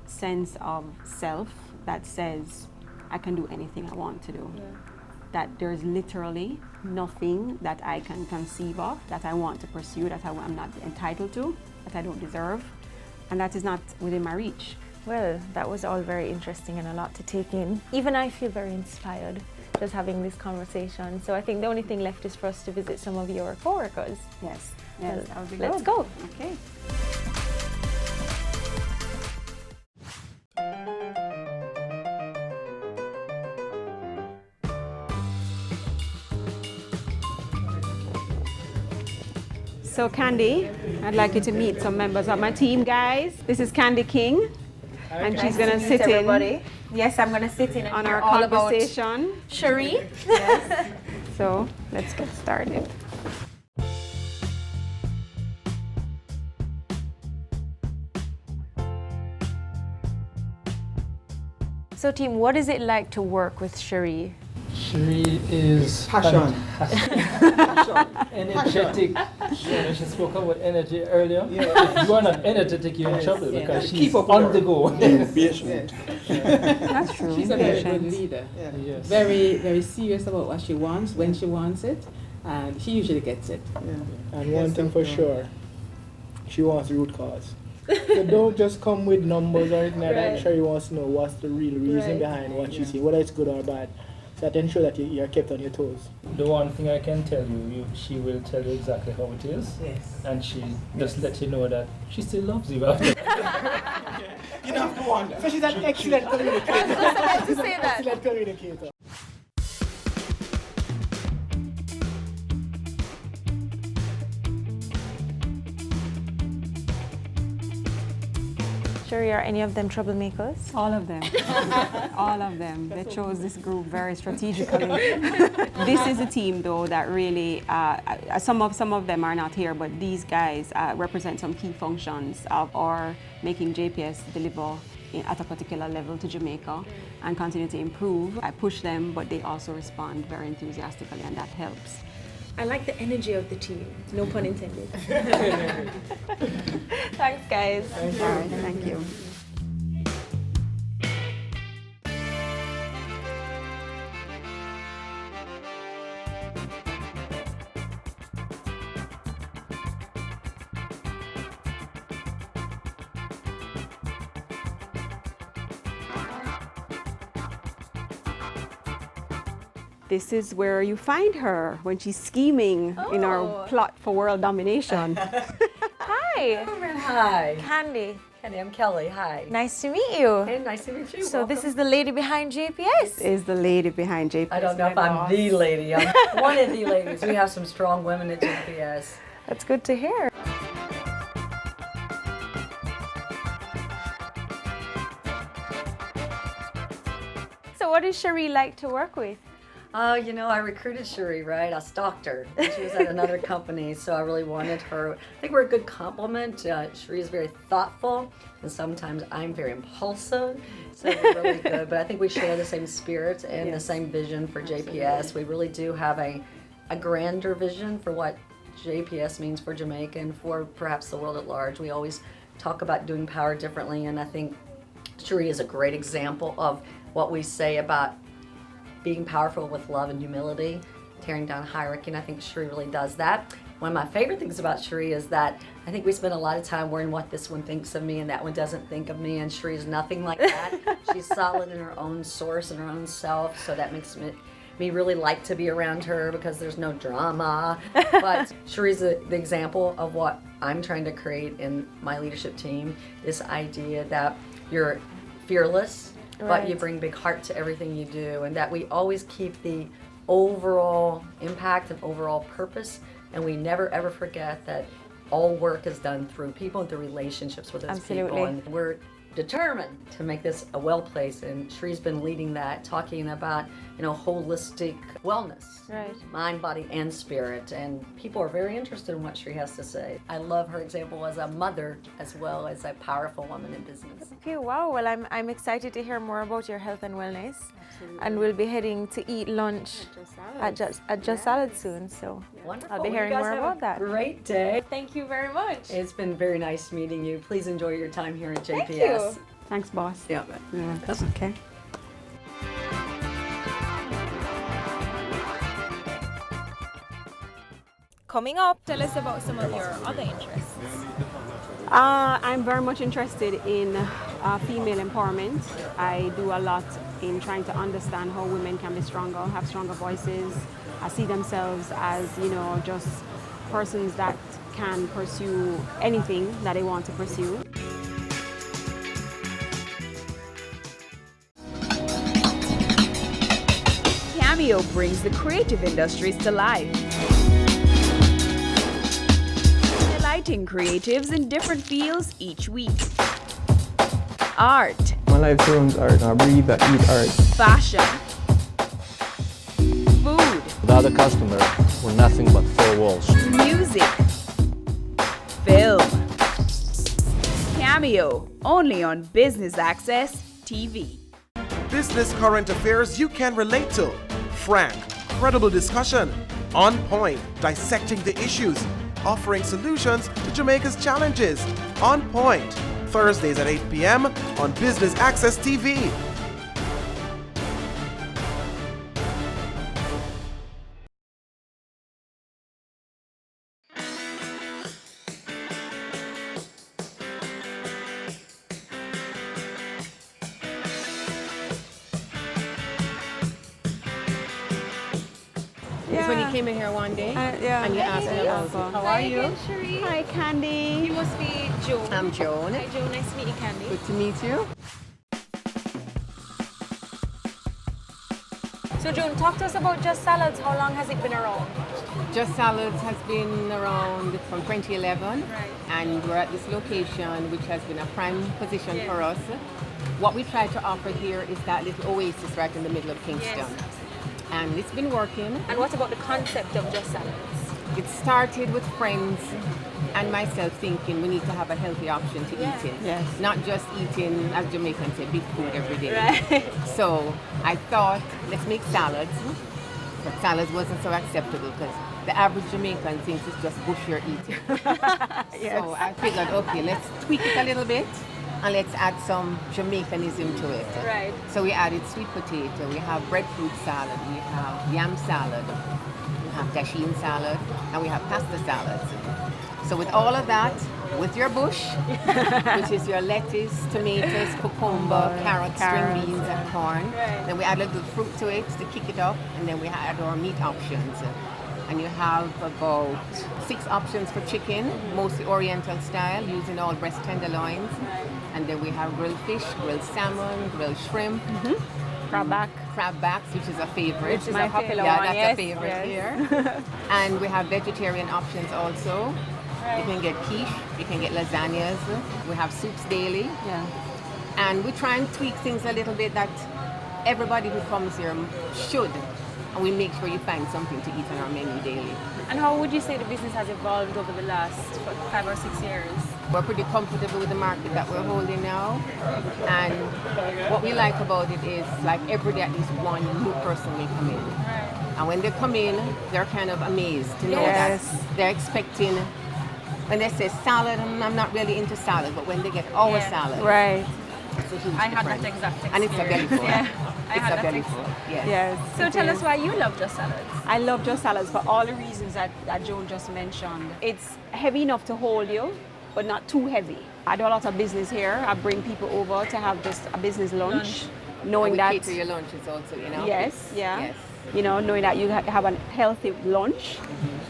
sense of self that says I can do anything I want to do. That there's literally nothing that I can conceive of that I want to pursue, that I'm not entitled to, that I don't deserve, and that is not within my reach. Well, that was all very interesting and a lot to take in. Even I feel very inspired just having this conversation. So I think the only thing left is for us to visit some of your co-workers. Yes, well, that would be let's good. go. Okay. So Candy, I'd like you to meet some members of my team, guys. This is Candy King, and she's gonna sit in. Yes, I'm gonna sit in on our all conversation. About Cherie. Yes. So let's get started. So team, what is it like to work with Cherie? Cherie is Passion. Energetic. Yeah, she spoke about energy earlier. If you are not energetic, you're in trouble because she's on the go. That's true. She's a very good leader. Yes. Very, very serious about what she wants, when she wants it, and she usually gets it. And one thing for sure, she wants root cause. So don't just come with numbers or anything like that. Cherie wants to know what's the real reason behind what she's saying, whether it's good or bad. So that ensure that you're kept on your toes. The one thing I can tell you, she will tell you exactly how it is. Yes. And she just let you know that she still loves you after. You don't have to wonder. So she's an excellent communicator. I was about to say that. Excellent communicator. Cherie, are any of them troublemakers? All of them. All of them. They chose this group very strategically. This is a team, though, that really, some of them are not here, but these guys represent some key functions of our making JPS deliver at a particular level to Jamaica and continue to improve. I push them, but they also respond very enthusiastically, and that helps. I like the energy of the team, no pun intended. Thanks, guys. Thank you. All right, thank you. This is where you find her when she's scheming in our plot for world domination. Hi. Hi. Candy. Candy, I'm Kelly. Hi. Nice to meet you. Hey, nice to meet you. So Welcome. this is the lady behind JPS. This is the lady behind JPS. I don't know if I'm the lady. I'm one of the ladies. We have some strong women at JPS. That's good to hear. So what is Cherie like to work with? You know, I recruited Cherie, right? I stalked her. She was at another company, so I really wanted her. I think we're a good complement. Cherie is very thoughtful, and sometimes I'm very impulsive, so we're really good. But I think we share the same spirit and the same vision for JPS. We really do have a grander vision for what JPS means for Jamaica and for perhaps the world at large. We always talk about doing power differently, and I think Cherie is a great example of what we say about being powerful with love and humility, tearing down hierarchy, and I think Cherie really does that. One of my favorite things about Cherie is that I think we spend a lot of time worrying what this one thinks of me and that one doesn't think of me, and Cherie's nothing like that. She's solid in her own source and her own self, so that makes me really like to be around her because there's no drama. But Cherie's the example of what I'm trying to create in my leadership team, this idea that you're fearless, but you bring big heart to everything you do, and that we always keep the overall impact and overall purpose, and we never ever forget that all work is done through people and through relationships with those Absolutely. people. And we're determined to make this a well place, and Shree's been leading that, talking about, you know, holistic wellness, Right. mind, body, and spirit, and people are very interested in what Shree has to say. I love her example as a mother as well as a powerful woman in business. Okay, wow. Well, I'm excited to hear more about your health and wellness. And we'll be heading to eat lunch at Just Salad soon. So Wonderful. I'll be You hearing guys more have about a that. Great day. Thank you very much. It's been very nice meeting you. Please enjoy your time here at JPS. Thank you. Thanks, boss. Yeah. That's okay. Coming up, tell us about some of your other interests. I'm very much interested in female empowerment. I do a lot in trying to understand how women can be stronger, have stronger voices, see themselves as, you know, just persons that can pursue anything that they want to pursue. Cameo brings the creative industries to life. Highlighting creatives in different fields each week. Art. My life turns art. I breathe, I eat art. Fashion. Food. Without a customer, we're nothing but four walls. Music. Film. Cameo, only on Business Access TV. Business current affairs you can relate to. Frank, credible discussion. On point, dissecting the issues. Offering solutions to Jamaica's challenges. On Point, Thursdays at 8 p.m. on Business Access TV. It's when you came in here one day yeah. and you asked me about it. How are you? Hi, Candy. You must be Joan. I'm Joan. Hi, Joan. Nice to meet you, Candy. Good to meet you. So, Joan, talk to us about Just Salads. How long has it been around? Just Salads has been around from 2011, Right. and we're at this location which has been a prime position Yes. for us. What we try to offer here is that little oasis right in the middle of Kingston. Yes. And it's been working. And what about the concept of Just Salads? It started with friends and myself thinking we need to have a healthy option to eat in. Yes. Not just eating, as Jamaicans say, big food every day. Right. So I thought, let's make salads. But salads wasn't so acceptable because the average Jamaican thinks it's just bush you're eating. Yes. So I figured, okay, let's tweak it a little bit and let's add some Jamaicanism to it. Right. So we added sweet potato, we have breadfruit salad, we have yam salad, we have dasheen salad, and we have pasta salads. So with all of that, with your bush, which is your lettuce, tomatoes, cucumber, carrots, string beans, and corn. Right. Then we add a little fruit to it to kick it up, and then we add our meat options. And you have about 6 options for chicken, mostly Oriental style, using all breast tenderloins. And then we have grilled fish, grilled salmon, grilled shrimp. Crab backs, which is a favorite. Which is a popular yeah, one, that's yes, a favorite yes. here. And we have vegetarian options also. You can get quiche, you can get lasagnas. We have soups daily. Yeah. And we try and tweak things a little bit that everybody who comes here should. And we make sure you find something to eat on our menu daily. And how would you say the business has evolved over the last 5 or 6 years? We're pretty comfortable with the market that we're holding now. And what we like about it is, like, every day at least one new person will come in. And when they come in, they're kind of amazed to know that they're expecting, when they say salad, I'm not really into salad, but when they get our salad, Right. I had that exact experience. and it's a belly full. Yeah, I It's had a that belly experience. full. Yes. Yes. So it tell is. us why you love Just Salads. I love Just Salads for all the reasons that Joan just mentioned. It's heavy enough to hold you, but not too heavy. I do a lot of business here. I bring people over to have just a business lunch. Knowing And we that cater your lunches also, you know. Yes, yeah. Yes. You know, knowing that you have a healthy lunch,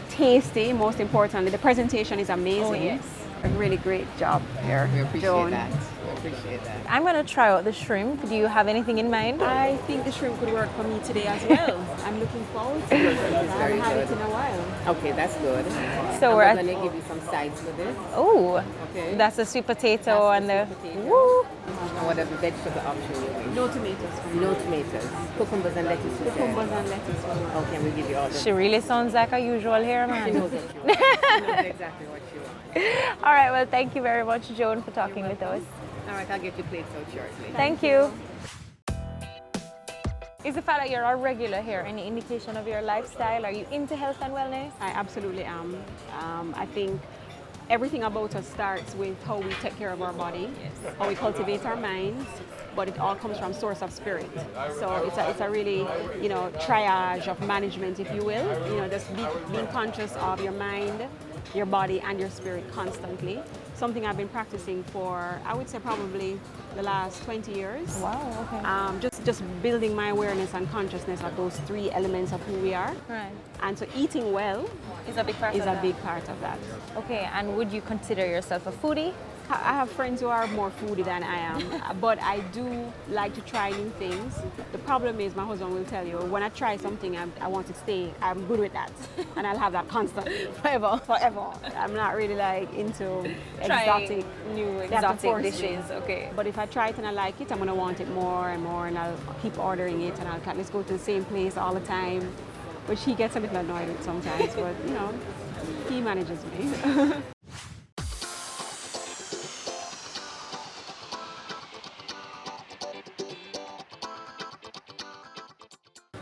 tasty, most importantly. The presentation is amazing. Oh, yes. A really great job here. We appreciate Joan. that. appreciate that. I'm going to try out the shrimp. Do you have anything in mind? I think the shrimp could work for me today as well. I'm looking forward to it. I haven't had it in a while. Okay, that's good. So we're going to give you some sides for this. Oh, okay. That's the sweet potato That's and the the sweet potato. woo. And whatever vegetable option you wish. No tomatoes for me. No tomatoes. Cucumbers and lettuce. Cucumbers and lettuce for me. Okay, we'll give you all the. She really sounds like a usual here, man. She knows what she wants. She knows exactly what she wants. All right, well, thank you very much, Joan, for talking with us. All right, I'll get your plates out shortly. Thank you. Is the fact that you're a regular here any indication of your lifestyle? Are you into health and wellness? I absolutely am. I think everything about us starts with how we take care of our body, how we cultivate our minds, but it all comes from source of spirit. So it's a really, triage of management, if you will. Just being conscious of your mind, your body, and your spirit constantly. Something I've been practicing for, I would say, probably the last 20 years. Wow, okay. Just building my awareness and consciousness of those three elements of who we are. Right. And so eating well is a big part of that. big part of that. Okay, and would you consider yourself a foodie? I have friends who are more foodie than I am, but I do like to try new things. The problem is, my husband will tell you, when I try something, I want to stay. I'm good with that, and I'll have that constantly, forever. I'm not really into Trying new exotic dishes. Me. Okay. But if I try it and I like it, I'm gonna want it more and more, and I'll keep ordering it, and let's go to the same place all the time, which he gets a bit annoyed with sometimes. But he manages me.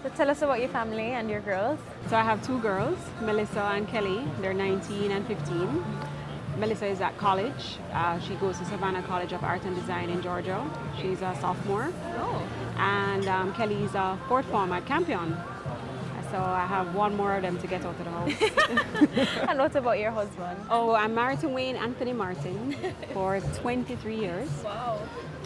So tell us about your family and your girls. So I have two girls, Melissa and Kelly. They're 19 and 15. Melissa is at college. She goes to Savannah College of Art and Design in Georgia. She's a sophomore. Oh. And Kelly is a fourth form at Campion. So I have one more of them to get out of the house. And what about your husband? Oh, I'm married to Wayne Anthony Martin for 23 years. Wow.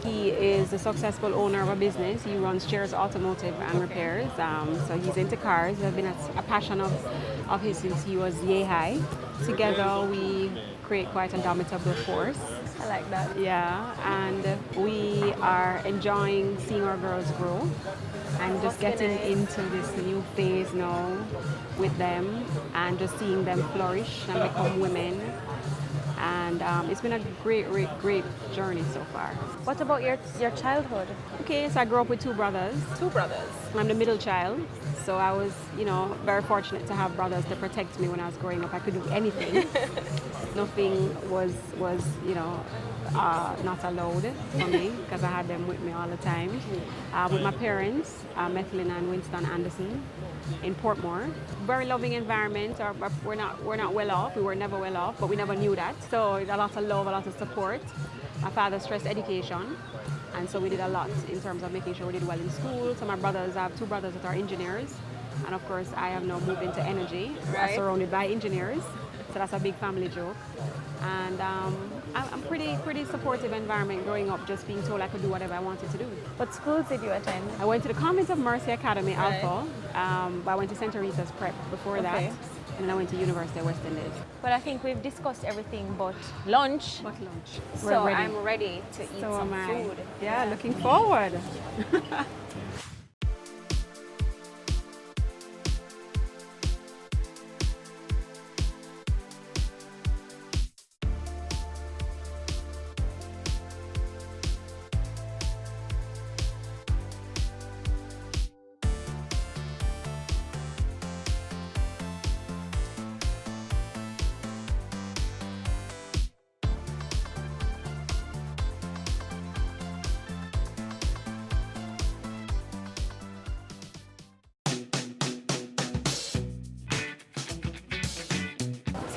He is a successful owner of a business. He runs Cheers Automotive and Repairs. So he's into cars. It's been a passion of his since he was yay high. Together we create quite a domitable force. I like that. Yeah, and we are enjoying seeing our girls grow and just getting into this new phase now with them and just seeing them flourish and become women. And it's been a great journey so far. What about your childhood? Okay, so I grew up with two brothers. Two brothers? I'm the middle child, so I was, very fortunate to have brothers to protect me when I was growing up. I could do anything. Nothing was not allowed for me because I had them with me all the time. With my parents, Methlin and Winston Anderson in Portmore. Very loving environment. We're not well off. We were never well off, but we never knew that. So a lot of love, a lot of support. My father stressed education, and so we did a lot in terms of making sure we did well in school. So I have two brothers that are engineers, and of course I have now moved into energy. Right. I'm surrounded by engineers, so that's a big family joke. And I'm pretty supportive environment growing up, just being told I could do whatever I wanted to do. What schools did you attend? I went to the Convent of Mercy Academy, Alpha. But I went to St. Teresa's Prep before that. And then I went to University of West Indies. Well, I think we've discussed everything but lunch. So I'm ready to eat some food. Yeah, looking forward.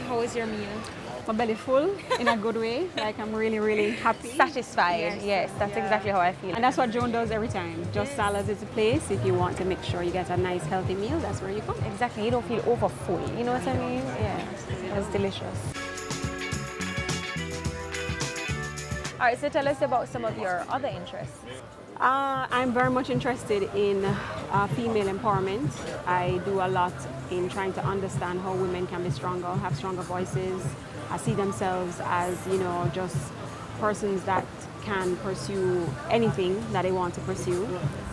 How was your meal? My belly full in a good way. Like I'm really happy. Satisfied. Yes, that's exactly how I feel. And that's what Joan does every time. Just Salads is the place. If you want to make sure you get a nice healthy meal, that's where you come. Exactly. You don't feel over full. You know what I mean? Yeah. It's delicious. All right, so tell us about some of your other interests. I'm very much interested in female empowerment. I do a lot in trying to understand how women can be stronger, have stronger voices, see themselves as, just persons that can pursue anything that they want to pursue.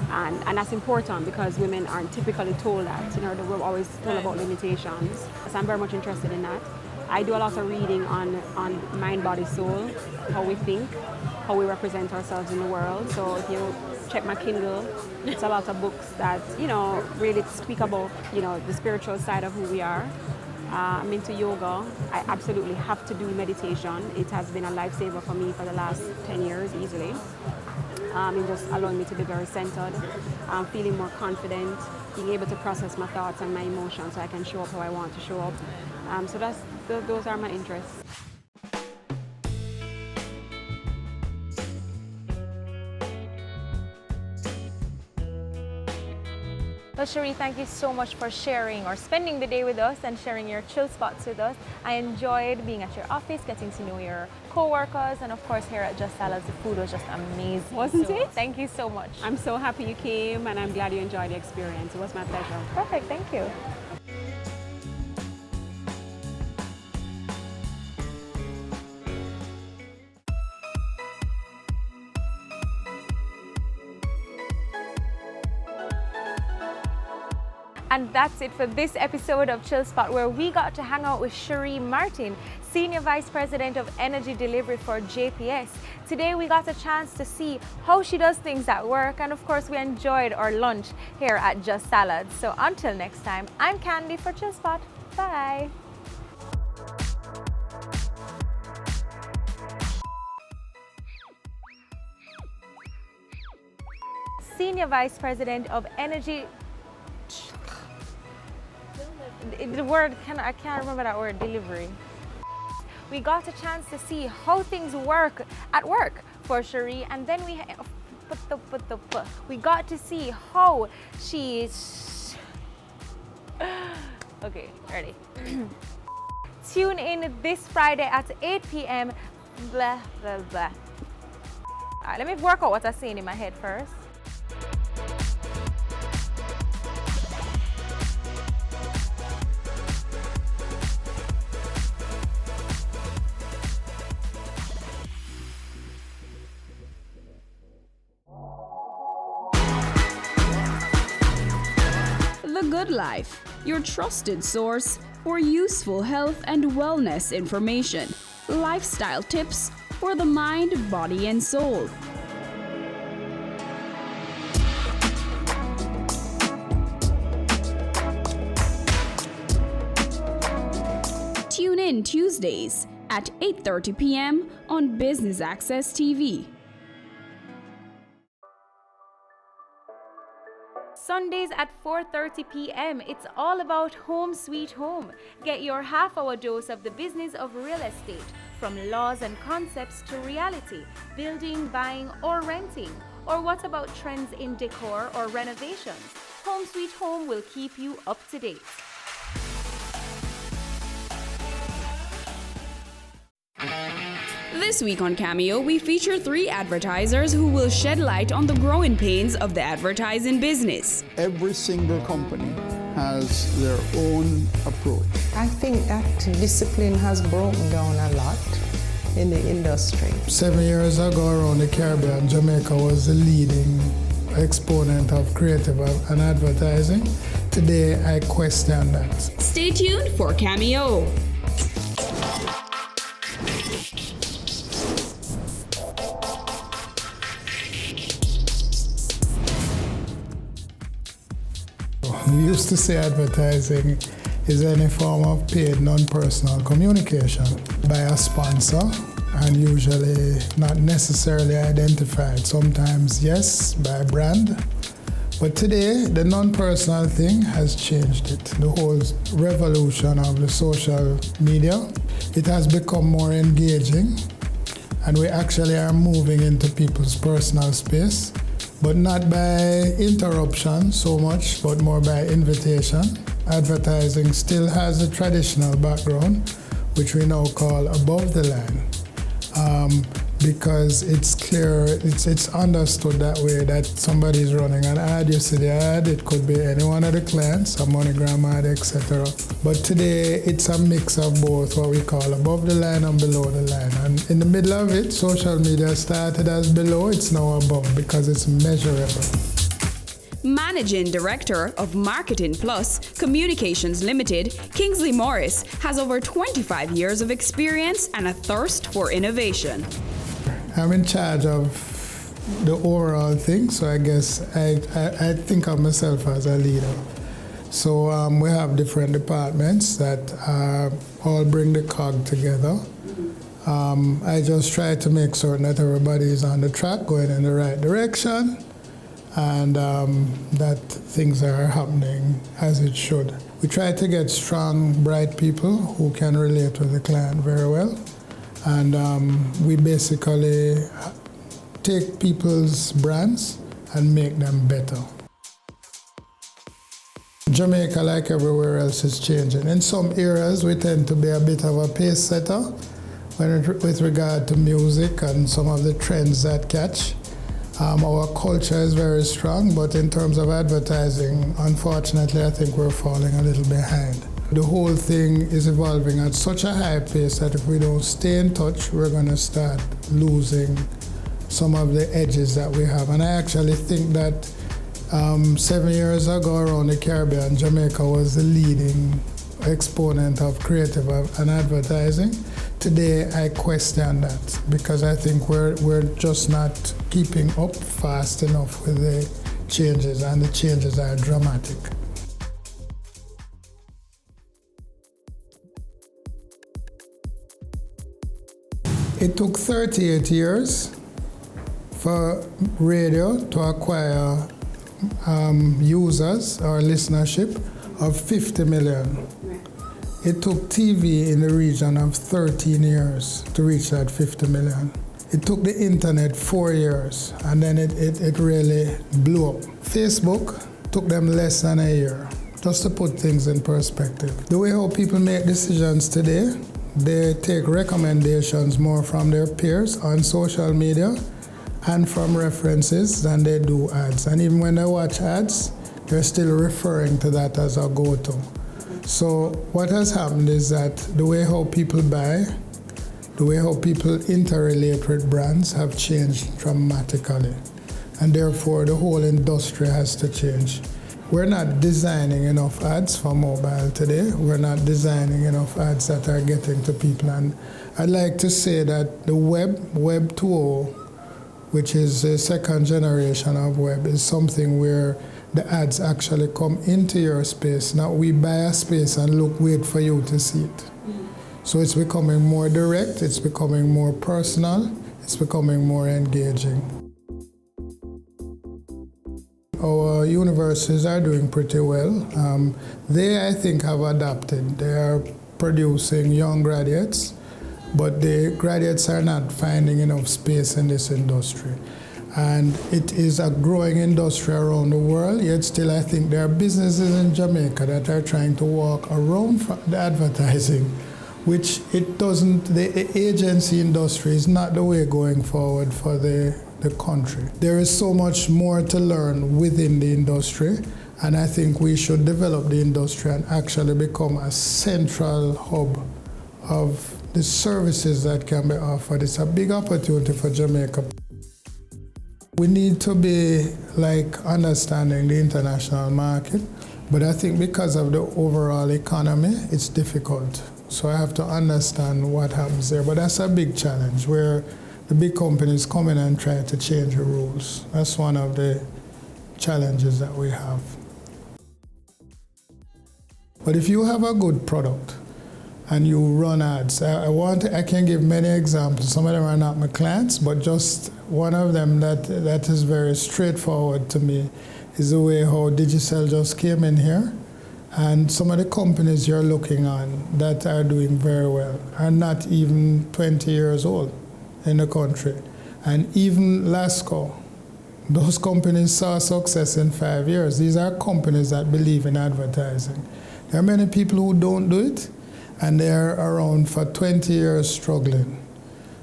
And that's important because women aren't typically told that. We're always told about limitations. So I'm very much interested in that. I do a lot of reading on mind, body, soul, how we think, how we represent ourselves in the world. So if you check my Kindle, it's a lot of books that, really speak about, the spiritual side of who we are. I'm into yoga. I absolutely have to do meditation. It has been a lifesaver for me for the last 10 years easily. It just allowing me to be very centered, feeling more confident, being able to process my thoughts and my emotions so I can show up how I want to show up. So those are my interests. Well, Cherie, thank you so much for sharing or spending the day with us and sharing your chill spots with us. I enjoyed being at your office, getting to know your co-workers, and of course here at Just Salads, the food was just amazing. Wasn't it? Thank you so much. I'm so happy you came, and I'm glad you enjoyed the experience. It was my pleasure. Perfect, thank you. And that's it for this episode of Chill Spot, where we got to hang out with Cherie Martin, Senior Vice President of Energy Delivery for JPS. Today we got a chance to see how she does things at work, and of course we enjoyed our lunch here at Just Salads. So until next time, I'm Candy for Chill Spot. Bye. Senior Vice President of Energy. The word, I can't remember that word, delivery. We got a chance to see how things work at work for Cherie, and then we got to see how she's... Okay, ready. Tune in this Friday at 8 p.m. Blah, blah, blah. All right, let me work out what I'm saying in my head first. The Good Life, your trusted source for useful health and wellness information, lifestyle tips for the mind, body, and soul. Tune in Tuesdays at 8:30 p.m. on Business Access TV. Sundays at 4:30 p.m. It's all about Home Sweet Home. Get your half-hour dose of the business of real estate, from laws and concepts to reality, building, buying, or renting. Or what about trends in decor or renovations? Home Sweet Home will keep you up to date. This week on Cameo, we feature 3 advertisers who will shed light on the growing pains of the advertising business. Every single company has their own approach. I think that discipline has broken down a lot in the industry. 7 years ago around the Caribbean, Jamaica was the leading exponent of creative and advertising. Today, I question that. Stay tuned for Cameo. We used to say advertising is any form of paid non-personal communication by a sponsor, and usually not necessarily identified. Sometimes, yes, by brand. But today, the non-personal thing has changed it. The whole revolution of the social media, it has become more engaging, and we actually are moving into people's personal space, but not by interruption so much, but more by invitation. Advertising still has a traditional background, which we now call above the line. because it's clear, it's understood that way that somebody is running an ad. You see the ad, it could be any one of the clients, a MoneyGram ad, etc. But today it's a mix of both, what we call above the line and below the line. And in the middle of it, social media started as below, it's now above because it's measurable. Managing Director of Marketing Plus Communications Limited, Kingsley Morris, has over 25 years of experience and a thirst for innovation. I'm in charge of the overall thing, so I guess I think of myself as a leader. So we have different departments that all bring the cog together. I just try to make certain that everybody is on the track, going in the right direction, and that things are happening as it should. We try to get strong, bright people who can relate with the client very well. And we basically take people's brands and make them better. Jamaica, like everywhere else, is changing. In some areas, we tend to be a bit of a pace setter with regard to music and some of the trends that catch. Our culture is very strong, but in terms of advertising, unfortunately, I think we're falling a little behind. The whole thing is evolving at such a high pace that if we don't stay in touch, we're going to start losing some of the edges that we have. And I actually think that 7 years ago around the Caribbean, Jamaica was the leading exponent of creative and advertising. Today, I question that because I think we're just not keeping up fast enough with the changes, and the changes are dramatic. It took 38 years for radio to acquire users or listenership of 50 million. It took TV in the region of 13 years to reach that 50 million. It took the internet 4 years, and then it really blew up. Facebook took them less than a year, just to put things in perspective. The way how people make decisions today, they take recommendations more from their peers on social media and from references than they do ads. And even when they watch ads, they're still referring to that as a go-to. So what has happened is that the way how people buy, the way how people interrelate with brands have changed dramatically. And therefore, the whole industry has to change. We're not designing enough ads for mobile today. We're not designing enough ads that are getting to people. And I'd like to say that the Web 2.0, which is the second generation of web, is something where the ads actually come into your space. Now we buy a space and wait for you to see it. So it's becoming more direct, it's becoming more personal, it's becoming more engaging. Our universities are doing pretty well. They, I think, have adapted. They are producing young graduates, but the graduates are not finding enough space in this industry. And it is a growing industry around the world, yet still I think there are businesses in Jamaica that are trying to walk around the advertising, which it doesn't, the agency industry is not the way going forward for the country. There is so much more to learn within the industry, and I think we should develop the industry and actually become a central hub of the services that can be offered. It's a big opportunity for Jamaica. We need to be understanding the international market, but I think because of the overall economy, it's difficult. So I have to understand what happens there. But that's a big challenge where the big companies come in and try to change the rules. That's one of the challenges that we have. But if you have a good product and you run ads, I can give many examples. Some of them are not my clients, but just one of them that is very straightforward to me is the way how Digicel just came in here. And some of the companies you're looking on that are doing very well are not even 20 years old in the country. And even Lasco, those companies saw success in 5 years. These are companies that believe in advertising. There are many people who don't do it, and they're around for 20 years struggling.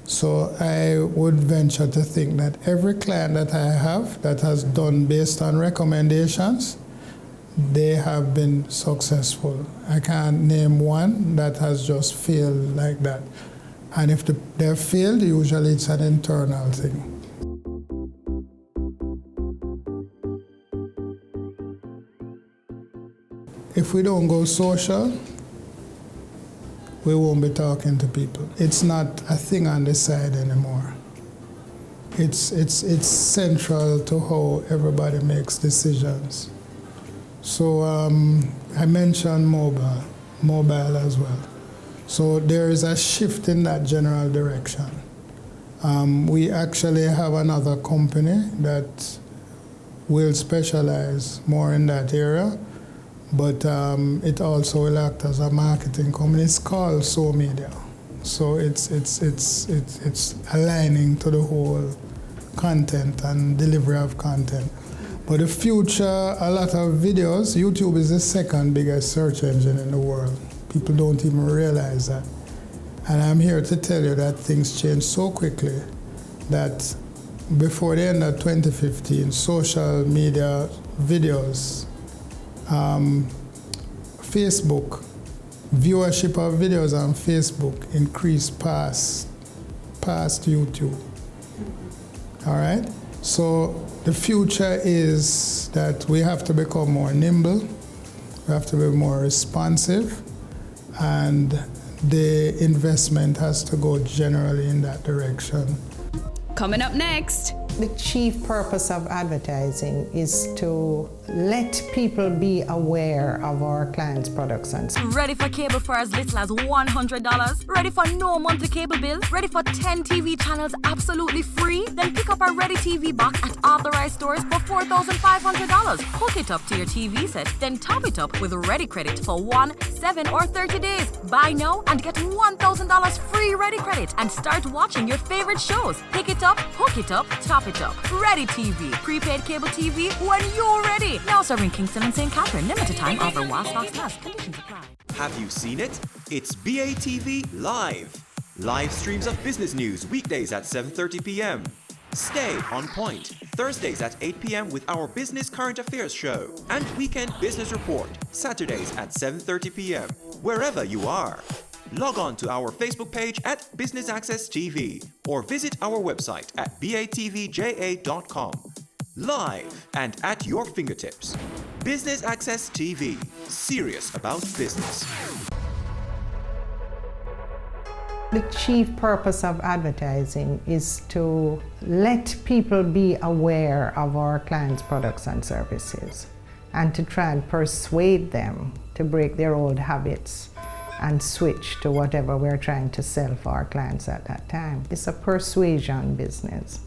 So I would venture to think that every client that I have that has done based on recommendations, they have been successful. I can't name one that has just failed like that. And if they've failed, usually it's an internal thing. If we don't go social, we won't be talking to people. It's not a thing on the side anymore. It's central to how everybody makes decisions. So I mentioned mobile as well. So there is a shift in that general direction. We actually have another company that will specialize more in that area, but it also will act as a marketing company. It's called So Media. So it's aligning to the whole content and delivery of content. But the future, a lot of videos, YouTube is the second biggest search engine in the world. People don't even realize that. And I'm here to tell you that things change so quickly that before the end of 2015, social media videos, Facebook, viewership of videos on Facebook increased past YouTube. All right? So the future is that we have to become more nimble, we have to be more responsive, and the investment has to go generally in that direction. Coming up next. The chief purpose of advertising is to let people be aware of our clients' products and services. Ready for cable for as little as $100? Ready for no monthly cable bill? Ready for 10 TV channels absolutely free? Then pick up our Ready TV box at authorized stores for $4,500. Hook it up to your TV set, then top it up with Ready Credit for 1, 7, or 30 days. Buy now and get $1,000 free Ready Credit and start watching your favorite shows. Pick it up, hook it up, top it up. Ready TV, prepaid cable TV when you're ready. Now serving Kingston and St. Catherine. Limited time offer while stocks last. Conditions apply. Have you seen it? It's BATV Live. Live streams of business news weekdays at 7:30 p.m. Stay on point Thursdays at 8 p.m. with our business current affairs show. And weekend business report Saturdays at 7:30 p.m. wherever you are. Log on to our Facebook page at Business Access TV or visit our website at batvja.com. Live and at your fingertips. Business Access TV. Serious about business. The chief purpose of advertising is to let people be aware of our clients' products and services and to try and persuade them to break their old habits and switch to whatever we're trying to sell for our clients at that time. It's a persuasion business.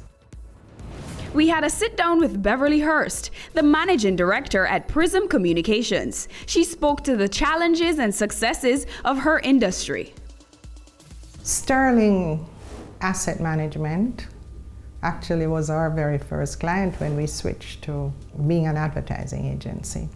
We had a sit down with Beverly Hurst, the managing director at Prism Communications. She spoke to the challenges and successes of her industry. Sterling Asset Management actually was our very first client when we switched to being an advertising agency.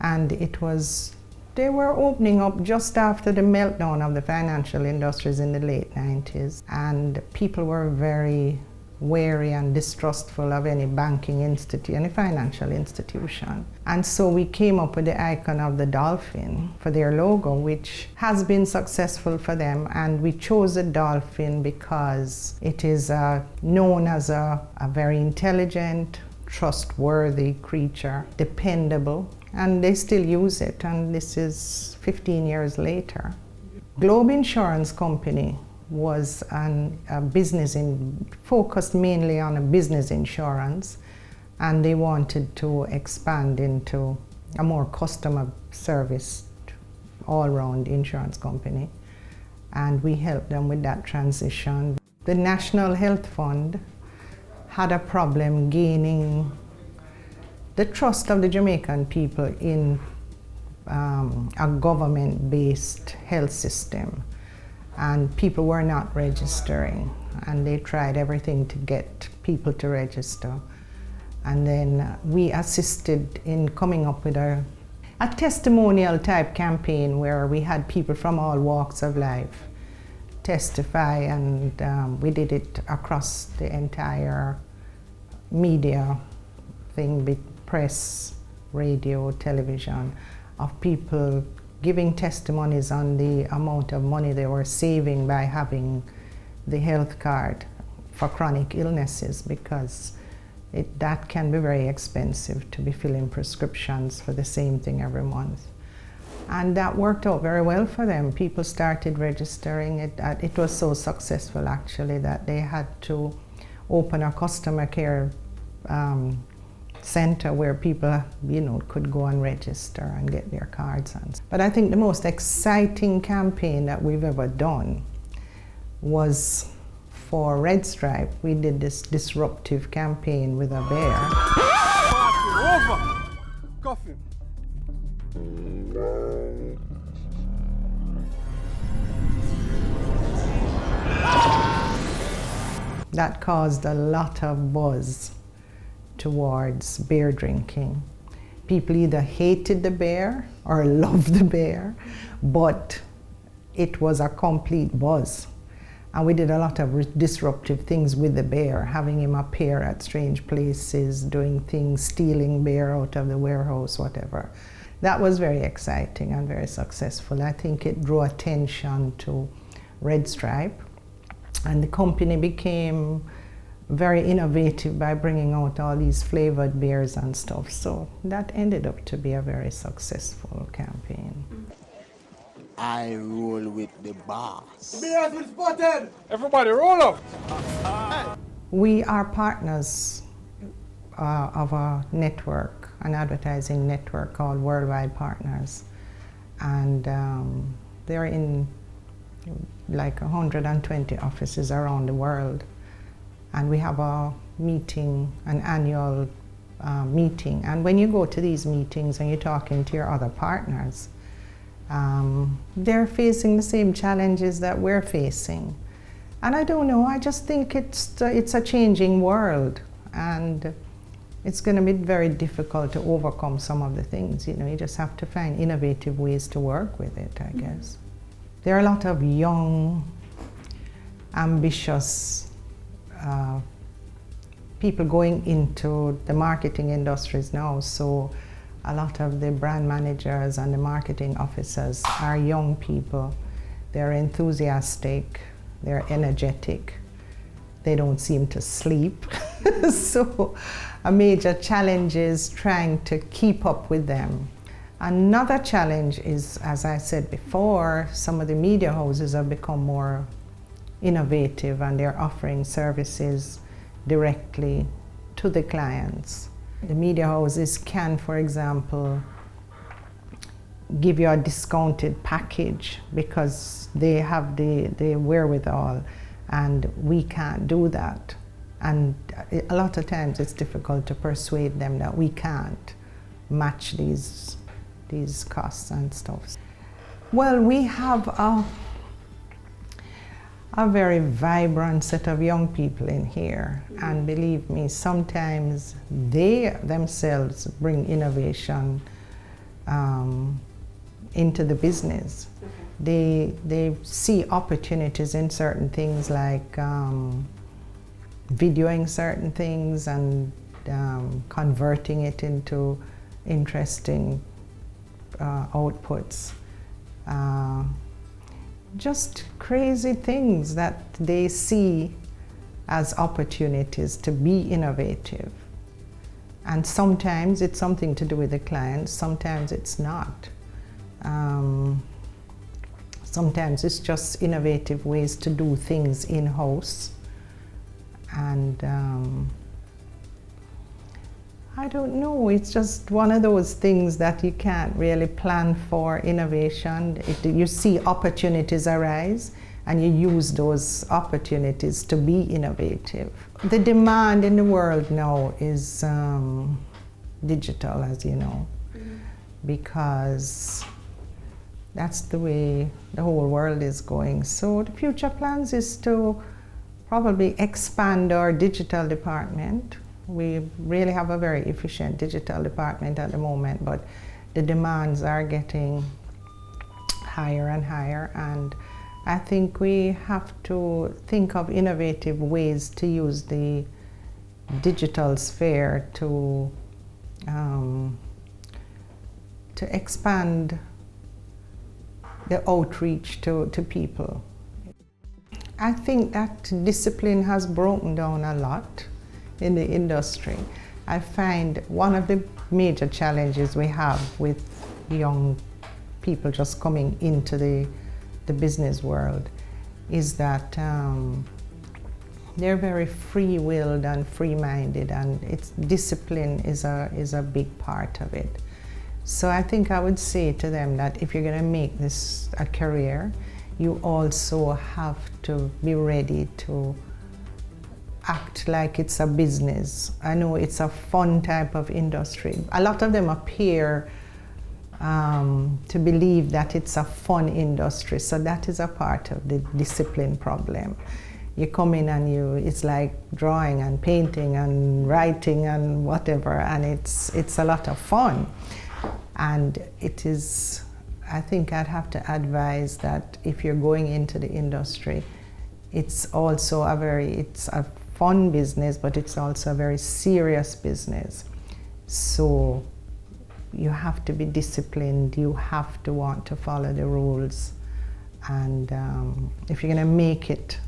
And they were opening up just after the meltdown of the financial industries in the late 90s. And people were very wary and distrustful of any banking institute, any financial institution. And so we came up with the icon of the dolphin for their logo, which has been successful for them. And we chose the dolphin because it is known as a very intelligent, trustworthy creature, dependable, and they still use it. And this is 15 years later. Globe Insurance Company was a business focused mainly on a business insurance, and they wanted to expand into a more customer service all-round insurance company, and we helped them with that transition. The National Health Fund had a problem gaining the trust of the Jamaican people in a government-based health system. And people were not registering, and they tried everything to get people to register. And then we assisted in coming up with a testimonial type campaign where we had people from all walks of life testify, and we did it across the entire media thing, press, radio, television, of people giving testimonies on the amount of money they were saving by having the health card for chronic illnesses, because that can be very expensive to be filling prescriptions for the same thing every month. And that worked out very well for them. People started registering it. It was so successful actually that they had to open a customer care center where people, could go and register and get their cards on. But I think the most exciting campaign that we've ever done was for Red Stripe. We did this disruptive campaign with a bear. Coffee. That caused a lot of buzz towards beer drinking. People either hated the bear or loved the bear, but it was a complete buzz. And we did a lot of disruptive things with the bear, having him appear at strange places, doing things, stealing beer out of the warehouse, whatever. That was very exciting and very successful. I think it drew attention to Red Stripe, and the company became very innovative by bringing out all these flavored beers and stuff. So that ended up to be a very successful campaign. I roll with the boss. Beers been spotted! Everybody roll up! We are partners of a network, an advertising network called Worldwide Partners. And they're in like 120 offices around the world. And we have a meeting, an annual meeting. And when you go to these meetings and you're talking to your other partners, they're facing the same challenges that we're facing. And I don't know, I just think it's a changing world, and it's going to be very difficult to overcome some of the things. You just have to find innovative ways to work with it, I guess. There are a lot of young, ambitious people going into the marketing industries now, so a lot of the brand managers and the marketing officers are young people. They're enthusiastic, they're energetic, they don't seem to sleep. So a major challenge is trying to keep up with them. Another challenge is, as I said before, some of the media houses have become more innovative and they're offering services directly to the clients. The media houses can, for example, give you a discounted package because they have the wherewithal, and we can't do that. And a lot of times it's difficult to persuade them that we can't match these costs and stuff. Well, we have a very vibrant set of young people in here, and believe me, sometimes they themselves bring innovation into the business. They see opportunities in certain things, like videoing certain things and converting it into interesting outputs. Just crazy things that they see as opportunities to be innovative. And sometimes it's something to do with the client, sometimes it's not. Sometimes it's just innovative ways to do things in-house. And I don't know, it's just one of those things that you can't really plan for innovation. You see opportunities arise and you use those opportunities to be innovative. The demand in the world now is digital, as you know, because that's the way the whole world is going. So the future plans is to probably expand our digital department. We really have a very efficient digital department at the moment, but the demands are getting higher and higher, and I think we have to think of innovative ways to use the digital sphere to expand the outreach to people. I think that discipline has broken down a lot in the industry. I find one of the major challenges we have with young people just coming into the business world is that they're very free-willed and free-minded, and discipline is a big part of it. So I think I would say to them that if you're going to make this a career, you also have to be ready to act like it's a business. I know it's a fun type of industry. A lot of them appear to believe that it's a fun industry, so that is a part of the discipline problem. You come in and it's like drawing and painting and writing and whatever, and it's a lot of fun. And it is, I think I'd have to advise that if you're going into the industry, it's also it's a fun business, but it's also a very serious business. So you have to be disciplined, you have to want to follow the rules. And if you're going to make it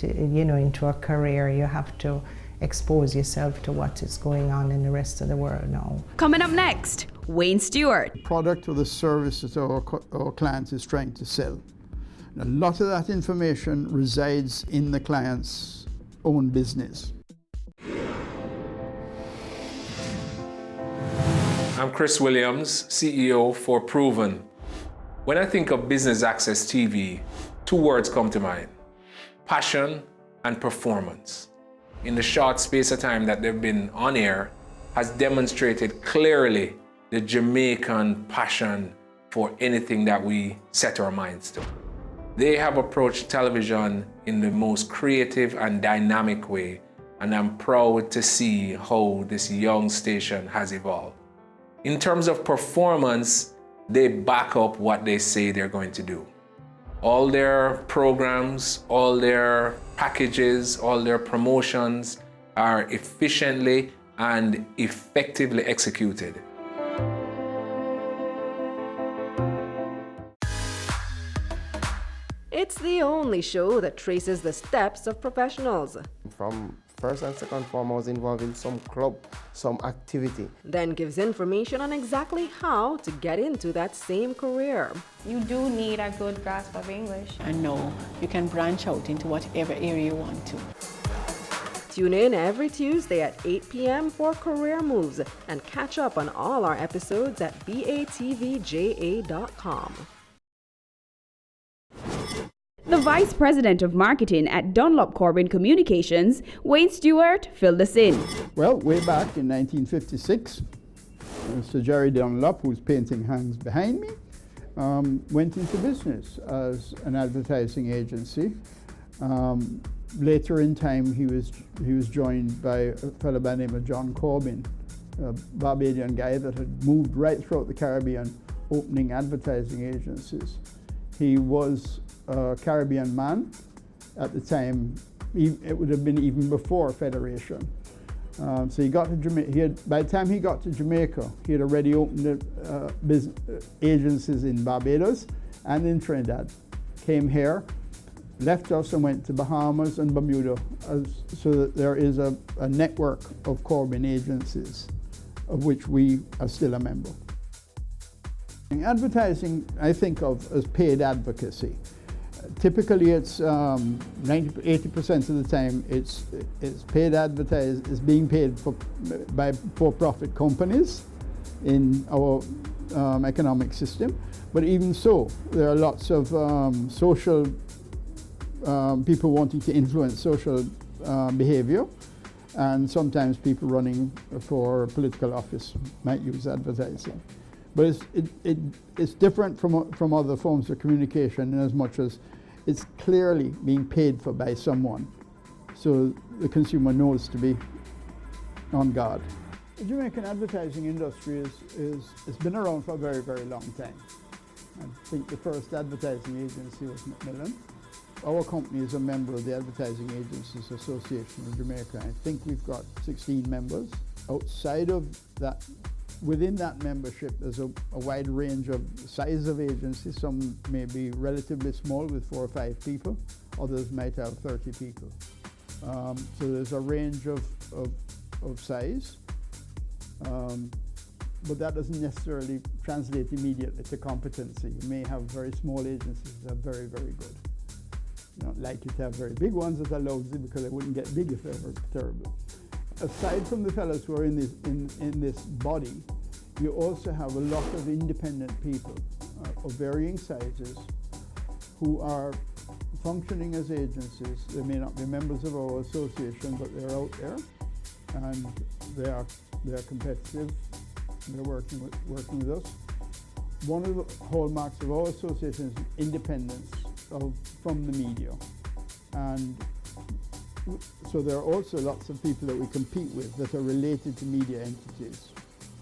into a career, you have to expose yourself to what is going on in the rest of the world now. Coming up next, Wayne Stewart. Product or the service that our client is trying to sell. And a lot of that information resides in the client's own business. I'm Chris Williams, CEO for Proven. When I think of Business Access TV, two words come to mind: passion and performance. In the short space of time that they've been on air, has demonstrated clearly the Jamaican passion for anything that we set our minds to. They have approached television in the most creative and dynamic way, and I'm proud to see how this young station has evolved. In terms of performance, they back up what they say they're going to do. All their programs, all their packages, all their promotions are efficiently and effectively executed. It's the only show that traces the steps of professionals. From first and second form, I was involved in some club, some activity. Then gives information on exactly how to get into that same career. You do need a good grasp of English. And know you can branch out into whatever area you want to. Tune in every Tuesday at 8 p.m. for Career Moves and catch up on all our episodes at batvja.com. The Vice President of Marketing at Dunlop Corbin Communications, Wayne Stewart, filled us in. Well, way back in 1956, Mr. Jerry Dunlop, whose painting hangs behind me, went into business as an advertising agency. Later in time, he was joined by a fellow by the name of John Corbin, a Barbadian guy that had moved right throughout the Caribbean, opening advertising agencies. He was a Caribbean man at the time. It would have been even before Federation. So he got to Jamaica. By the time he got to Jamaica, he had already opened agencies in Barbados and in Trinidad. Came here, left us and went to Bahamas and Bermuda, so that there is a network of Corbin agencies, of which we are still a member. Advertising, I think of as paid advocacy. Typically, it's 80% of the time it's paid advertising is being paid by for-profit companies in our economic system. But even so, there are lots of social people wanting to influence social behavior, and sometimes people running for political office might use advertising. But it's different from other forms of communication in as much as it's clearly being paid for by someone, so the consumer knows to be on guard. The Jamaican advertising industry has been around for a very, very long time. I think the first advertising agency was Macmillan. our company is a member of the Advertising Agencies Association of Jamaica. I think we've got 16 members. Outside of that, within that membership, there's a wide range of size of agencies. Some may be relatively small with 4 or 5 people. Others might have 30 people. So there's a range of size. But that doesn't necessarily translate immediately to competency. You may have very small agencies that are very, very good. You don't like to have very big ones that are lousy because they wouldn't get big if they were terrible. Aside from the fellows who are in this body, you also have a lot of independent people of varying sizes who are functioning as agencies. They may not be members of our association, but they're out there and they are competitive. They're working with us. One of the hallmarks of our association is independence from the media. And so there are also lots of people that we compete with that are related to media entities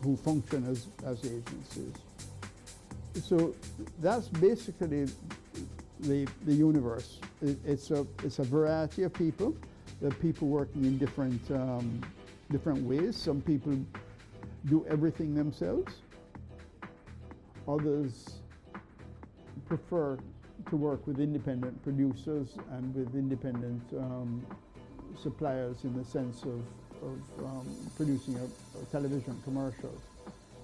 who function as agencies. So that's basically the universe. It's a variety of people. There are people working in different ways. Some people do everything themselves. Others prefer to work with independent producers and with independent suppliers in the sense of producing a television commercial.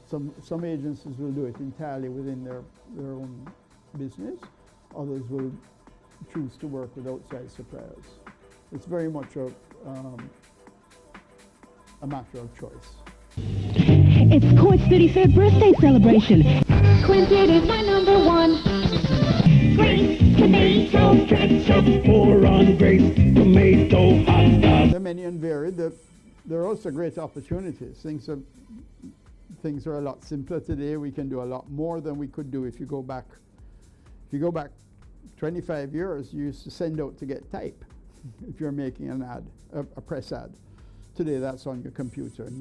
Some agencies will do it entirely within their own business. Others will choose to work with outside suppliers. It's very much a matter of choice. It's Court's 35th birthday celebration. Quintet is my number one. Grace, tomato, ketchup, pour on Grace, tomato, hot dog. They're many and varied. There are also great opportunities. Things are a lot simpler today. We can do a lot more than we could do if you go back 25 years, you used to send out to get type if you're making an ad, a press ad. Today that's on your computer and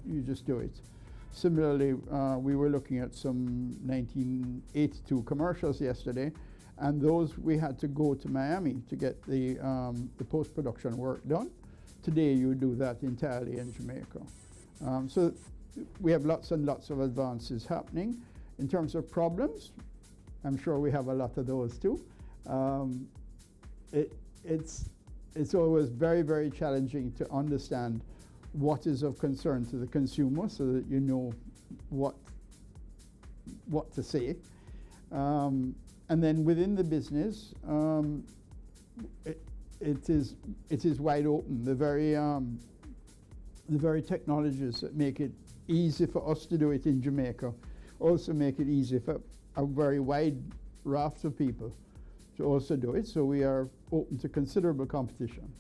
you just do it. Similarly, we were looking at some 1982 commercials yesterday, and those we had to go to Miami to get the post-production work done. Today you do that entirely in Jamaica. So we have lots and lots of advances happening. In terms of problems, I'm sure we have a lot of those too. It's always very, very challenging to understand what is of concern to the consumer so that you know what to say. And then within the business, it is wide open. The very technologies that make it easy for us to do it in Jamaica also make it easy for a very wide raft of people to also do it. So we are open to considerable competition.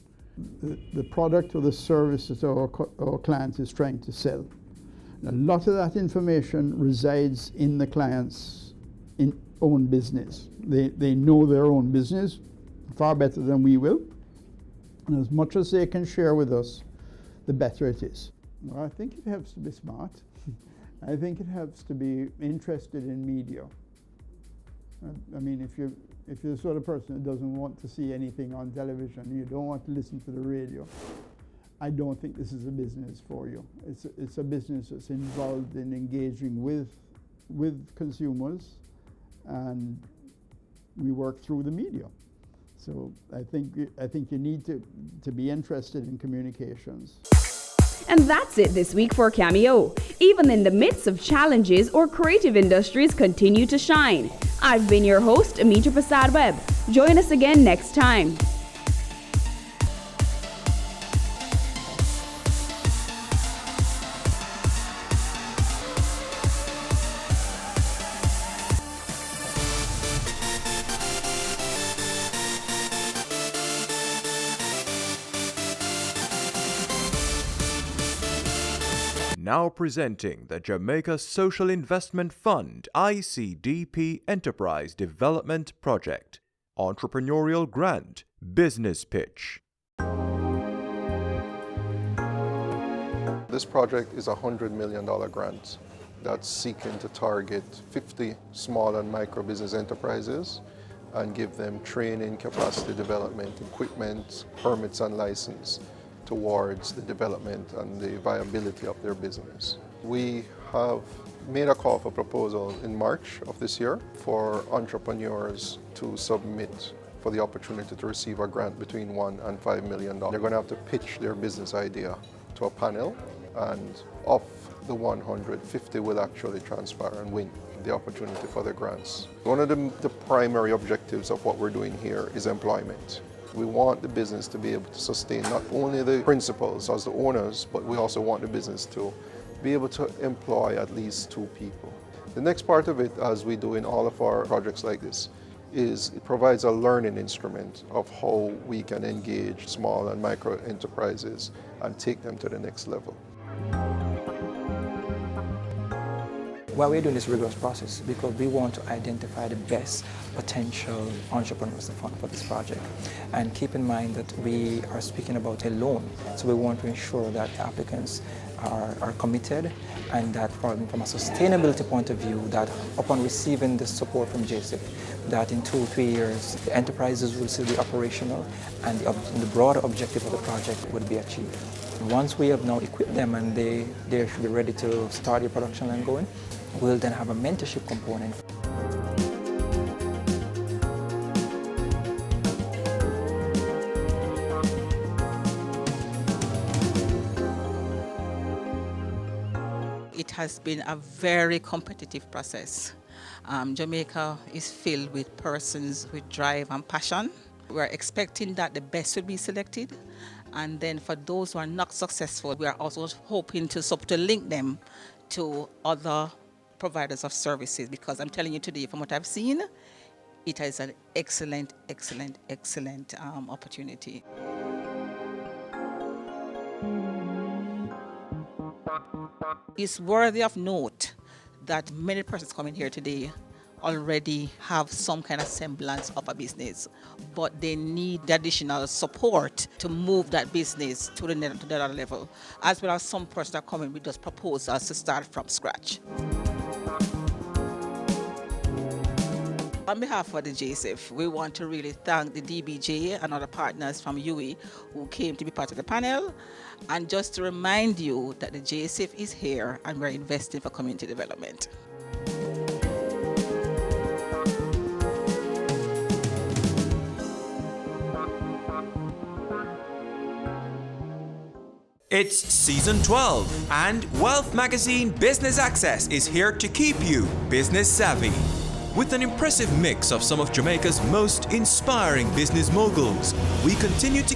The product or the service that our client is trying to sell. And a lot of that information resides in the client's own business. They know their own business far better than we will. And as much as they can share with us, the better it is. Well, I think it helps to be smart. I think it helps to be interested in media. I mean, if you're the sort of person that doesn't want to see anything on television, you don't want to listen to the radio, I don't think this is a business for you. It's a business that's involved in engaging with consumers, and we work through the media. So I think you need to be interested in communications. And that's it this week for Cameo. Even in the midst of challenges, our creative industries continue to shine. I've been your host, Amitra Prasad Webb. Join us again next time. Now presenting the Jamaica Social Investment Fund ICDP Enterprise Development Project. Entrepreneurial Grant Business Pitch. This project is a $100 million grant that's seeking to target 50 small and micro business enterprises and give them training, capacity development, equipment, permits and license towards the development and the viability of their business. We have made a call for proposal in March of this year for entrepreneurs to submit for the opportunity to receive a grant between $1 and $5 million. They're going to have to pitch their business idea to a panel, and of the 150 will actually transpire and win the opportunity for the grants. One of the primary objectives of what we're doing here is employment. We want the business to be able to sustain not only the principals as the owners, but we also want the business to be able to employ at least 2 people. The next part of it, as we do in all of our projects like this, is it provides a learning instrument of how we can engage small and micro enterprises and take them to the next level. Why we're doing this rigorous process, because we want to identify the best potential entrepreneurs to fund for this project. And keep in mind that we are speaking about a loan, so we want to ensure that the applicants are committed, and that from a sustainability point of view, that upon receiving the support from JSIP, that in 2 or 3 years, the enterprises will still be operational and the broader objective of the project would be achieved. Once we have now equipped them and they should be ready to start the production line going, we'll then have a mentorship component. It has been a very competitive process. Jamaica is filled with persons with drive and passion. We're expecting that the best will be selected, and then for those who are not successful, we are also hoping to link them to other providers of services, because I'm telling you today, from what I've seen, it is an excellent opportunity. It's worthy of note that many persons coming here today already have some kind of semblance of a business, but they need the additional support to move that business to the other level, as well as some persons that are coming with those proposals to start from scratch. On behalf of the JSIF, we want to really thank the DBJ and other partners from UWI who came to be part of the panel, and just to remind you that the JSIF is here and we're investing for community development. It's season 12, and Wealth Magazine Business Access is here to keep you business savvy. With an impressive mix of some of Jamaica's most inspiring business moguls, we continue to